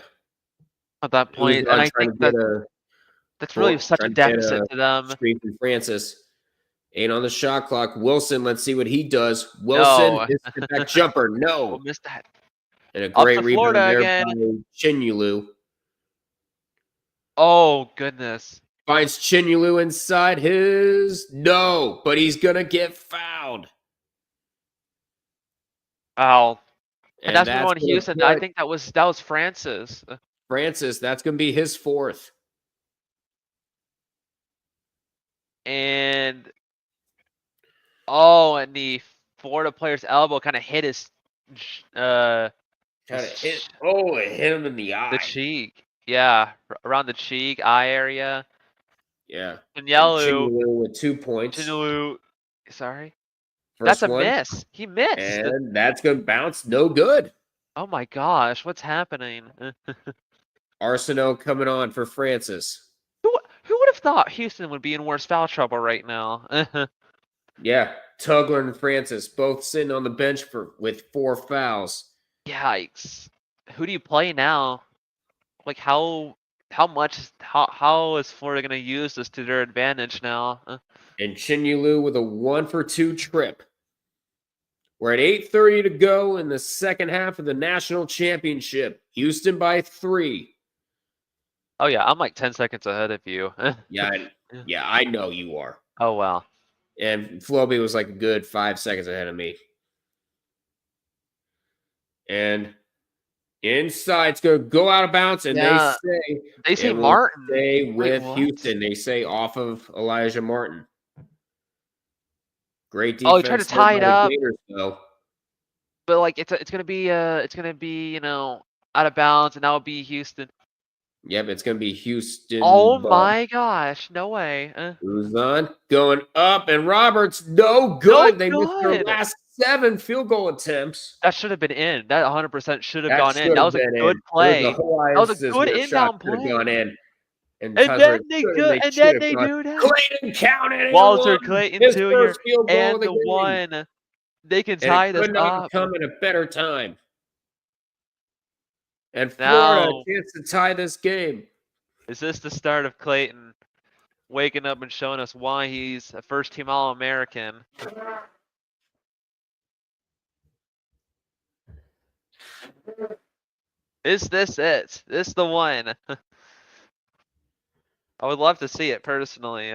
at that point, and UConn I think that that's really such a trying to get deficit a to them. screen from Francis. 8 on the shot clock. Wilson, let's see what he does. Wilson, No, his back jumper. we'll No. miss that. And a Up great to rebound Florida there again. by Chinulu. Oh goodness. Finds Chinulu inside his. No, but he's going to get fouled. Oh, and that's that's on gonna Houston. put I think that was Francis. Francis. That's going to be his 4th. And and the Florida player's elbow kind of hit his Kind of hit. Oh, it hit him in the eye. the cheek. Yeah, around the cheek, eye area. Yeah. And yellow. Chinulu with 2 points. Sorry. First That's a one. miss. He missed. And that's going to bounce. No good. Oh my gosh, what's happening? Arsenault coming on for Francis. Who would have thought Houston would be in worse foul trouble right now? Yeah, Tugler and Francis both sitting on the bench with 4 fouls. Yikes. Who do you play now? Like how is Florida gonna use this to their advantage now? And Chinulu with a 1-for-2 trip. We're at 8:30 to go in the second half of the national championship. Houston by 3. Oh yeah, I'm like 10 seconds ahead of you. Yeah, I know you are. Oh wow. And Floby was like a good 5 seconds ahead of me. And inside, it's going to go out of bounds, and they say it will Martin. stay with what? Houston. They say off of Elijah Martin. Great defense. Oh, he tried to tie it up. Gators, though. But like it's gonna be out of bounds, and that would be Houston. Yep, it's going to be Houston. Oh my gosh, no way. Who's on? Going up, and Roberts, no good. No they missed their good. last 7 field goal attempts. That should have been in. That 100% should have gone in. should That have was a been good in. play. That was a good inbound could have play. gone in. And then they do that. Clayton counted. Walter Clayton his Jr. first field goal and of the game. one. They can And tie it this could not up. come at a better time. And Florida Now, a chance to tie this game. is this the start of Clayton waking up and showing us why he's a first-team All-American? Is this it? This the one? I would love to see it personally.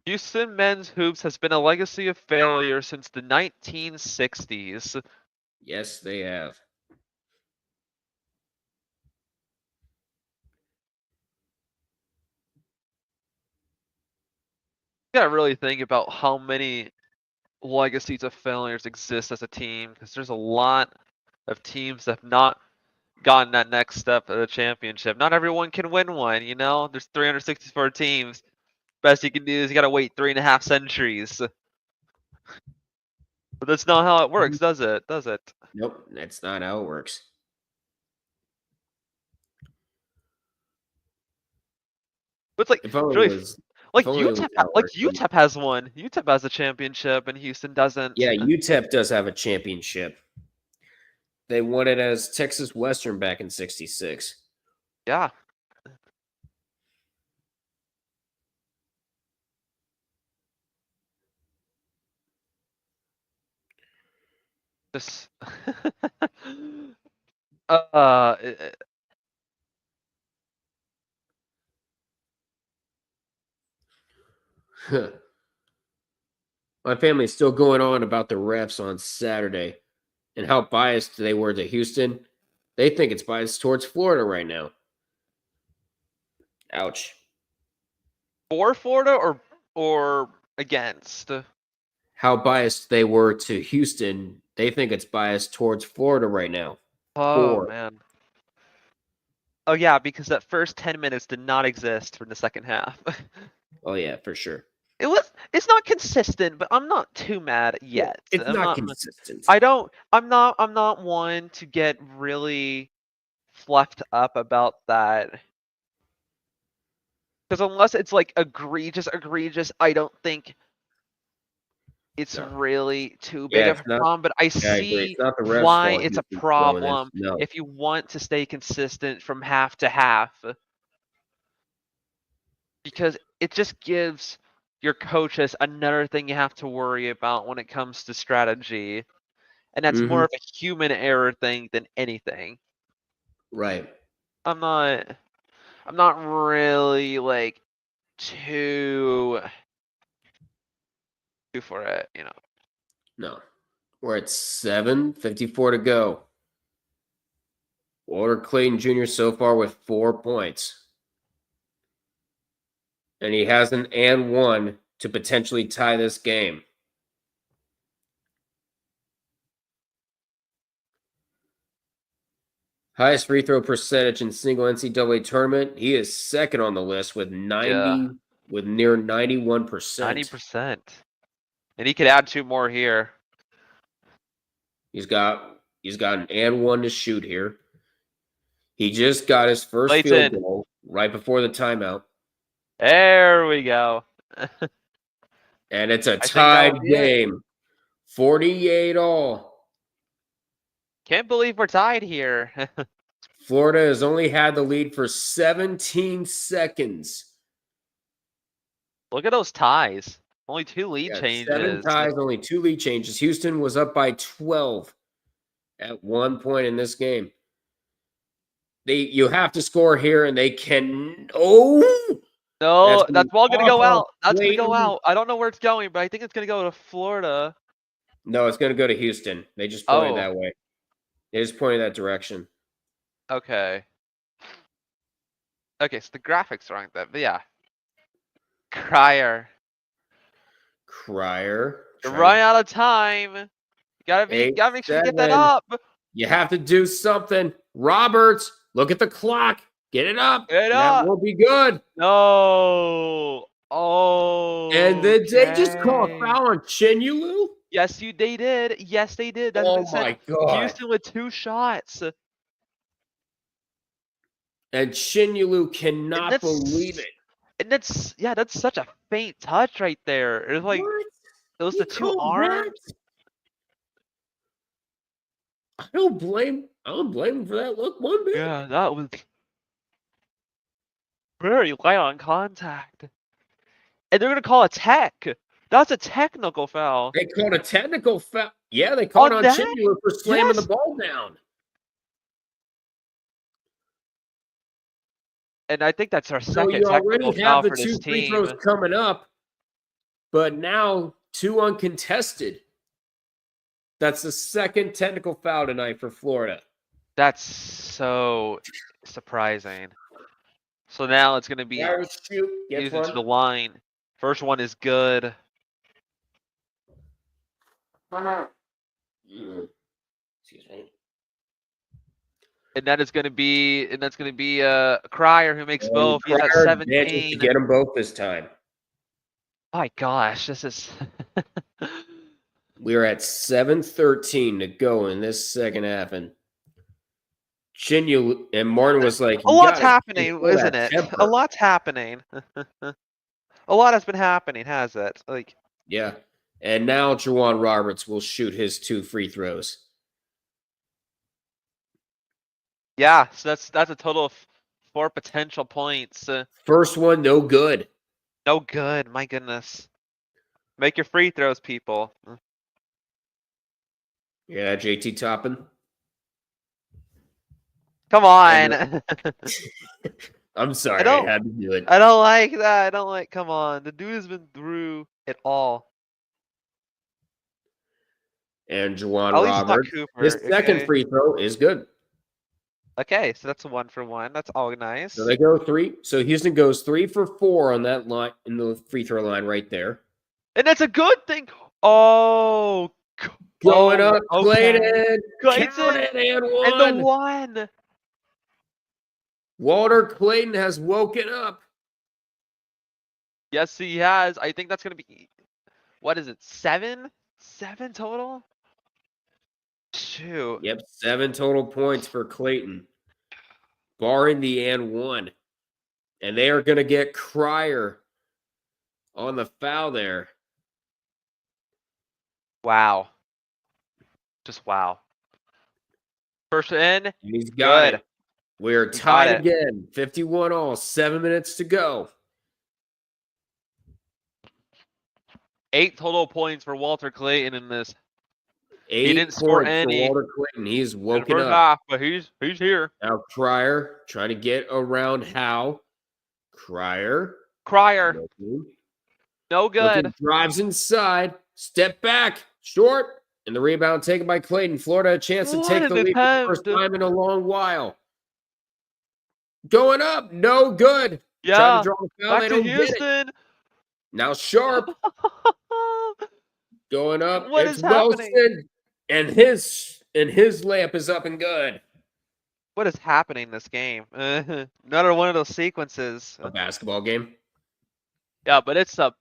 Houston men's hoops has been a legacy of failure since the 1960s. Yes, they have. You gotta really think about how many legacies of failures exist as a team, because there's a lot of teams that have not gotten that next step of the championship. Not everyone can win one, you know? There's 364 teams. Best you can do is you gotta wait 3.5 centuries. But that's not how it works, does it? Does it? Nope, that's not how it works. But it's like If only really, it was, like if only it was how it works. UTEP has one. UTEP has a championship, and Houston doesn't. Yeah, UTEP does have a championship. They won it as Texas Western back in '66. Yeah. This. My family's still going on about the refs on Saturday and how biased they were to Houston. They think it's biased towards Florida right now. Ouch. For Florida or against? How biased they were to Houston. They think it's biased towards Florida right now. Oh, man. Oh, yeah, because that first 10 minutes did not exist for the second half. Oh, yeah, for sure. It's not consistent, but I'm not too mad yet. It's not consistent. I'm not one to get really fluffed up about that. Because unless it's like egregious, I don't think it's No. really too Yeah, big of it's a not. problem. But I Yeah, I agree. see It's not the ref's why fault it's a Houston's throwing this. problem No. if you want to stay consistent from half to half. Because it just gives your coaches another thing you have to worry about when it comes to strategy. And that's more Mhm. of a human error thing than anything. Right. I'm not really like too for it, you know. No. We're at 7:54 to go. Walter Clayton Jr. so far with 4 points. And he has an and one to potentially tie this game. Highest free throw percentage in single NCAA tournament. He is second on the list with 90, with near 91%. 90%. And he could add 2 more here. He's got an and one to shoot here. He just got his first Clayton. field goal right before the timeout. There we go. And it's a that tied would be it. game. 48 all. Can't believe we're tied here. Florida has only had the lead for 17 seconds. Look at those ties. Only 2 lead changes. 7 ties, only 2 lead changes. Houston was up by 12 at one point in this game. You have to score here, and they can. Oh, no, that's ball gonna go out. That's Clayton. gonna go out. I don't know where it's going, but I think it's gonna go to Florida. No, it's gonna go to Houston. They just pointed that way. They just pointed that direction. Okay. Okay, so the graphics are wrong then, but yeah. Crier. Crier. You're running out of time. You gotta make sure you get that up. You have to do something. Roberts, look at the clock. Get it up. Get it That up. will be good. No. Oh. And then they just call a foul on Chinulu? Yes, they did. Yes, they did. That's Oh my God. Houston with 2 shots. And Chinulu cannot believe it. And that's such a faint touch right there. It's like What? it was the 2 arms. I don't blame him for that look one bit. Yeah, that was very light on contact. And they're gonna call a tech. That's a technical foul. They called a technical foul. Yeah, they called on Chinulu for slamming the ball down. And I think that's our So second you already technical foul have the for 2 this free team. throws coming up, but now 2 uncontested. That's the second technical foul tonight for Florida. That's so surprising. So now it's gonna be used to the line. First one is good. Excuse me. And that's gonna be Crier who makes both. He's at 17. To get them both this time. My gosh, this is. We're at 7:13 to go in this second half, and Chinulu and Martin was like, a lot's happening, isn't it? A lot's happening. A lot has been happening, has it? Like. Yeah, and now Juwan Roberts will shoot his 2 free throws. Yeah, so that's a total of 4 potential points. First one, no good. No good, my goodness. Make your free throws, people. Yeah, JT Toppin. Come on. I'm sorry, I had to do it. I don't like that. I don't like. Come on, the dude has been through it all. And Juwan Roberts, his second free throw is good. Okay, so that's a 1 for 1. That's all nice. So they go 3. So Houston goes 3 for 4 on that line in the free throw line right there. And that's a good thing. Oh, going up, Clayton, counted and one. And the 1. Walter Clayton has woken up. Yes, he has. I think that's gonna be. What is it? 7? 7 total. 2. Yep, 7 total points for Clayton. barring the and one. And they are going to get Cryer on the foul there. Wow. Just wow. First in. And he's got Good. it. We're He got tied it. again. 51 all. 7 minutes to go. 8 total points for Walter Clayton in this. 8 He didn't score points any for Walter Clayton. He's in the woken first up. half, but he's here. Now Cryer trying to get around Howe. Cryer. Cryer. Looking, No good. looking, drives inside. Step back. Short. And the rebound taken by Clayton. Florida a chance to What take an the lead for the first attempt. time in a long while. Going up. No good. Trying Yeah. to draw a foul. Back They to don't get it. Houston. Now Sharp going up. What It's is happening? Wilson. And his layup is up and good. What is happening in this game? Another one of those sequences. A basketball game. Yeah, but it's a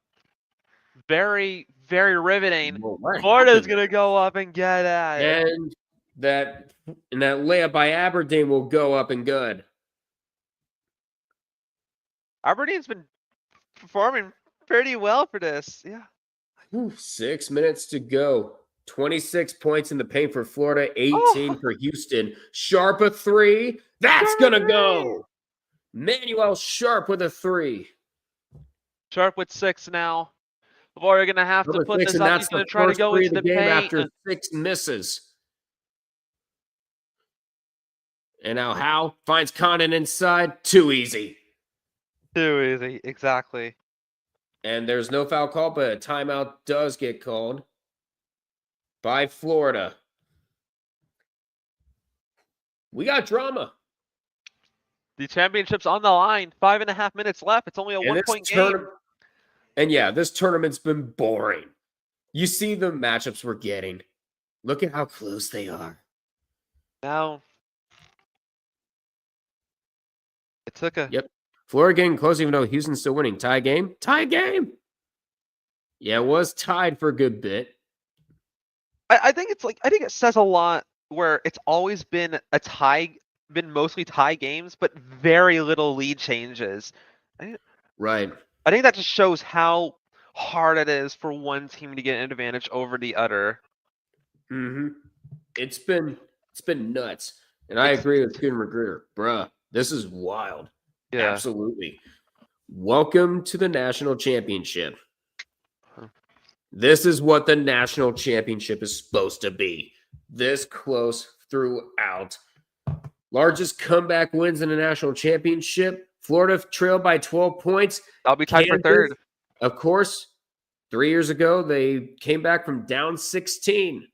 very, very riveting. Well, what Florida's happened? gonna go up and get at it. And that layup by Aberdeen will go up and good. Aberdeen's been performing pretty well for this. Yeah. 6 minutes to go. 26 points in the paint for Florida, 18 for Houston. Sharp a three. That's Sharp going to three. go. Manuel Sharp with a three. Sharp with 6 now. Florida gonna have to Number put 6, this and up. that's He's gonna the try to first go three into of the the game paint. after 6 misses. And now Howe finds Condon inside. Too easy. Too easy. Exactly. And there's no foul call, but a timeout does get called by Florida. We got drama. The championship's on the line. 5.5 minutes left. It's only a And 1-point game. And yeah, this tournament's been boring. You see the matchups we're getting. Look at how close they are. Now, it took a. Yep. Florida getting close, even though Houston's still winning. Tie game? Tie game. Yeah, it was tied for a good bit. I think it's like, I think it says a lot where it's always been a tie, been mostly tie games, but very little lead changes. Right. I think that just shows how hard it is for one team to get an advantage over the other. Mm-hmm. It's been nuts. And I agree with Student Recruiter. Bruh, this is wild. Yeah. Absolutely. Welcome to the national championship. This is what the national championship is supposed to be. This close throughout. Largest comeback wins in the national championship. Florida trailed by 12 points. I'll be tied for Kansas, third. Of course, 3 years ago, they came back from down 16.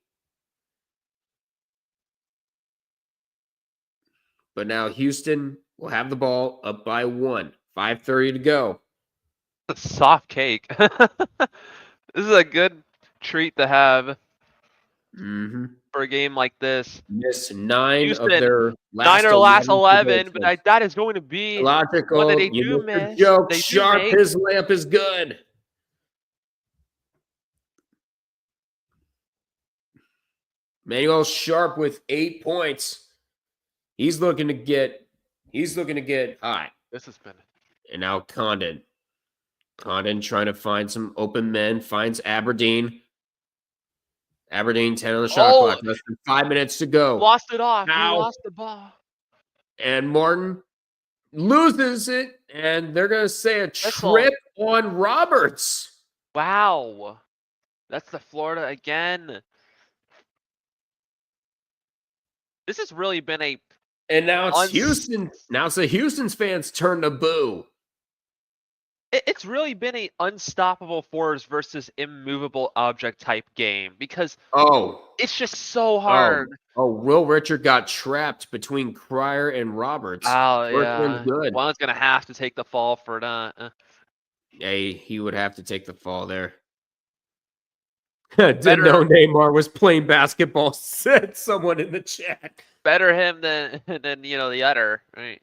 But now Houston will have the ball up by 1. 5:30 to go. Soft cake. This is a good treat to have Mm-hmm. for a game like this. Miss 9 Houston, of their 9 or last 11, possessions. but that is going to be Logical. one that they You do missed your miss. joke. They do Sharp, make. his lamp is good. Manuel Sharp with 8 points. He's looking to get high. This has been. And now Condon. Condon trying to find some open men, finds Aberdeen. Aberdeen 10 on the shot clock. Less than 5 minutes to go. Lost it off. Ow. He lost the ball. And Martin loses it, and they're going to say a Whistle. trip on Roberts. Wow. That's the Florida again. This has really been a. And now it's Houston. Now it's the Houston's fans' turn to boo. It's really been a unstoppable force versus immovable object type game because it's just so hard. Will Richard got trapped between Cryer and Roberts. Oh, First yeah. one's good. One's going to have to take the fall for that. Hey, he would have to take the fall there. Didn't know Neymar was playing basketball, said someone in the chat. Better him than the other, right?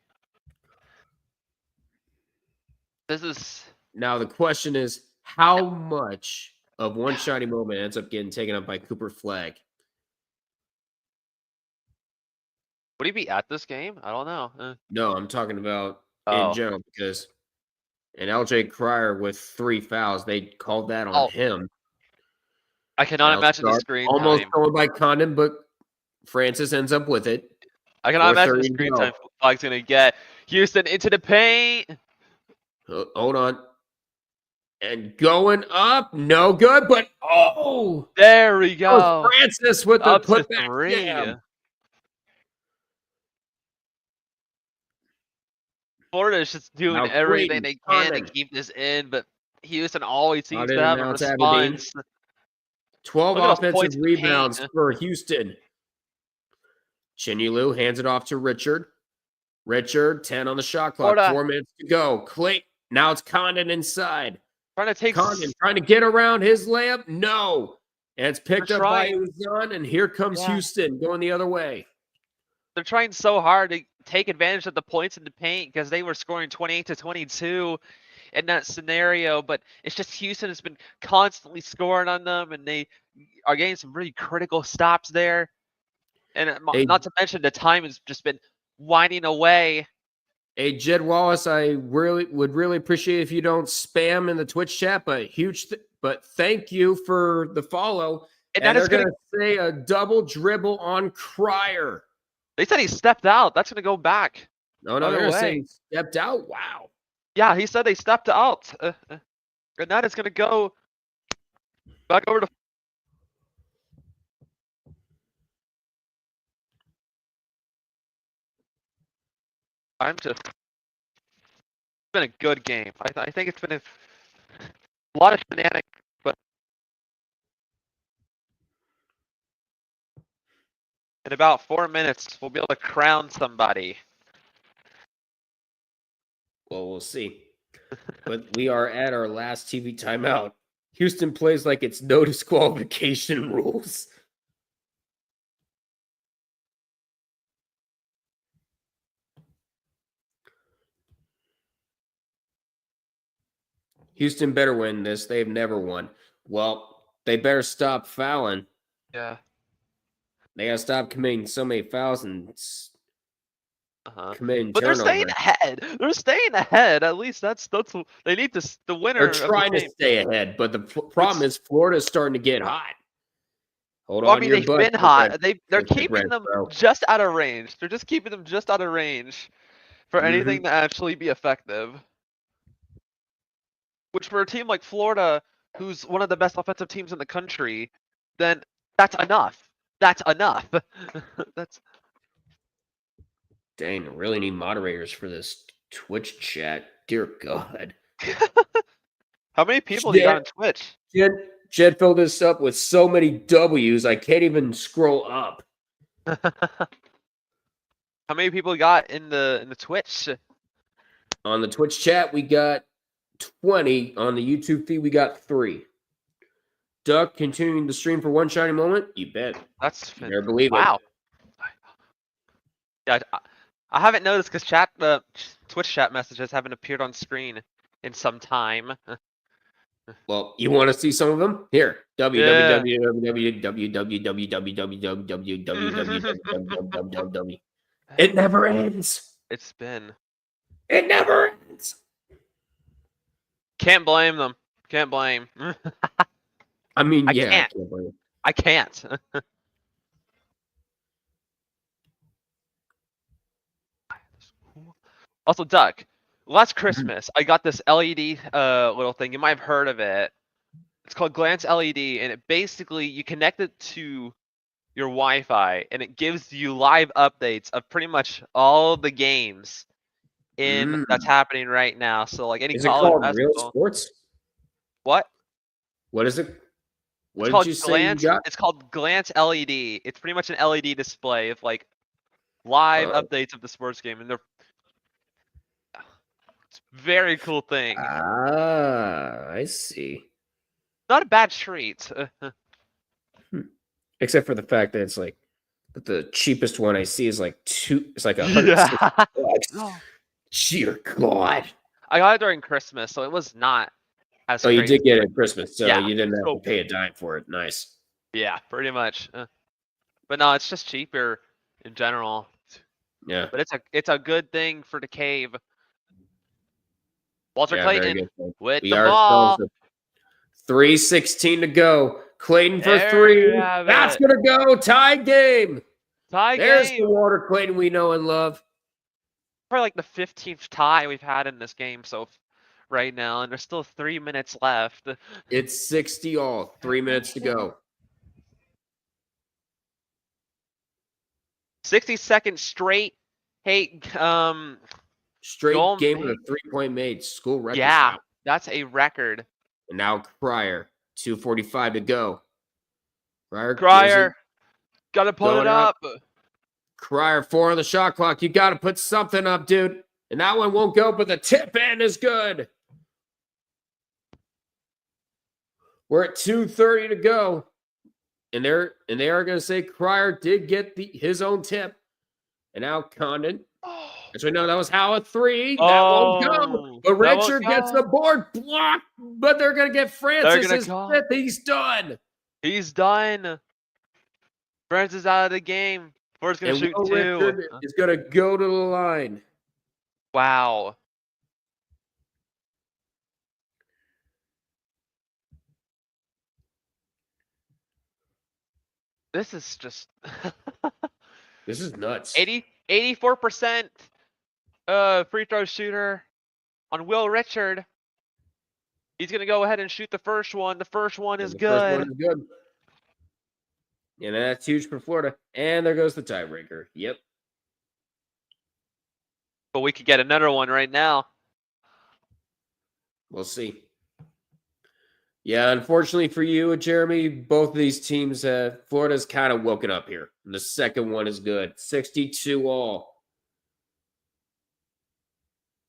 This is now the question is how much of one shiny moment ends up getting taken up by Cooper Flagg. Would he be at this game? I don't know. No, I'm talking about in Oh. general because and LJ Cryer with 3 fouls, they called that on Oh. him. I cannot imagine the Start screen almost time. going by Condon, but Francis ends up with it. I cannot imagine the 4:30 to screen go. time Flag's gonna get. Houston into the paint. Hold on. And going up, no good, but oh! There we That was go. Francis with the Up to putback 3. jam. Florida is just doing Now everything Creighton, they can to Condon. keep this in, but Houston always seems Condon to have a now to Aberdeen. response. 12 Look at those offensive points in the rebounds paint. for Houston. Chinyulu hands it off to Richard. Richard, 10 on the shot clock. Florida. 4 minutes to go. Clay. Now it's Condon inside. Trying to take. Condon trying to get around his layup. No. And it's picked They're up by trying. Uzan, and here comes Houston going the other way. They're trying so hard to take advantage of the points in the paint because they were scoring 28 to 22 in that scenario, but it's just Houston has been constantly scoring on them, and they are getting some really critical stops there. And not to mention the time has just been winding away. Hey, Jed Wallace, I would really appreciate if you don't spam in the Twitch chat, but but thank you for the follow. And they're that is going to say a double dribble on Cryer. They said he stepped out. That's going to go back. No, they're going to say he stepped out. Wow. Yeah, he said they stepped out. And that is going to go back over to. It's been a good game. I think it's been a lot of shenanigans, but in about 4 minutes, we'll be able to crown somebody. Well, we'll see. But we are at our last TV timeout. Houston plays like it's no disqualification rules. Houston better win this. They've never won. Well, they better stop fouling. Yeah. They got to stop committing so many fouls and committing But they're staying ahead. They're staying ahead. At least that's they need the winner. They're trying to stay ahead, but the problem is Florida's starting to get hot. Hold on, I mean, they've been hot. They're keeping them just out of range. They're just keeping them just out of range for anything to actually be effective. Which for a team like Florida, who's one of the best offensive teams in the country, then that's enough. That's enough. That's. Dang, I really need moderators for this Twitch chat. Dear God. How many people do you got on Twitch? Jed filled this up with so many W's, I can't even scroll up. How many people got in the Twitch? On the Twitch chat, we got 20. On the YouTube feed, we got 3. Duck continuing the stream for one shiny moment? You bet. That's never believe it. Wow. Yeah, I haven't noticed because Twitch chat messages haven't appeared on screen in some time. Well, you want to see some of them? Here. www. It never ends. It never ends. Can't blame them. Can't blame. I mean, I can't. I can't. Also, Duck, last Christmas, I got this LED little thing. You might have heard of it. It's called Glance LED, and it basically, you connect it to your Wi-Fi, and it gives you live updates of pretty much all the games that's happening right now. So, like any college basketball. Is it called Real Sports? What? What is it? What did you say you got? It's called Glance LED. It's pretty much an LED display of like live updates of the sports game, and it's a very cool thing. I see. Not a bad treat. Except for the fact that it's like the cheapest one I see is like it's like $100. Dear God. I got it during Christmas, so it was not as crazy. You did get it at Christmas, so yeah, you didn't have to pay a dime for it. Nice. Yeah, pretty much. But no, it's just cheaper in general. Yeah. But it's a good thing for the cave. Walter Yeah, very Clayton good. with We the ourselves ball. 3:16 to go. Clayton for There you 3. have That's it. going to go. Tie game. Tie There's game. the Walter Clayton we know and love. Probably like the 15th tie we've had in this game right now, and there's still 3 minutes left. It's 60 all. 3 minutes to go. 60-second straight. Hey, Straight Goal game with made. a 3-point made. School record Yeah, now. that's a record. And now Cryer. 2:45 to go. Cryer, gotta put it going up. up. Cryer 4 on the shot clock. You got to put something up, dude. And that one won't go, but the tip in is good. We're at 2:30 to go. And they are going to say Cryer did get his own tip. And now Condon. Actually, no, that was Howe at 3. That won't go. But Richard gets the board blocked. But they're going to get Francis his 5th. He's done. He's done. Francis is out of the game. Ford's going to shoot 2. Richard is going to go to the line. Wow. This is just This is nuts. 84% free throw shooter on Will Richard. He's going to go ahead and shoot the first one. The first one is good. First one is good. And that's huge for Florida. And there goes the tiebreaker. Yep. But we could get another one right now. We'll see. Yeah, unfortunately for you, Jeremy, both of these teams, Florida's kind of woken up here. And the second one is good. 62 all.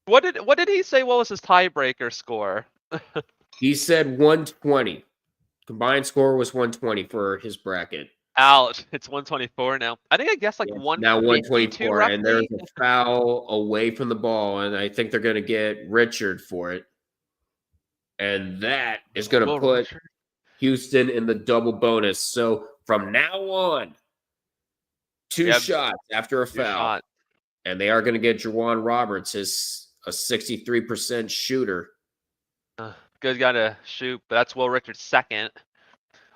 What did he say? What was his tiebreaker score? He said 120. Combined score was 120 for his bracket. Ouch. It's 124 now. I think I guess like now 124, roughly. and there's a foul away from the ball, and I think they're going to get Richard for it. And that is going to put Houston in the double bonus. So from now on, 2 shots after a foul. And they are going to get Juwan Roberts, a 63% shooter. Good guy to shoot, but that's Will Richard's second.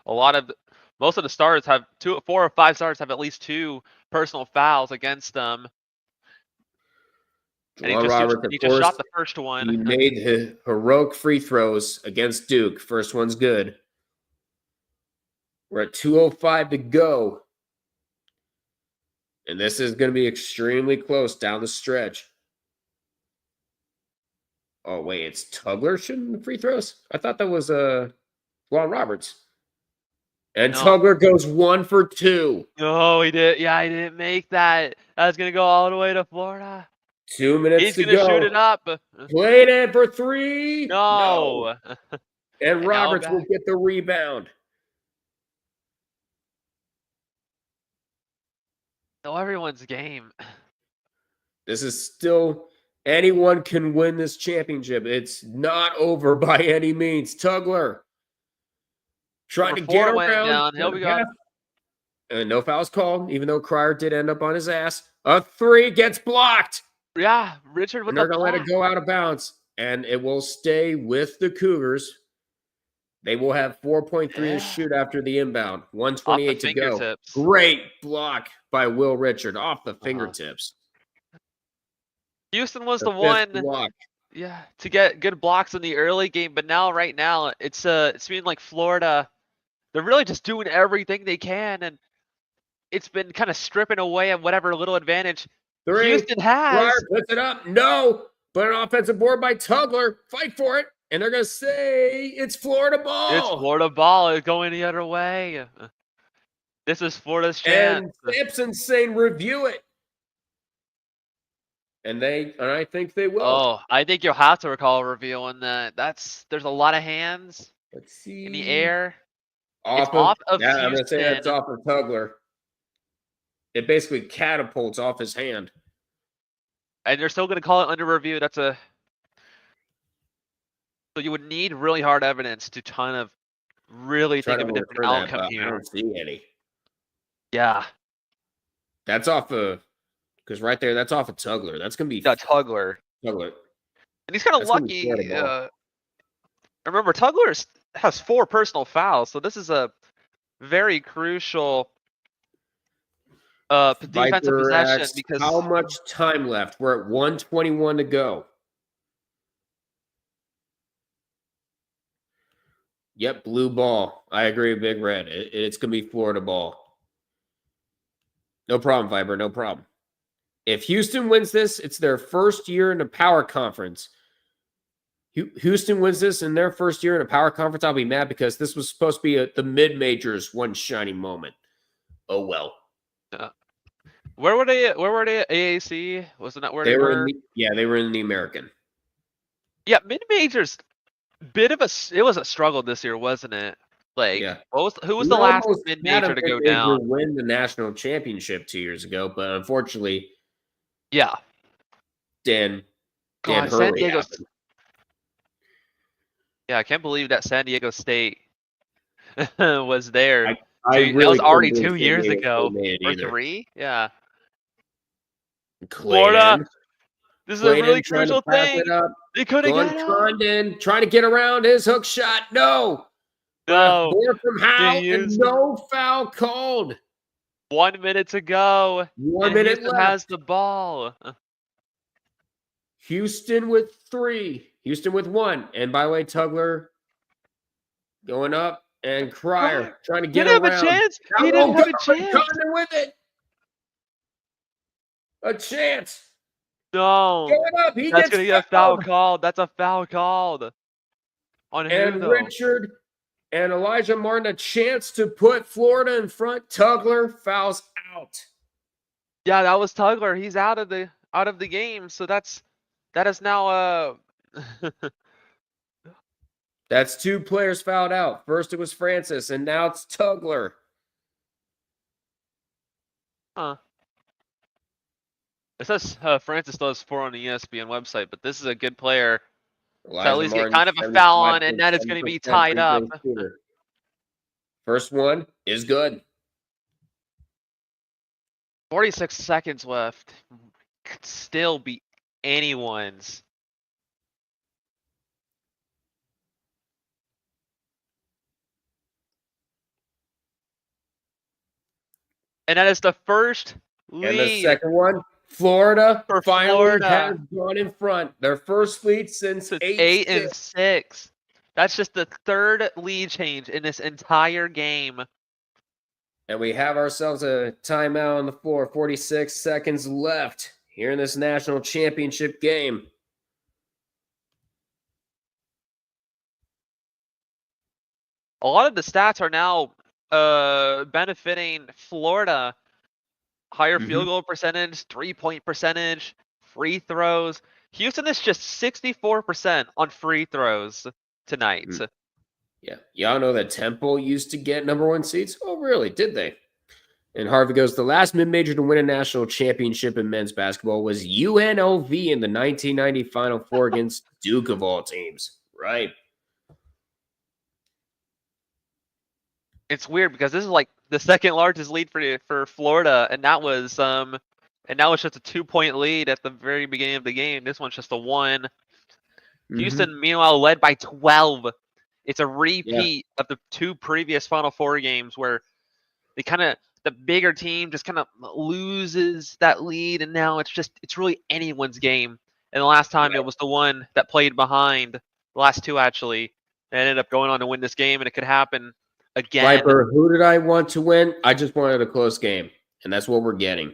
Most of the stars have 4 or 5 stars have at least 2 personal fouls against them. And he just shot the first one. He made heroic free throws against Duke. First one's good. We're at 2:05 to go. And this is going to be extremely close down the stretch. Oh, wait, it's Tugler shooting the free throws? I thought that was Juwan Roberts. And no. Tugler goes 1 for 2. Oh, he did. Yeah, he didn't make that. That's going to go all the way to Florida. 2 minutes to go. He's going to shoot it up. Played it for 3. No. And Roberts will get the rebound. No, everyone's game. This is still, anyone can win this championship. It's not over by any means. Tugler trying to get around. Here we go. And no fouls called, even though Cryer did end up on his ass. A 3 gets blocked. Yeah, Richard with the block. They're going to let it go out of bounds, and it will stay with the Cougars. They will have 4.3 to shoot after the inbound. 1:28 to go. Great block by Will Richard off the fingertips. Houston was the one block. Yeah, to get good blocks in the early game, but right now it's been like Florida. They're really just doing everything they can, and it's been kind of stripping away at whatever little advantage 3. Houston has. Cryer puts it up. No, but an offensive board by Tugler. Fight for it. And they're going to say it's Florida ball. It's Florida ball. It's going the other way. This is Florida's chance. And Simpson saying review it. And I think they will. Oh, I think you'll have to recall a review on that. There's a lot of hands in the air. Off of Houston. I'm going to say that's off of Tugler. It basically catapults off his hand. And they're still going to call it under review. So you would need really hard evidence to kind of really think of a different outcome here. I don't see any. Yeah. That's off of because right there, that's off of Tugler. That's going to be Tugler. Tugler. And he's kind of That's gonna be lucky. Florida ball. Remember, Tugler has 4 personal fouls, so this is a very crucial defensive Viper possession asks, because how much time left? We're at 1:21 to go. Yep, blue ball. I agree with Big Red. It's going to be Florida ball. No problem, Viper. No problem. If Houston wins this, it's their first year in the power conference. Houston wins this in their first year in a power conference, I'll be mad because this was supposed to be the mid-majors one shining moment. Oh, well. Where were they? AAC? Wasn't that where they were? They were in the American. Yeah, mid-majors. It was a struggle this year, wasn't it? Like, yeah. who was the last almost mid-major to go down? Win the national championship 2 years ago, but unfortunately, Dan Hurley happened. Yeah, I can't believe that San Diego State was there. That was already 2 years ago or 3. Yeah. Florida. This is a really crucial thing. They could have got Condon trying to get around his hook shot. No. More from Howe and no foul called. 1 minute to go. 1 minute Houston left. has the ball. Houston with 3. Houston with 1. And by the way, Tugler going up and Cryer trying to get around. He didn't have a chance. Condon with it. A chance. No. That's going to get a foul called. That's a foul called. On who, though? Richard and Elijah Martin a chance to put Florida in front. Tugler fouls out. Yeah, that was Tugler. He's out of the game. So that is now That's 2 players fouled out. First it was Francis, and now it's Tugler. It says Francis still has 4 on the ESPN website, but this is a good player. So at least get kind of a foul on, and then it's going to be tied up. First one is good. 46 seconds left. Could still be anyone's. And that is the first lead. And the second one, Florida finally has gone in front. Their first lead since 8 and 6. That's just the 3rd lead change in this entire game. And we have ourselves a timeout on the floor. 46 seconds left here in this national championship game. A lot of the stats are now benefiting Florida. Higher field goal percentage, 3-point percentage, free throws. Houston is just 64% on free throws tonight. Yeah. Y'all know that Temple used to get number 1 seeds? Oh, really? Did they? And Harvey goes, the last mid-major to win a national championship in men's basketball was UNLV in the 1990 Final Four against Duke of all teams. Right. It's weird because this is like the 2nd largest lead for Florida, and that was just a 2-point lead at the very beginning of the game. This one's just a 1. Houston, meanwhile, led by 12. It's a repeat of the 2 previous Final Four games where the bigger team just kind of loses that lead, and now it's really anyone's game. And the last time it was the one that played behind, the last 2 actually, and ended up going on to win this game, and it could happen again. Viper, who did I want to win? I just wanted a close game, and that's what we're getting.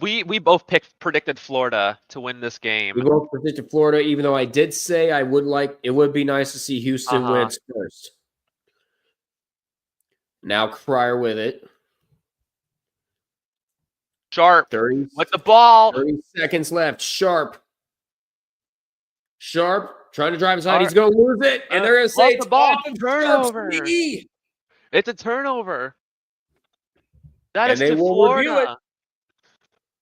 We both predicted Florida to win this game. We both predicted Florida, even though I did say it would be nice to see Houston win its first. Now Cryer with it. Sharp 30 with the ball. 30 seconds left. Sharp trying to drive inside. He's going to lose it, and they're going to say it's the ball. Turnover. It's a turnover. That and is they to will Florida. review it.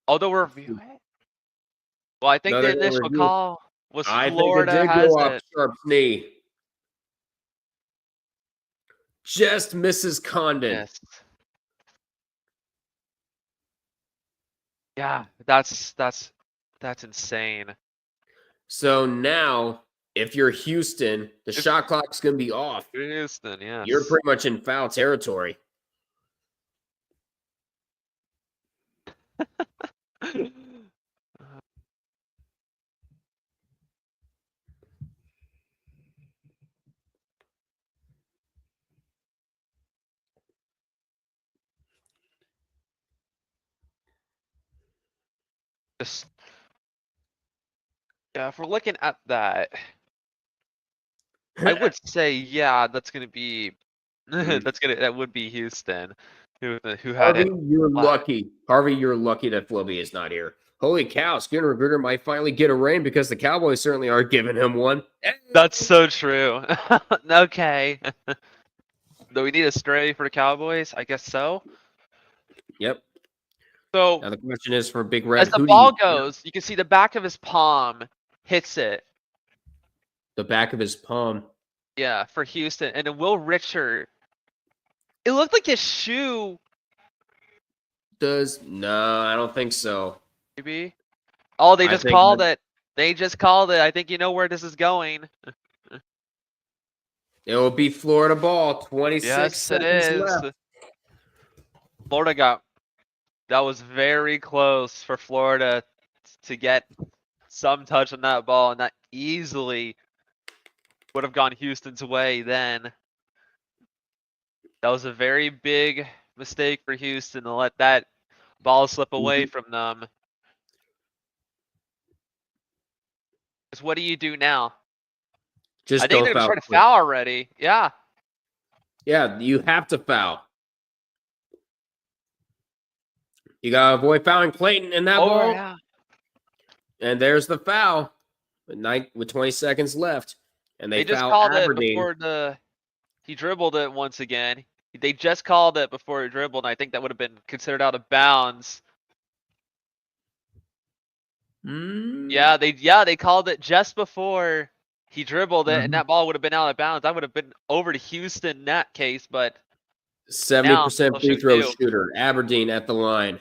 Oh, they'll review it. Well, I think the initial call was Florida think it did has go off it. Sharp's knee. Just misses Condon. Yes. Yeah, that's insane. So now, if you're Houston, the shot clock's going to be off. Houston, yes. You're pretty much in foul territory. Just, yeah, if we're looking at that, I would say, yeah, that's gonna be that would be Houston, who had Harvey, it. you're lucky. Harvey, you're lucky that Flubby is not here. Holy cow, Skinner Recruiter might finally get a reign because the Cowboys certainly aren't giving him one. That's so true. Okay. Do we need a stray for the Cowboys? I guess so. Yep. So Now the question is for Big Red. as the Who do ball you goes, you can see the back of his palm hits it. the back of his palm? Yeah, for Houston. And then Will Richard, it looked like his shoe, No, I don't think so. maybe. Oh, they I just think called that- it. They just called it. I think you know where this is going. It will be Florida ball. 26 Yes, it seconds is. left. Florida got. That was very close for Florida to get some touch on that ball, and that easily would have gone Houston's way then. That was a very big mistake for Houston to let that ball slip away from them. 'Cause what do you do now? Just I think don't they're gonna foul. try to foul already. Yeah. Yeah, you have to foul. You gotta avoid fouling Clayton in that ball. Yeah. And there's the foul with 20 seconds left. And They just foul called it Aberdeen. before he dribbled it once again. They just called it before he dribbled, and I think that would have been considered out of bounds. Yeah, they called it just before he dribbled it, and that ball would have been out of bounds. That would have been over to Houston in that case, but 70% now, free should throw do. shooter. Aberdeen at the line.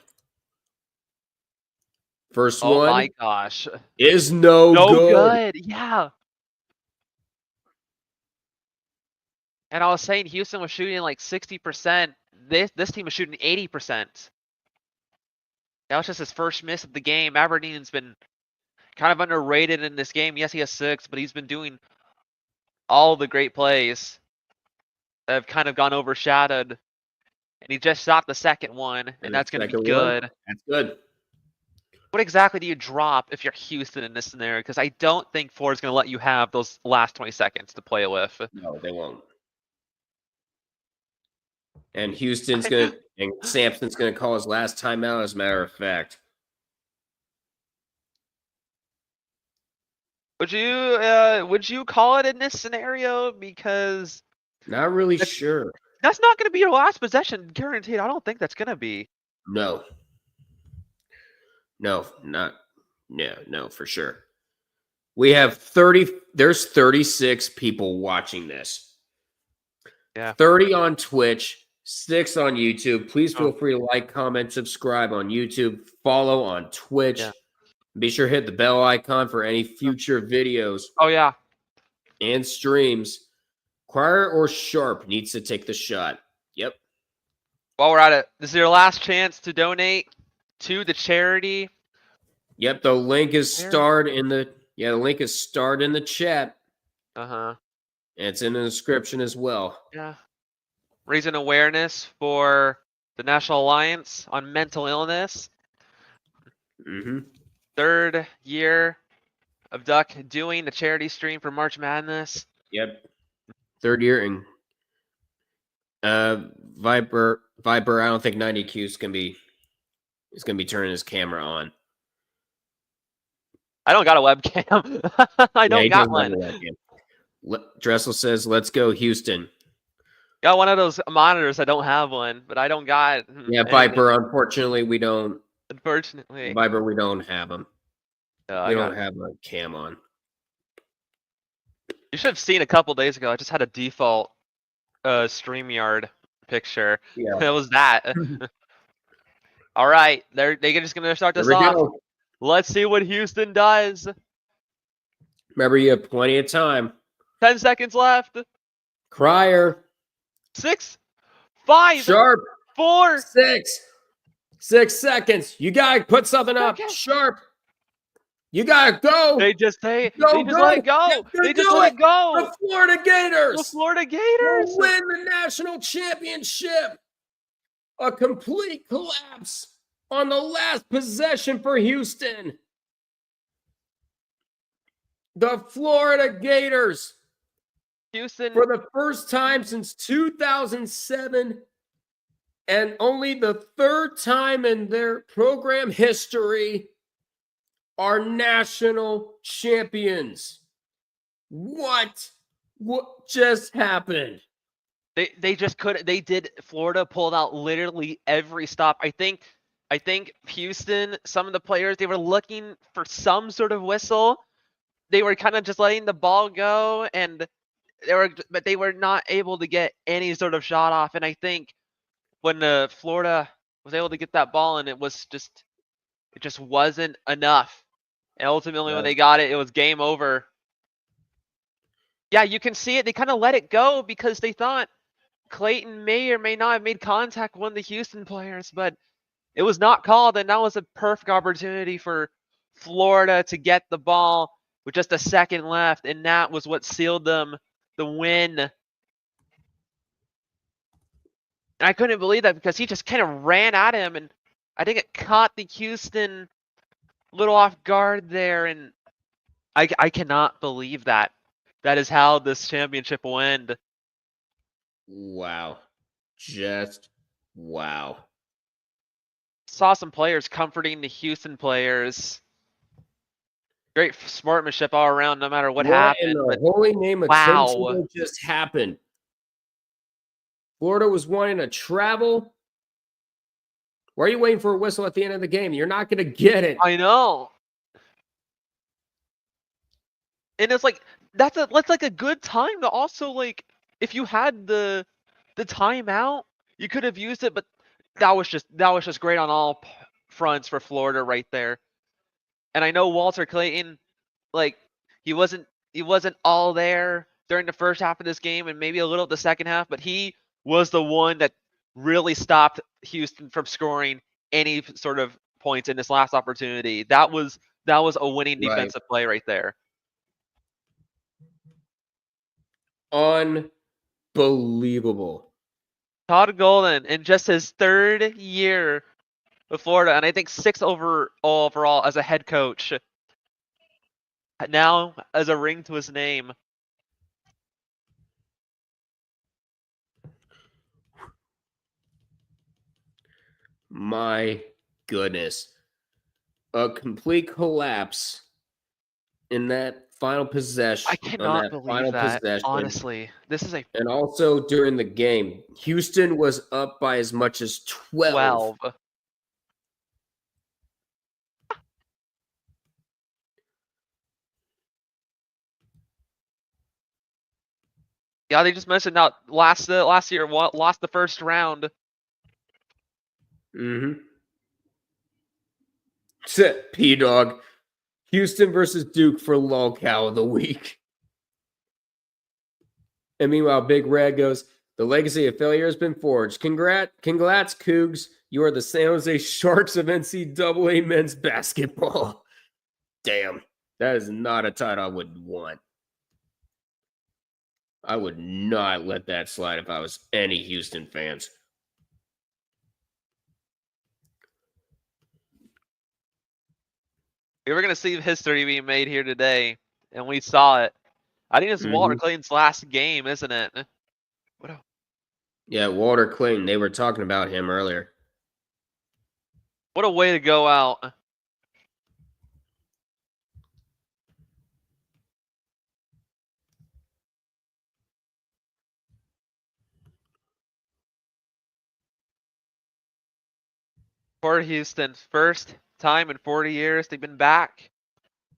First Oh one my gosh. is no good. Yeah. And I was saying Houston was shooting like 60%. This team was shooting 80%. That was just his first miss of the game. Aberdeen's been kind of underrated in this game. Yes, he has 6, but he's been doing all the great plays that have kind of gone overshadowed. And he just shot the second one, and that's going to be good. That's good. What exactly do you drop if you're Houston in this scenario? Because I don't think Ford's going to let you have those last 20 seconds to play with. No, they won't. And Houston's going to, and Sampson's going to call his last timeout, as a matter of fact. Would you call it in this scenario? Because Not really sure. that's not going to be your last possession, guaranteed. I don't think that's going to be. No, for sure. We have 30, there's 36 people watching this. Yeah. 30 on Twitch, 6 on YouTube. Please feel free to like, comment, subscribe on YouTube, follow on Twitch. Yeah. Be sure to hit the bell icon for any future videos Oh, yeah. and streams. Crier or Sharp needs to take the shot. Yep. While we're at it, this is your last chance to donate to the charity. Yep, the link is starred in the chat. Uh-huh. And it's in the description as well. Yeah. Raising awareness for the National Alliance on Mental Illness. Mm-hmm. 3rd year of Duck doing the charity stream for March Madness. Yep. 3rd year, and Viper, I don't think 90Q is gonna be turning his camera on. I don't got a webcam. I don't got one. Dressel says, "Let's go, Houston." Got one of those monitors. I don't have one, but I don't got. Yeah, Viper. Unfortunately, we don't. Unfortunately, Viper, we don't have them. We don't have a cam on. You should have seen a couple days ago. I just had a default StreamYard picture. Yeah. It was that. All right, they're just gonna start Here this we off. go. Let's see what Houston does. Remember, you have plenty of time. 10 seconds left. Crier. 6, 5, Sharp. 4. 6 seconds. You gotta put something up. Okay. Sharp. You gotta go. They just let it They're go. gonna They just do let it go. The Florida The Gators Florida will Gators. win the national championship. A complete collapse on the last possession for Houston. The Florida Gators, Houston. for the first time since 2007, and only the third time in their program history, are national champions. What just happened? They just couldn't. They did. Florida pulled out literally every stop. I think Houston, some of the players, they were looking for some sort of whistle. They were kind of just letting the ball go, and they were not able to get any sort of shot off. And I think when Florida was able to get that ball, and it just wasn't enough. And ultimately, when they got it, it was game over. Yeah, you can see it. They kind of let it go because they thought Clayton may or may not have made contact with one of the Houston players, but it was not called, and that was a perfect opportunity for Florida to get the ball with just a second left, and that was what sealed them the win. And I couldn't believe that because he just kind of ran at him, and I think it caught the Houston a little off guard there, and I cannot believe that. That is how this championship will end. Wow. Just wow. Saw some players comforting the Houston players. Great sportsmanship all around, no matter what happened. In the But holy name of wow. Clemson just happened? Florida was wanting to travel. Why are you waiting for a whistle at the end of the game? You're not going to get it. I know. And it's like that's like a good time to also, like, if you had the timeout, you could have used it, but that was just great on all fronts for Florida right there. And I know Walter Clayton, like, he wasn't all there during the first half of this game and maybe a little of the second half, but he was the one that really stopped Houston from scoring any sort of points in this last opportunity. That was a winning defensive play right there. Unbelievable. Todd Golden in just his third year with Florida, and I think 6th overall as a head coach. Now as a ring to his name. My goodness. A complete collapse in that final possession. I cannot believe that. Honestly, this is and also during the game, Houston was up by as much as 12. Yeah, they just mentioned now last year lost the first round. Mm-hmm. P-Dog. Houston versus Duke for lolcow of the week. And meanwhile, Big Red goes, the legacy of failure has been forged. Congrats, Cougs. You are the San Jose Sharks of NCAA men's basketball. Damn, that is not a title I would want. I would not let that slide if I was any Houston fans. We were going to see history being made here today, and we saw it. I think it's Walter Clayton's last game, isn't it? Yeah, Walter Clayton. They were talking about him earlier. What a way to go out. For Houston, first time in 40 years they've been back.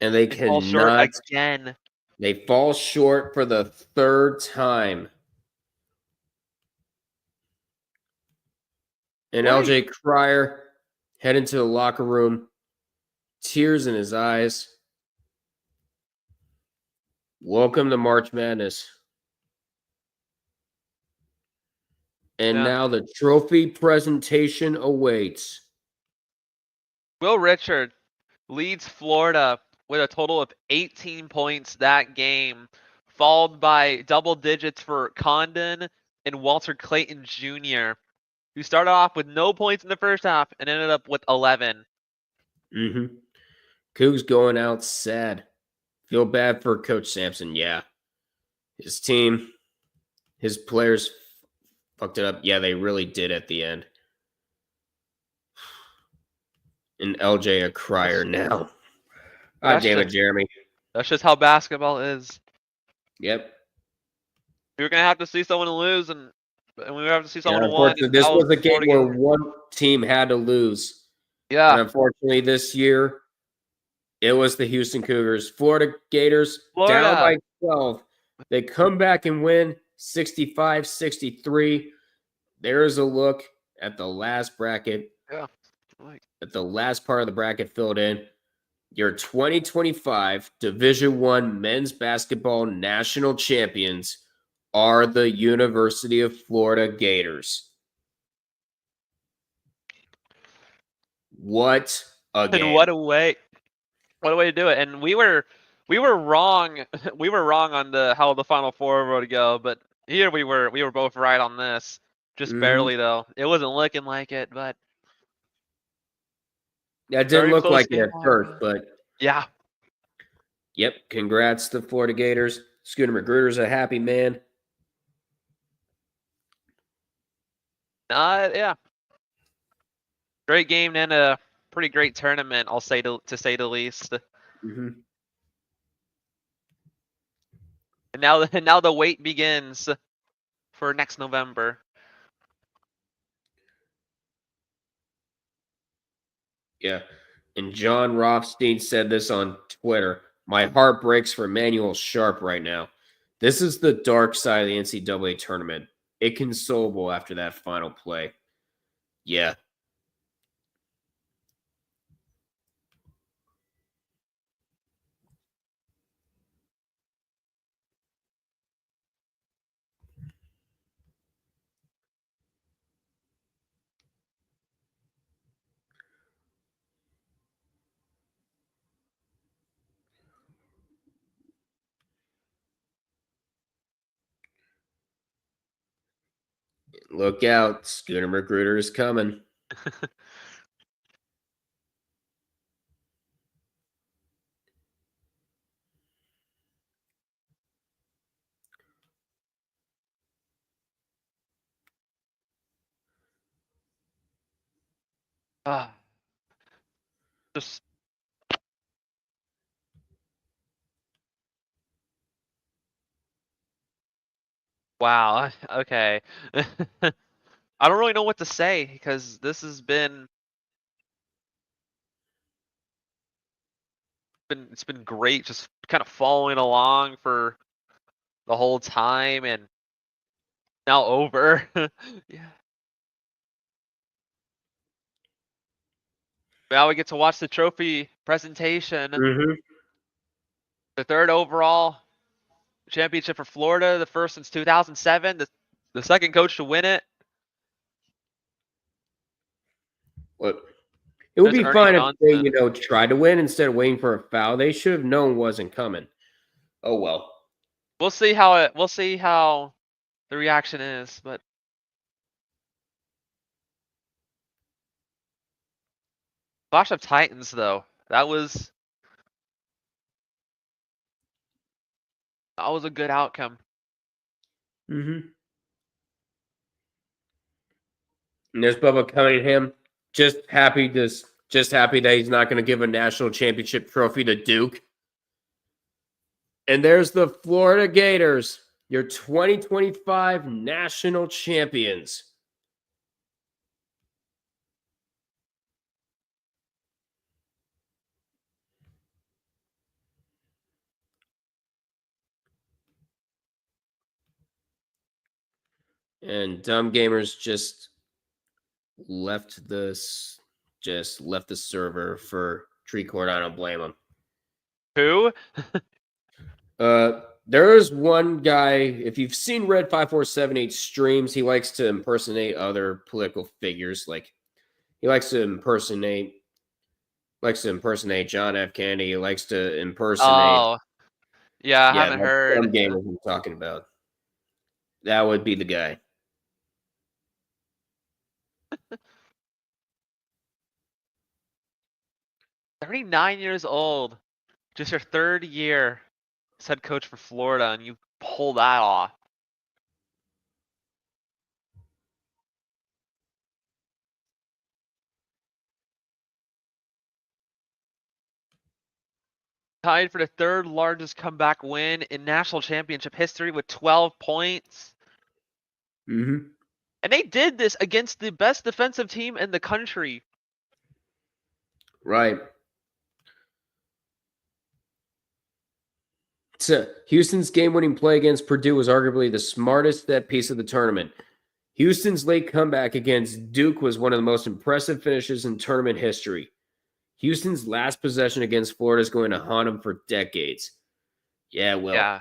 And they fall short cannot again. They fall short for the third time. And LJ Crier head into the locker room, tears in his eyes. Welcome to March Madness. And Yeah. now the trophy presentation awaits. Will Richard leads Florida with a total of 18 points that game, followed by double digits for Condon and Walter Clayton Jr., who started off with no points in the first half and ended up with 11. Cougs going out sad. Feel bad for Coach Sampson. Yeah. His team, his players fucked it up. Yeah, they really did at the end. And LJ a crier now. God damn it, Jeremy. That's just how basketball is. Yep. You're going to have to see someone lose, and we have to see someone win. Unfortunately, this was a game where one team had to lose. Yeah. And unfortunately, this year, it was the Houston Cougars. Florida Gators down by 12. They come back and win 65-63. There's a look at the last bracket. Yeah. At the last part of the bracket filled in. Your 2025 Division I men's basketball national champions are the University of Florida Gators. What a game. And what a way to do it. And we were wrong. We were wrong on how the Final Four would go, but here we were both right on this. Just barely though. It wasn't looking like it, but that didn't look like it at first, but yeah. Yep, congrats to Florida Gators. Scooter Magruder's a happy man. Yeah. Great game and a pretty great tournament, I'll say to say the least. And now the wait begins for next November. Yeah. And John Rothstein said this on Twitter. My heart breaks for Emmanuel Sharp right now. This is the dark side of the NCAA tournament. Inconsolable after that final play. Yeah. Look out. Scooter Magruder is coming. Just wow. Okay. I don't really know what to say because this has been it's been great just kind of following along for the whole time and now over. Yeah. Now we get to watch the trophy presentation. The third overall championship for Florida, the first since 2007, the second coach to win it. Look, it would be fine if they, Johnson. tried to win instead of waiting for a foul. They should have known wasn't coming. Oh well. We'll see how the reaction is, but Clash of Titans though, that was a good outcome. And there's Bubba Cunningham, just happy that he's not going to give a national championship trophy to Duke. And there's the Florida Gators, your 2025 national champions. And Dumb Gamers just left this just left the server for tree court. I don't blame him. Who? There is one guy, if you've seen Red 5478 streams, he likes to impersonate other political figures. Like he likes to impersonate John F. Kennedy. He likes to impersonate. Oh, yeah, I haven't that's heard. some game I'm talking about. That would be the guy. $39 years old, just your third year as head coach for Florida, and you pull that off. Tied for the third largest comeback win in national championship history with 12 points. Mm-hmm. And they did this against the best defensive team in the country. Right. So Houston's game-winning play against Purdue was arguably the smartest set piece of the tournament. Houston's late comeback against Duke was one of the most impressive finishes in tournament history. Houston's last possession against Florida is going to haunt them for decades. Yeah, well. Yeah.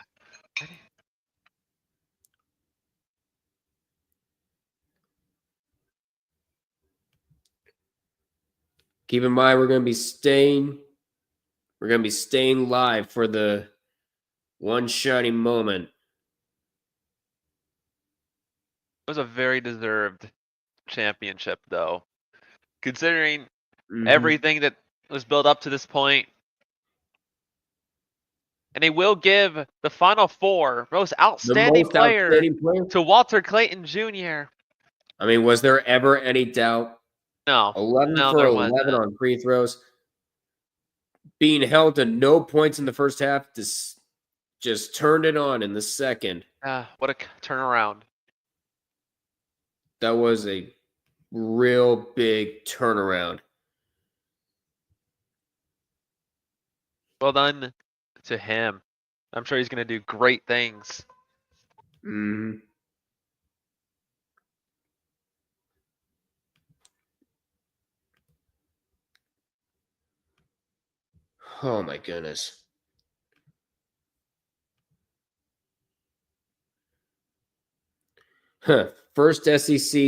Keep in mind, we're going to be staying live for the one shining moment. It was a very deserved championship, though, considering Mm-hmm. everything that was built up to this point. And they will give the Final Four most outstanding player to Walter Clayton Jr. I mean, was there ever any doubt? No. 11 No, for there 11 wasn't. on free throws. Being held to no points in the first half, just turned it on in the second. What a turnaround. That was a real big turnaround. Well done to him. I'm sure he's going to do great things. Mm-hmm. Oh, my goodness. First SEC,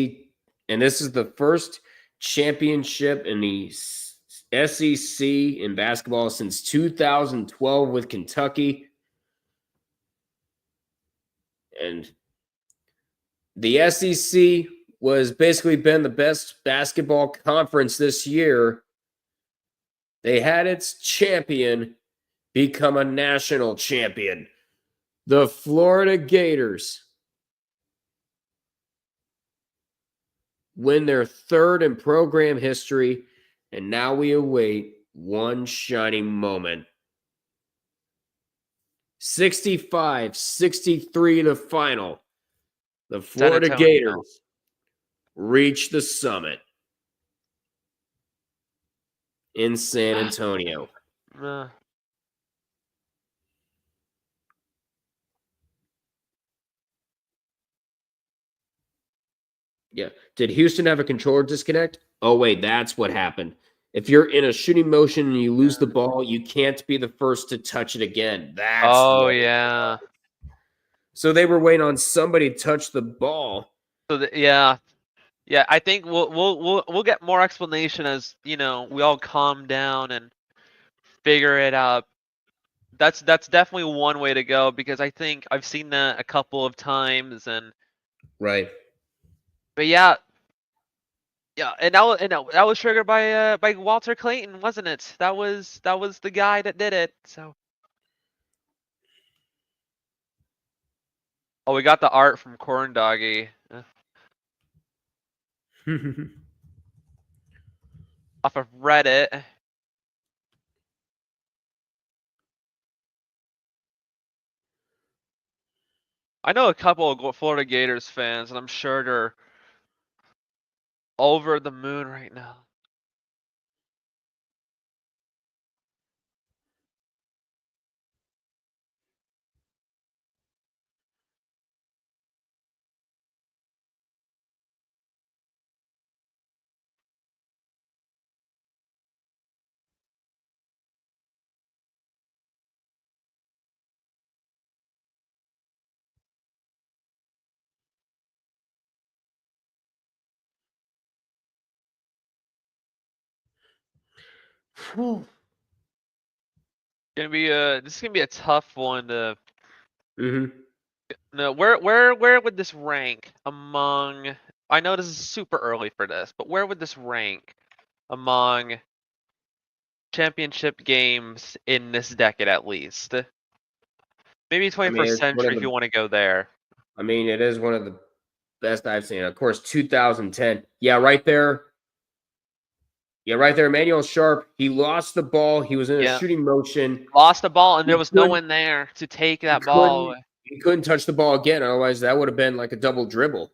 and this is the first championship in the SEC in basketball since 2012 with Kentucky. And the SEC was basically been the best basketball conference this year. They had its champion become a national champion. The Florida Gators win their third in program history, and now we await one shining moment. 65-63 the final. The Florida Gators reach the summit in San Antonio. Yeah. Did Houston have a controller disconnect? Oh, wait, that's what happened. If you're in a shooting motion and you lose the ball, you can't be the first to touch it again. That's yeah. So they were waiting on somebody to touch the ball. So yeah. I think we'll get more explanation as we all calm down and figure it out. That's definitely one way to go, because I think I've seen that a couple of times, and right. But yeah, and that was triggered by Walter Clayton, wasn't it? That was the guy that did it. So. Oh, we got the art from Corn Doggy. Off of Reddit. I know a couple of Florida Gators fans, and I'm sure they're over the moon right now. This is gonna be a tough one to. Mm-hmm. No, where would this rank among? I know this is super early for this, but where would this rank among championship games in this decade at least? Maybe I mean, 21st it's one century of if you the. want to go there. I mean, it is one of the best I've seen. Of course, 2010. Yeah, right there. Yeah, right there. Emmanuel Sharp. He lost the ball. He was in a Yeah, shooting motion. lost the ball and there He was no couldn't. one there to take He that ball couldn't. away. He couldn't touch the ball again. Otherwise, that would have been like a double dribble.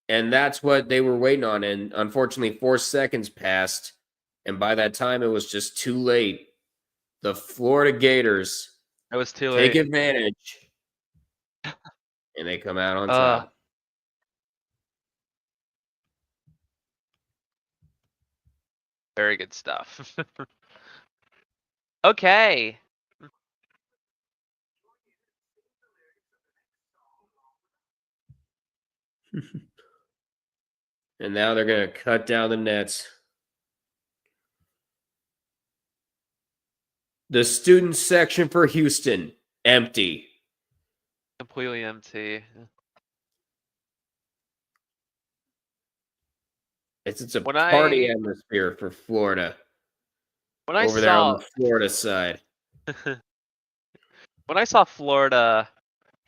And that's what they were waiting on. And unfortunately, 4 seconds passed. And by that time, it was just too late. The Florida Gators It was too take late. advantage. And they come out on Uh, top. Very good stuff. Okay. And now they're going to cut down the nets. The student section for Houston, empty. Completely empty. It's a When party I atmosphere for Florida when I over there on saw the Florida side. when I saw Florida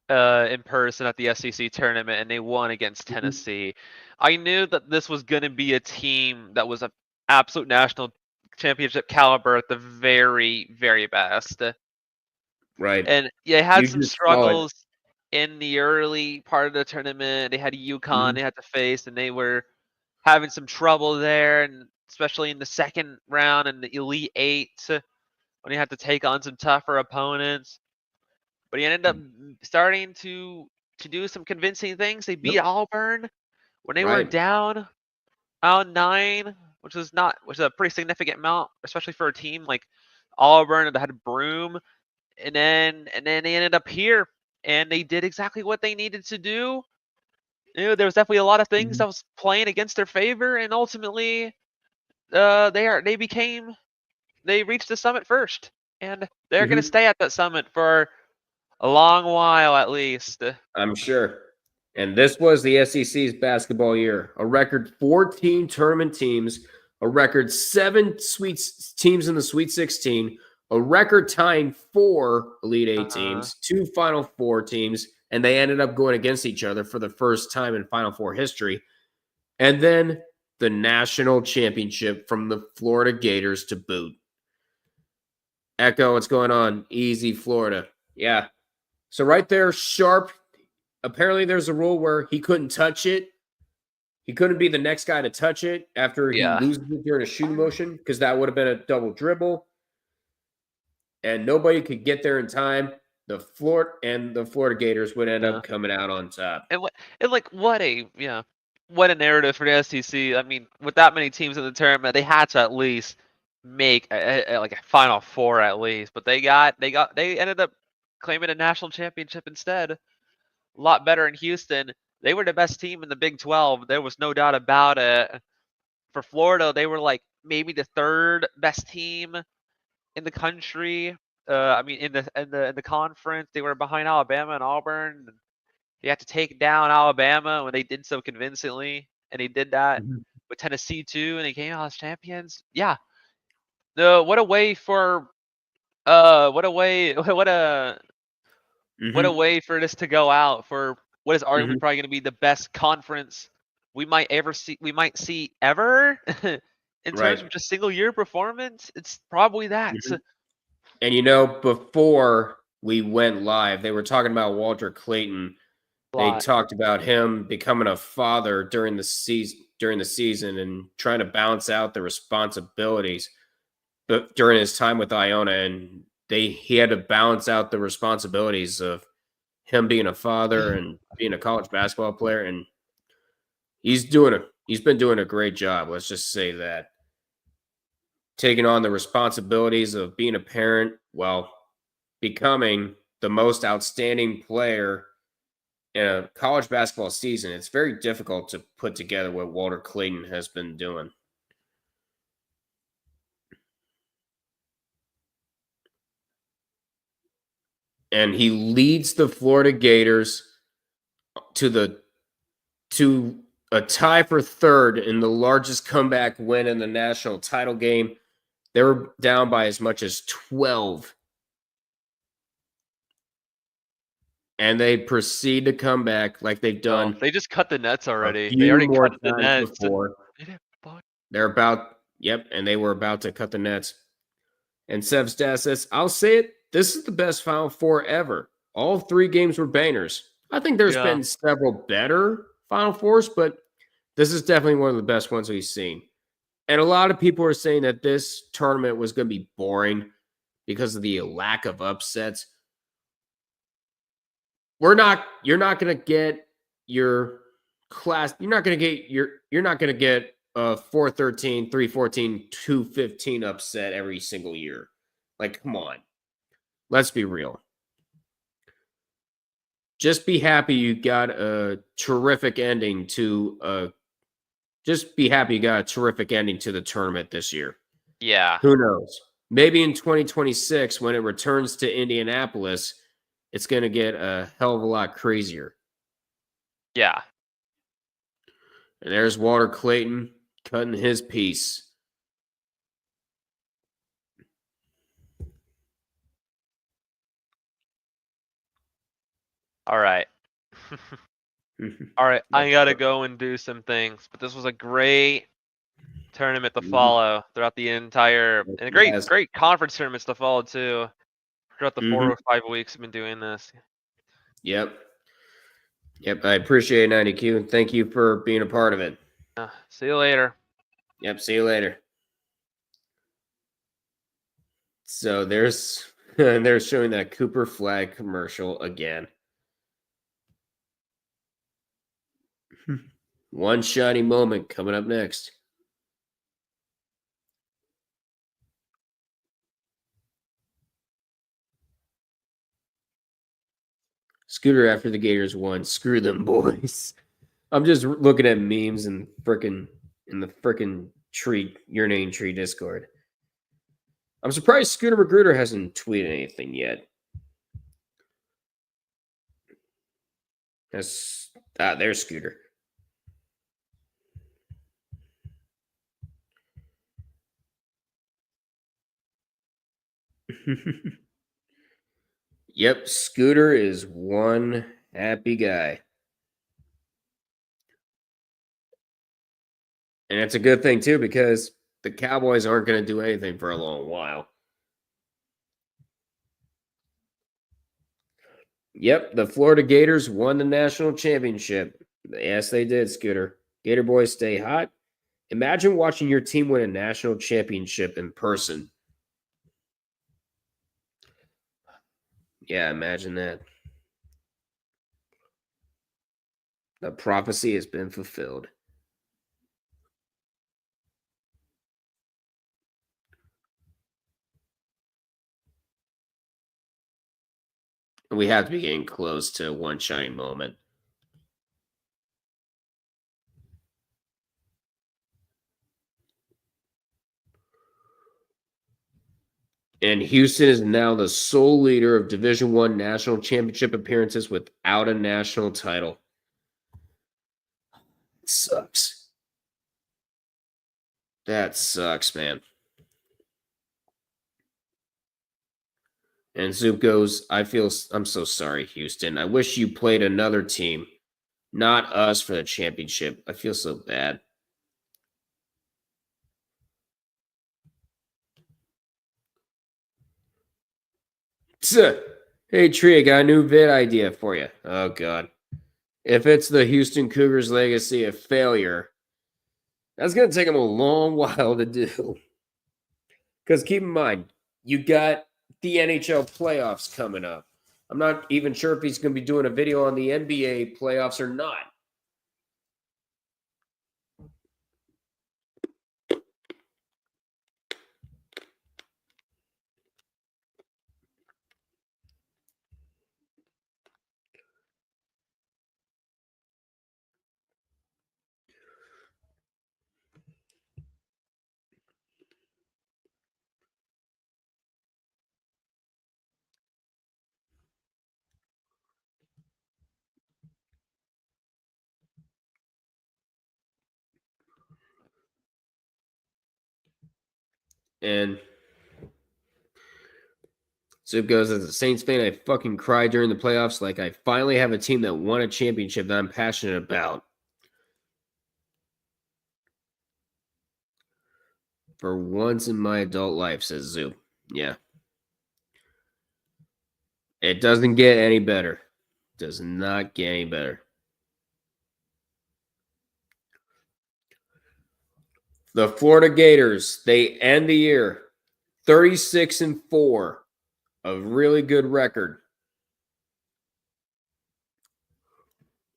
in person at the SEC tournament and they won against Mhm. Tennessee, I knew that this was going to be a team that was an absolute national championship caliber at the very, very best. Right. And they had You some just saw it. struggles in the early part of the tournament. They had UConn Mhm. they had to face, and they were having some trouble there, and especially in the second round and the Elite Eight when he had to take on some tougher opponents. But he ended up starting to do some convincing things. They beat Yep. Auburn when they were Right. down 9, which is a pretty significant amount, especially for a team like Auburn that had Broom. And then they ended up here and they did exactly what they needed to do. There was definitely a lot of things Mhm. that was playing against their favor, and ultimately, they reached the summit first, and they're going to Mhm. stay at that summit for a long while at least. I'm sure. And this was the SEC's basketball year. A record 14 tournament teams, a record 7 teams in the Sweet 16, a record tying 4 Elite 8 teams, 2 Final Four teams, and they ended up going against each other for the first time in Final Four history. And then the national championship from the Florida Gators to boot. Echo, what's going on? Easy, Florida. Yeah. So right there, Sharp. Apparently, there's a rule where he couldn't touch it. He couldn't be the next guy to touch it after he Yeah. loses it during a shooting motion because that would have been a double dribble. And nobody could get there in time. The Florida Gators would end Yeah. up coming out on top. And what a narrative for the SEC. I mean, with that many teams in the tournament, they had to at least make like a Final Four at least. But they ended up claiming a national championship instead. A lot better in Houston. They were the best team in the Big 12. There was no doubt about it. For Florida, they were like maybe the third best team in the country. I mean, in the conference, they were behind Alabama and Auburn. They had to take down Alabama when they did so convincingly, and they did that Mhm. with Tennessee too, and they came out as champions. Yeah, no, what a way for what a way what a Mhm. way for this to go out for what is arguably Mhm. probably going to be the best conference we might see ever in terms Right. of just single year performance. It's probably that. Mhm. And before we went live, they were talking about Walter Clayton. A They lot. talked about him becoming a father during the season and trying to balance out the responsibilities. But during his time with Iona, and he had to balance out the responsibilities of him being a father and being a college basketball player, and he's been doing a great job. Let's just say that, taking on the responsibilities of being a parent while becoming the most outstanding player in a college basketball season. It's very difficult to put together what Walter Clayton has been doing. and he leads the Florida Gators to a tie for third in the largest comeback win in the national title game. They were down by as much as 12. And they proceed to come back like they've done. They just cut the nets already. Few They already more cut the times nets before. And they were about to cut the nets. And Sev's dad says, I'll say it, this is the best Final Four ever. All 3 games were bangers. I think there's been several better Final Fours, but this is definitely one of the best ones we've seen. And a lot of people are saying that this tournament was going to be boring because of the lack of upsets. You're not going to get your class. You're not going to get a 4-13, 3-14, 2-15 upset every single year. Like, come on. Let's be real. Just be happy you got a terrific ending to the tournament this year. Yeah. Who knows? Maybe in 2026, when it returns to Indianapolis, it's going to get a hell of a lot crazier. Yeah. And there's Walter Clayton cutting his piece. All right. All right. I got to go and do some things, but this was a great tournament to follow throughout the entire, and a great conference tournaments to follow too throughout the 4 or 5 weeks I've been doing this. Yep. I appreciate it, 90Q, and thank you for being a part of it. See you later. Yep, see you later. So they're showing that Cooper flag commercial again. One shiny moment coming up next. Scooter after the Gators won. Screw them boys. I'm just looking at memes and in the frickin' tree, your name tree Discord. I'm surprised Scooter Magruder hasn't tweeted anything yet. There's Scooter. Yep, Scooter is one happy guy. And it's a good thing, too, because the Cowboys aren't going to do anything for a long while. Yep, the Florida Gators won the national championship. Yes, they did, Scooter. Gator boys stay hot. Imagine watching your team win a national championship in person. Yeah, imagine that. The prophecy has been fulfilled. We have to be getting close to one shiny moment. And Houston is now the sole leader of Division I national championship appearances without a national title. It sucks. That sucks, man. And Zoop goes, I'm so sorry, Houston. I wish you played another team, not us, for the championship. I feel so bad. Hey, Tree, I got a new vid idea for you. Oh, God. If it's the Houston Cougars legacy of failure, that's going to take them a long while to do. Because keep in mind, you got the NHL playoffs coming up. I'm not even sure if he's going to be doing a video on the NBA playoffs or not. And Soup goes, as a Saints fan, I fucking cried during the playoffs. Like, I finally have a team that won a championship that I'm passionate about. For once in my adult life, says Zoop. Yeah. It doesn't get any better. Does not get any better. The Florida Gators, they end the year 36-4. A really good record.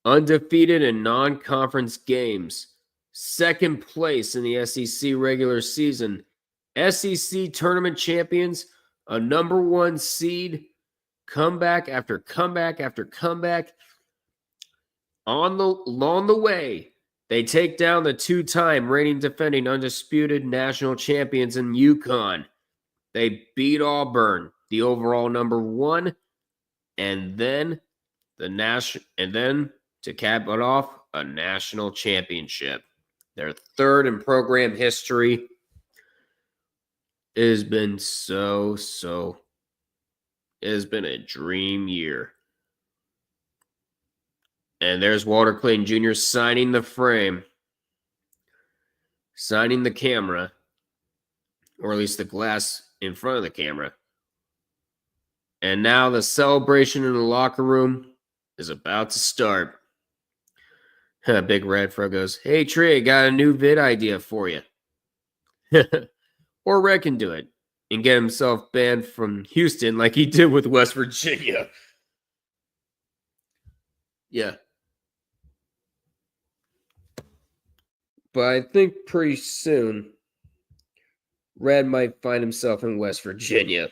Undefeated in non-conference games. Second place in the SEC regular season. SEC tournament champions. A number one seed. Comeback after comeback after comeback. Along the way, they take down the two-time reigning defending undisputed national champions in UCONN. They beat Auburn, the overall number one, and then to cap it off, a national championship. Their third in program history. It has been it has been a dream year. And there's Walter Clayton Jr. signing the frame, signing the camera, or at least the glass in front of the camera. And now the celebration in the locker room is about to start. Big Red Fro goes, hey, Trey, got a new vid idea for you. Or Red can do it and get himself banned from Houston like he did with West Virginia. Yeah. But I think pretty soon, Red might find himself in West Virginia.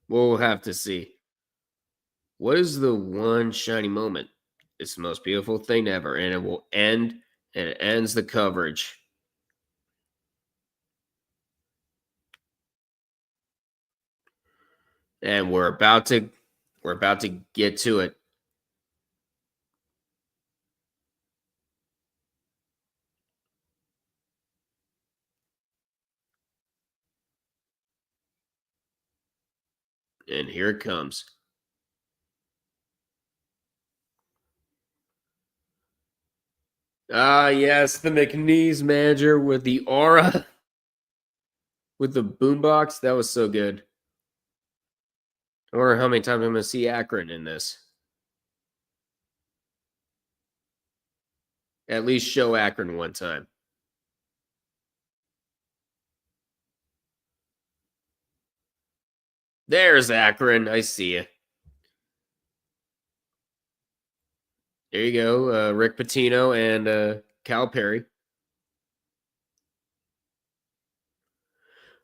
We'll have to see. What is the one shiny moment? It's the most beautiful thing ever, and it will end, and it ends the coverage. And we're about to get to it. And here it comes. Ah, yes, the McNeese manager with the aura. With the boombox. That was so good. I wonder how many times I'm going to see Akron in this. At least show Akron one time. There's Akron. I see you. There you go. Rick Pitino and Cal Perry.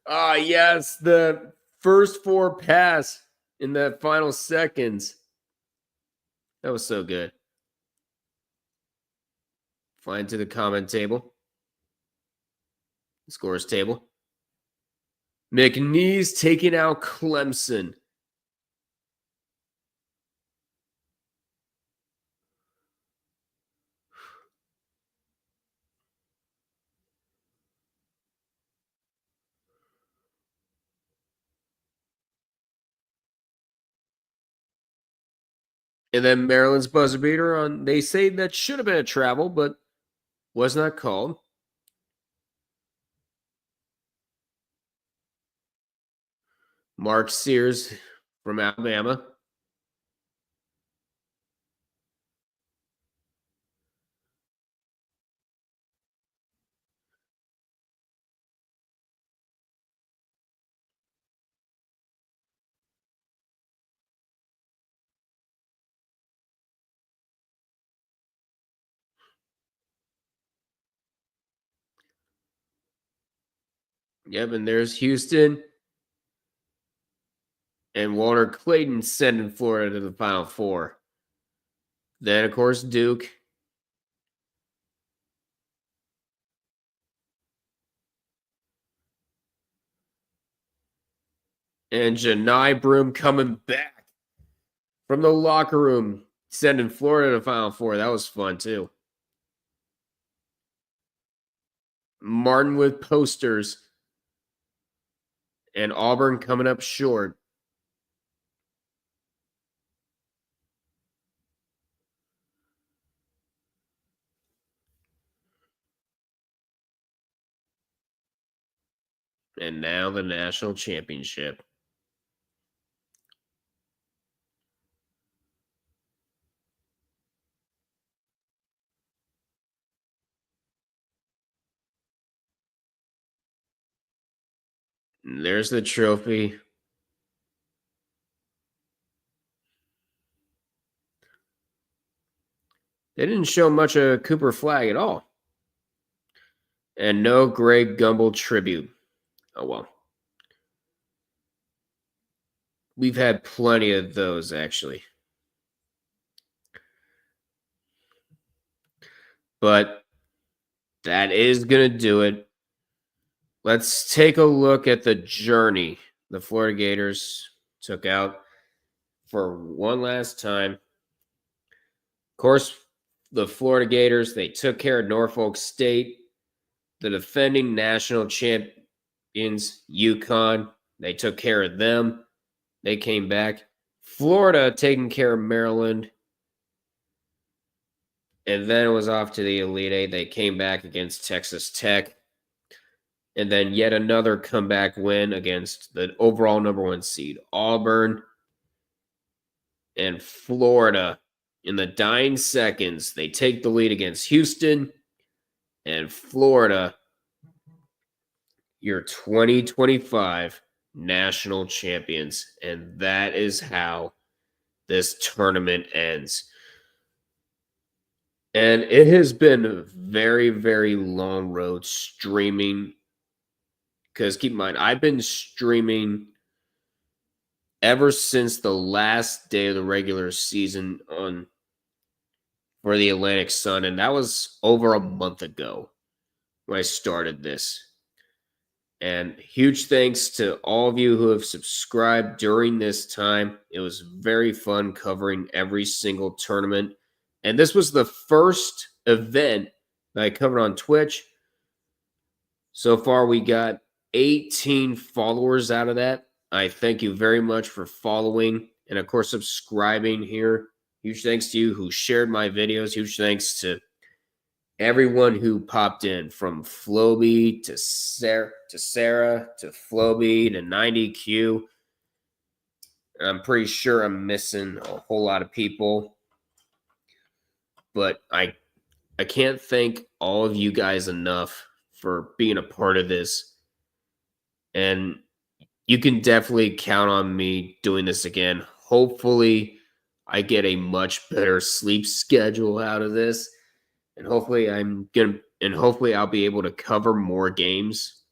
Ah, yes. The first four pass in the final seconds. That was so good. Flying to the comment table. Scores table. McNeese taking out Clemson. And then Maryland's buzzer beater on. They say that should have been a travel, but was not called. Mark Sears from Alabama. Yep, and there's Houston. And Walter Clayton sending Florida to the Final Four. Then, of course, Duke. And Janai Broom coming back from the locker room, sending Florida to the Final Four. That was fun, too. Martin with posters. And Auburn coming up short. And now the national championship. And there's the trophy. They didn't show much of Cooper flag at all. And no Greg Gumbel tribute. Oh, well. We've had plenty of those, actually. But that is going to do it. Let's take a look at the journey the Florida Gators took out for one last time. Of course, the Florida Gators, they took care of Norfolk State, the defending national champions, UCONN. They took care of them. They came back. Florida taking care of Maryland. And then it was off to the Elite Eight. They came back against Texas Tech. And then yet another comeback win against the overall number 1 seed, Auburn. And Florida, in the dying seconds, they take the lead against Houston. And Florida, your 2025 national champions. And that is how this tournament ends. And it has been a very, very long road streaming. Because keep in mind, I've been streaming ever since the last day of the regular season for the Atlantic Sun. And that was over a month ago when I started this. And huge thanks to all of you who have subscribed during this time. It was very fun covering every single tournament. And this was the first event that I covered on Twitch. So far, we got 18 followers out of that. I thank you very much for following and, of course, subscribing here. Huge thanks to you who shared my videos. Huge thanks to everyone who popped in, from Floby to Sarah to Floby to 90Q. I'm pretty sure I'm missing a whole lot of people. But I can't thank all of you guys enough for being a part of this. And you can definitely count on me doing this again. Hopefully, I get a much better sleep schedule out of this. And hopefully I'll be able to cover more games.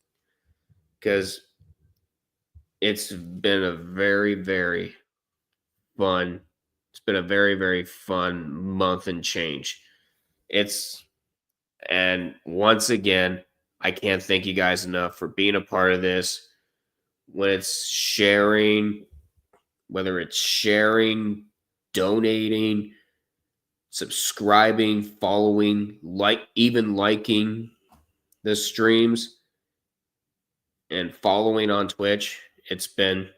Because it's been a very, very fun. It's been a very, very fun month and change. And once again, I can't thank you guys enough for being a part of this. When it's sharing, whether it's sharing, donating, subscribing, following, even liking the streams and following on Twitch, it's been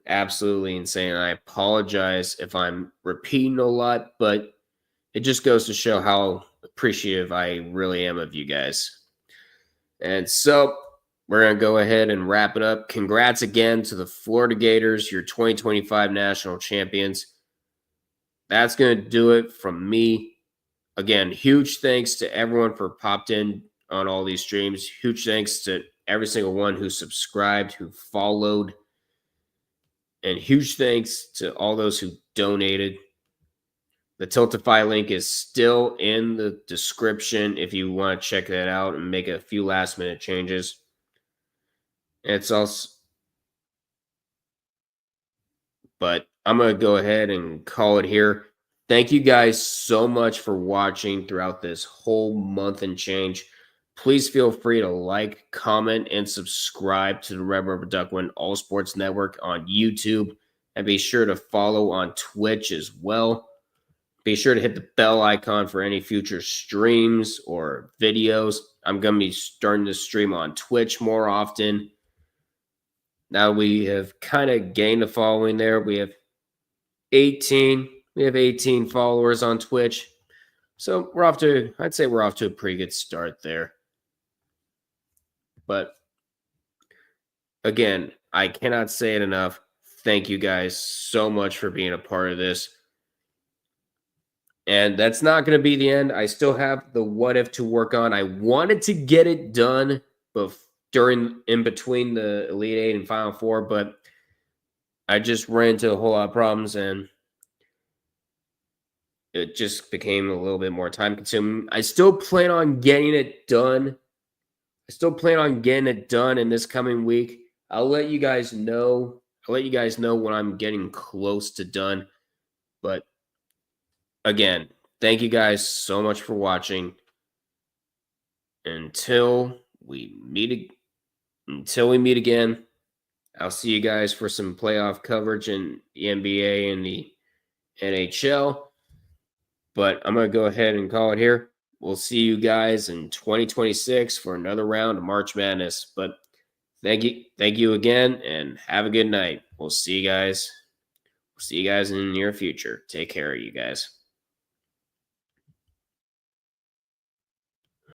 absolutely insane. I apologize if I'm repeating a lot, but it just goes to show how appreciative I really am of you guys. And so we're going to go ahead and wrap it up. Congrats again to the Florida Gators, your 2025 national champions. That's going to do it from me. Again, huge thanks to everyone for popped in on all these streams. Huge thanks to every single one who subscribed, who followed. And huge thanks to all those who donated. The Tiltify link is still in the description if you want to check that out and make a few last-minute changes. It's also, but I'm going to go ahead and call it here. Thank you guys so much for watching throughout this whole month and change. Please feel free to like, comment, and subscribe to the Red Rubber Duckwind All Sports Network on YouTube. And be sure to follow on Twitch as well. Be sure to hit the bell icon for any future streams or videos. I'm going to be starting to stream on Twitch more often. Now we have kind of gained a following there. We have 18 followers on Twitch. So I'd say we're off to a pretty good start there. But again, I cannot say it enough. Thank you guys so much for being a part of this. And that's not going to be the end. I still have the what if to work on. I wanted to get it done in between the Elite Eight and Final Four, but I just ran into a whole lot of problems and it just became a little bit more time consuming. I still plan on getting it done. In this coming week. I'll let you guys know. When I'm getting close to done. But again, thank you guys so much for watching. Until we meet again, I'll see you guys for some playoff coverage in the NBA and the NHL. But I'm going to go ahead and call it here. We'll see you guys in 2026 for another round of March Madness. But thank you again, and have a good night. We'll see you guys in the near future. Take care of you guys.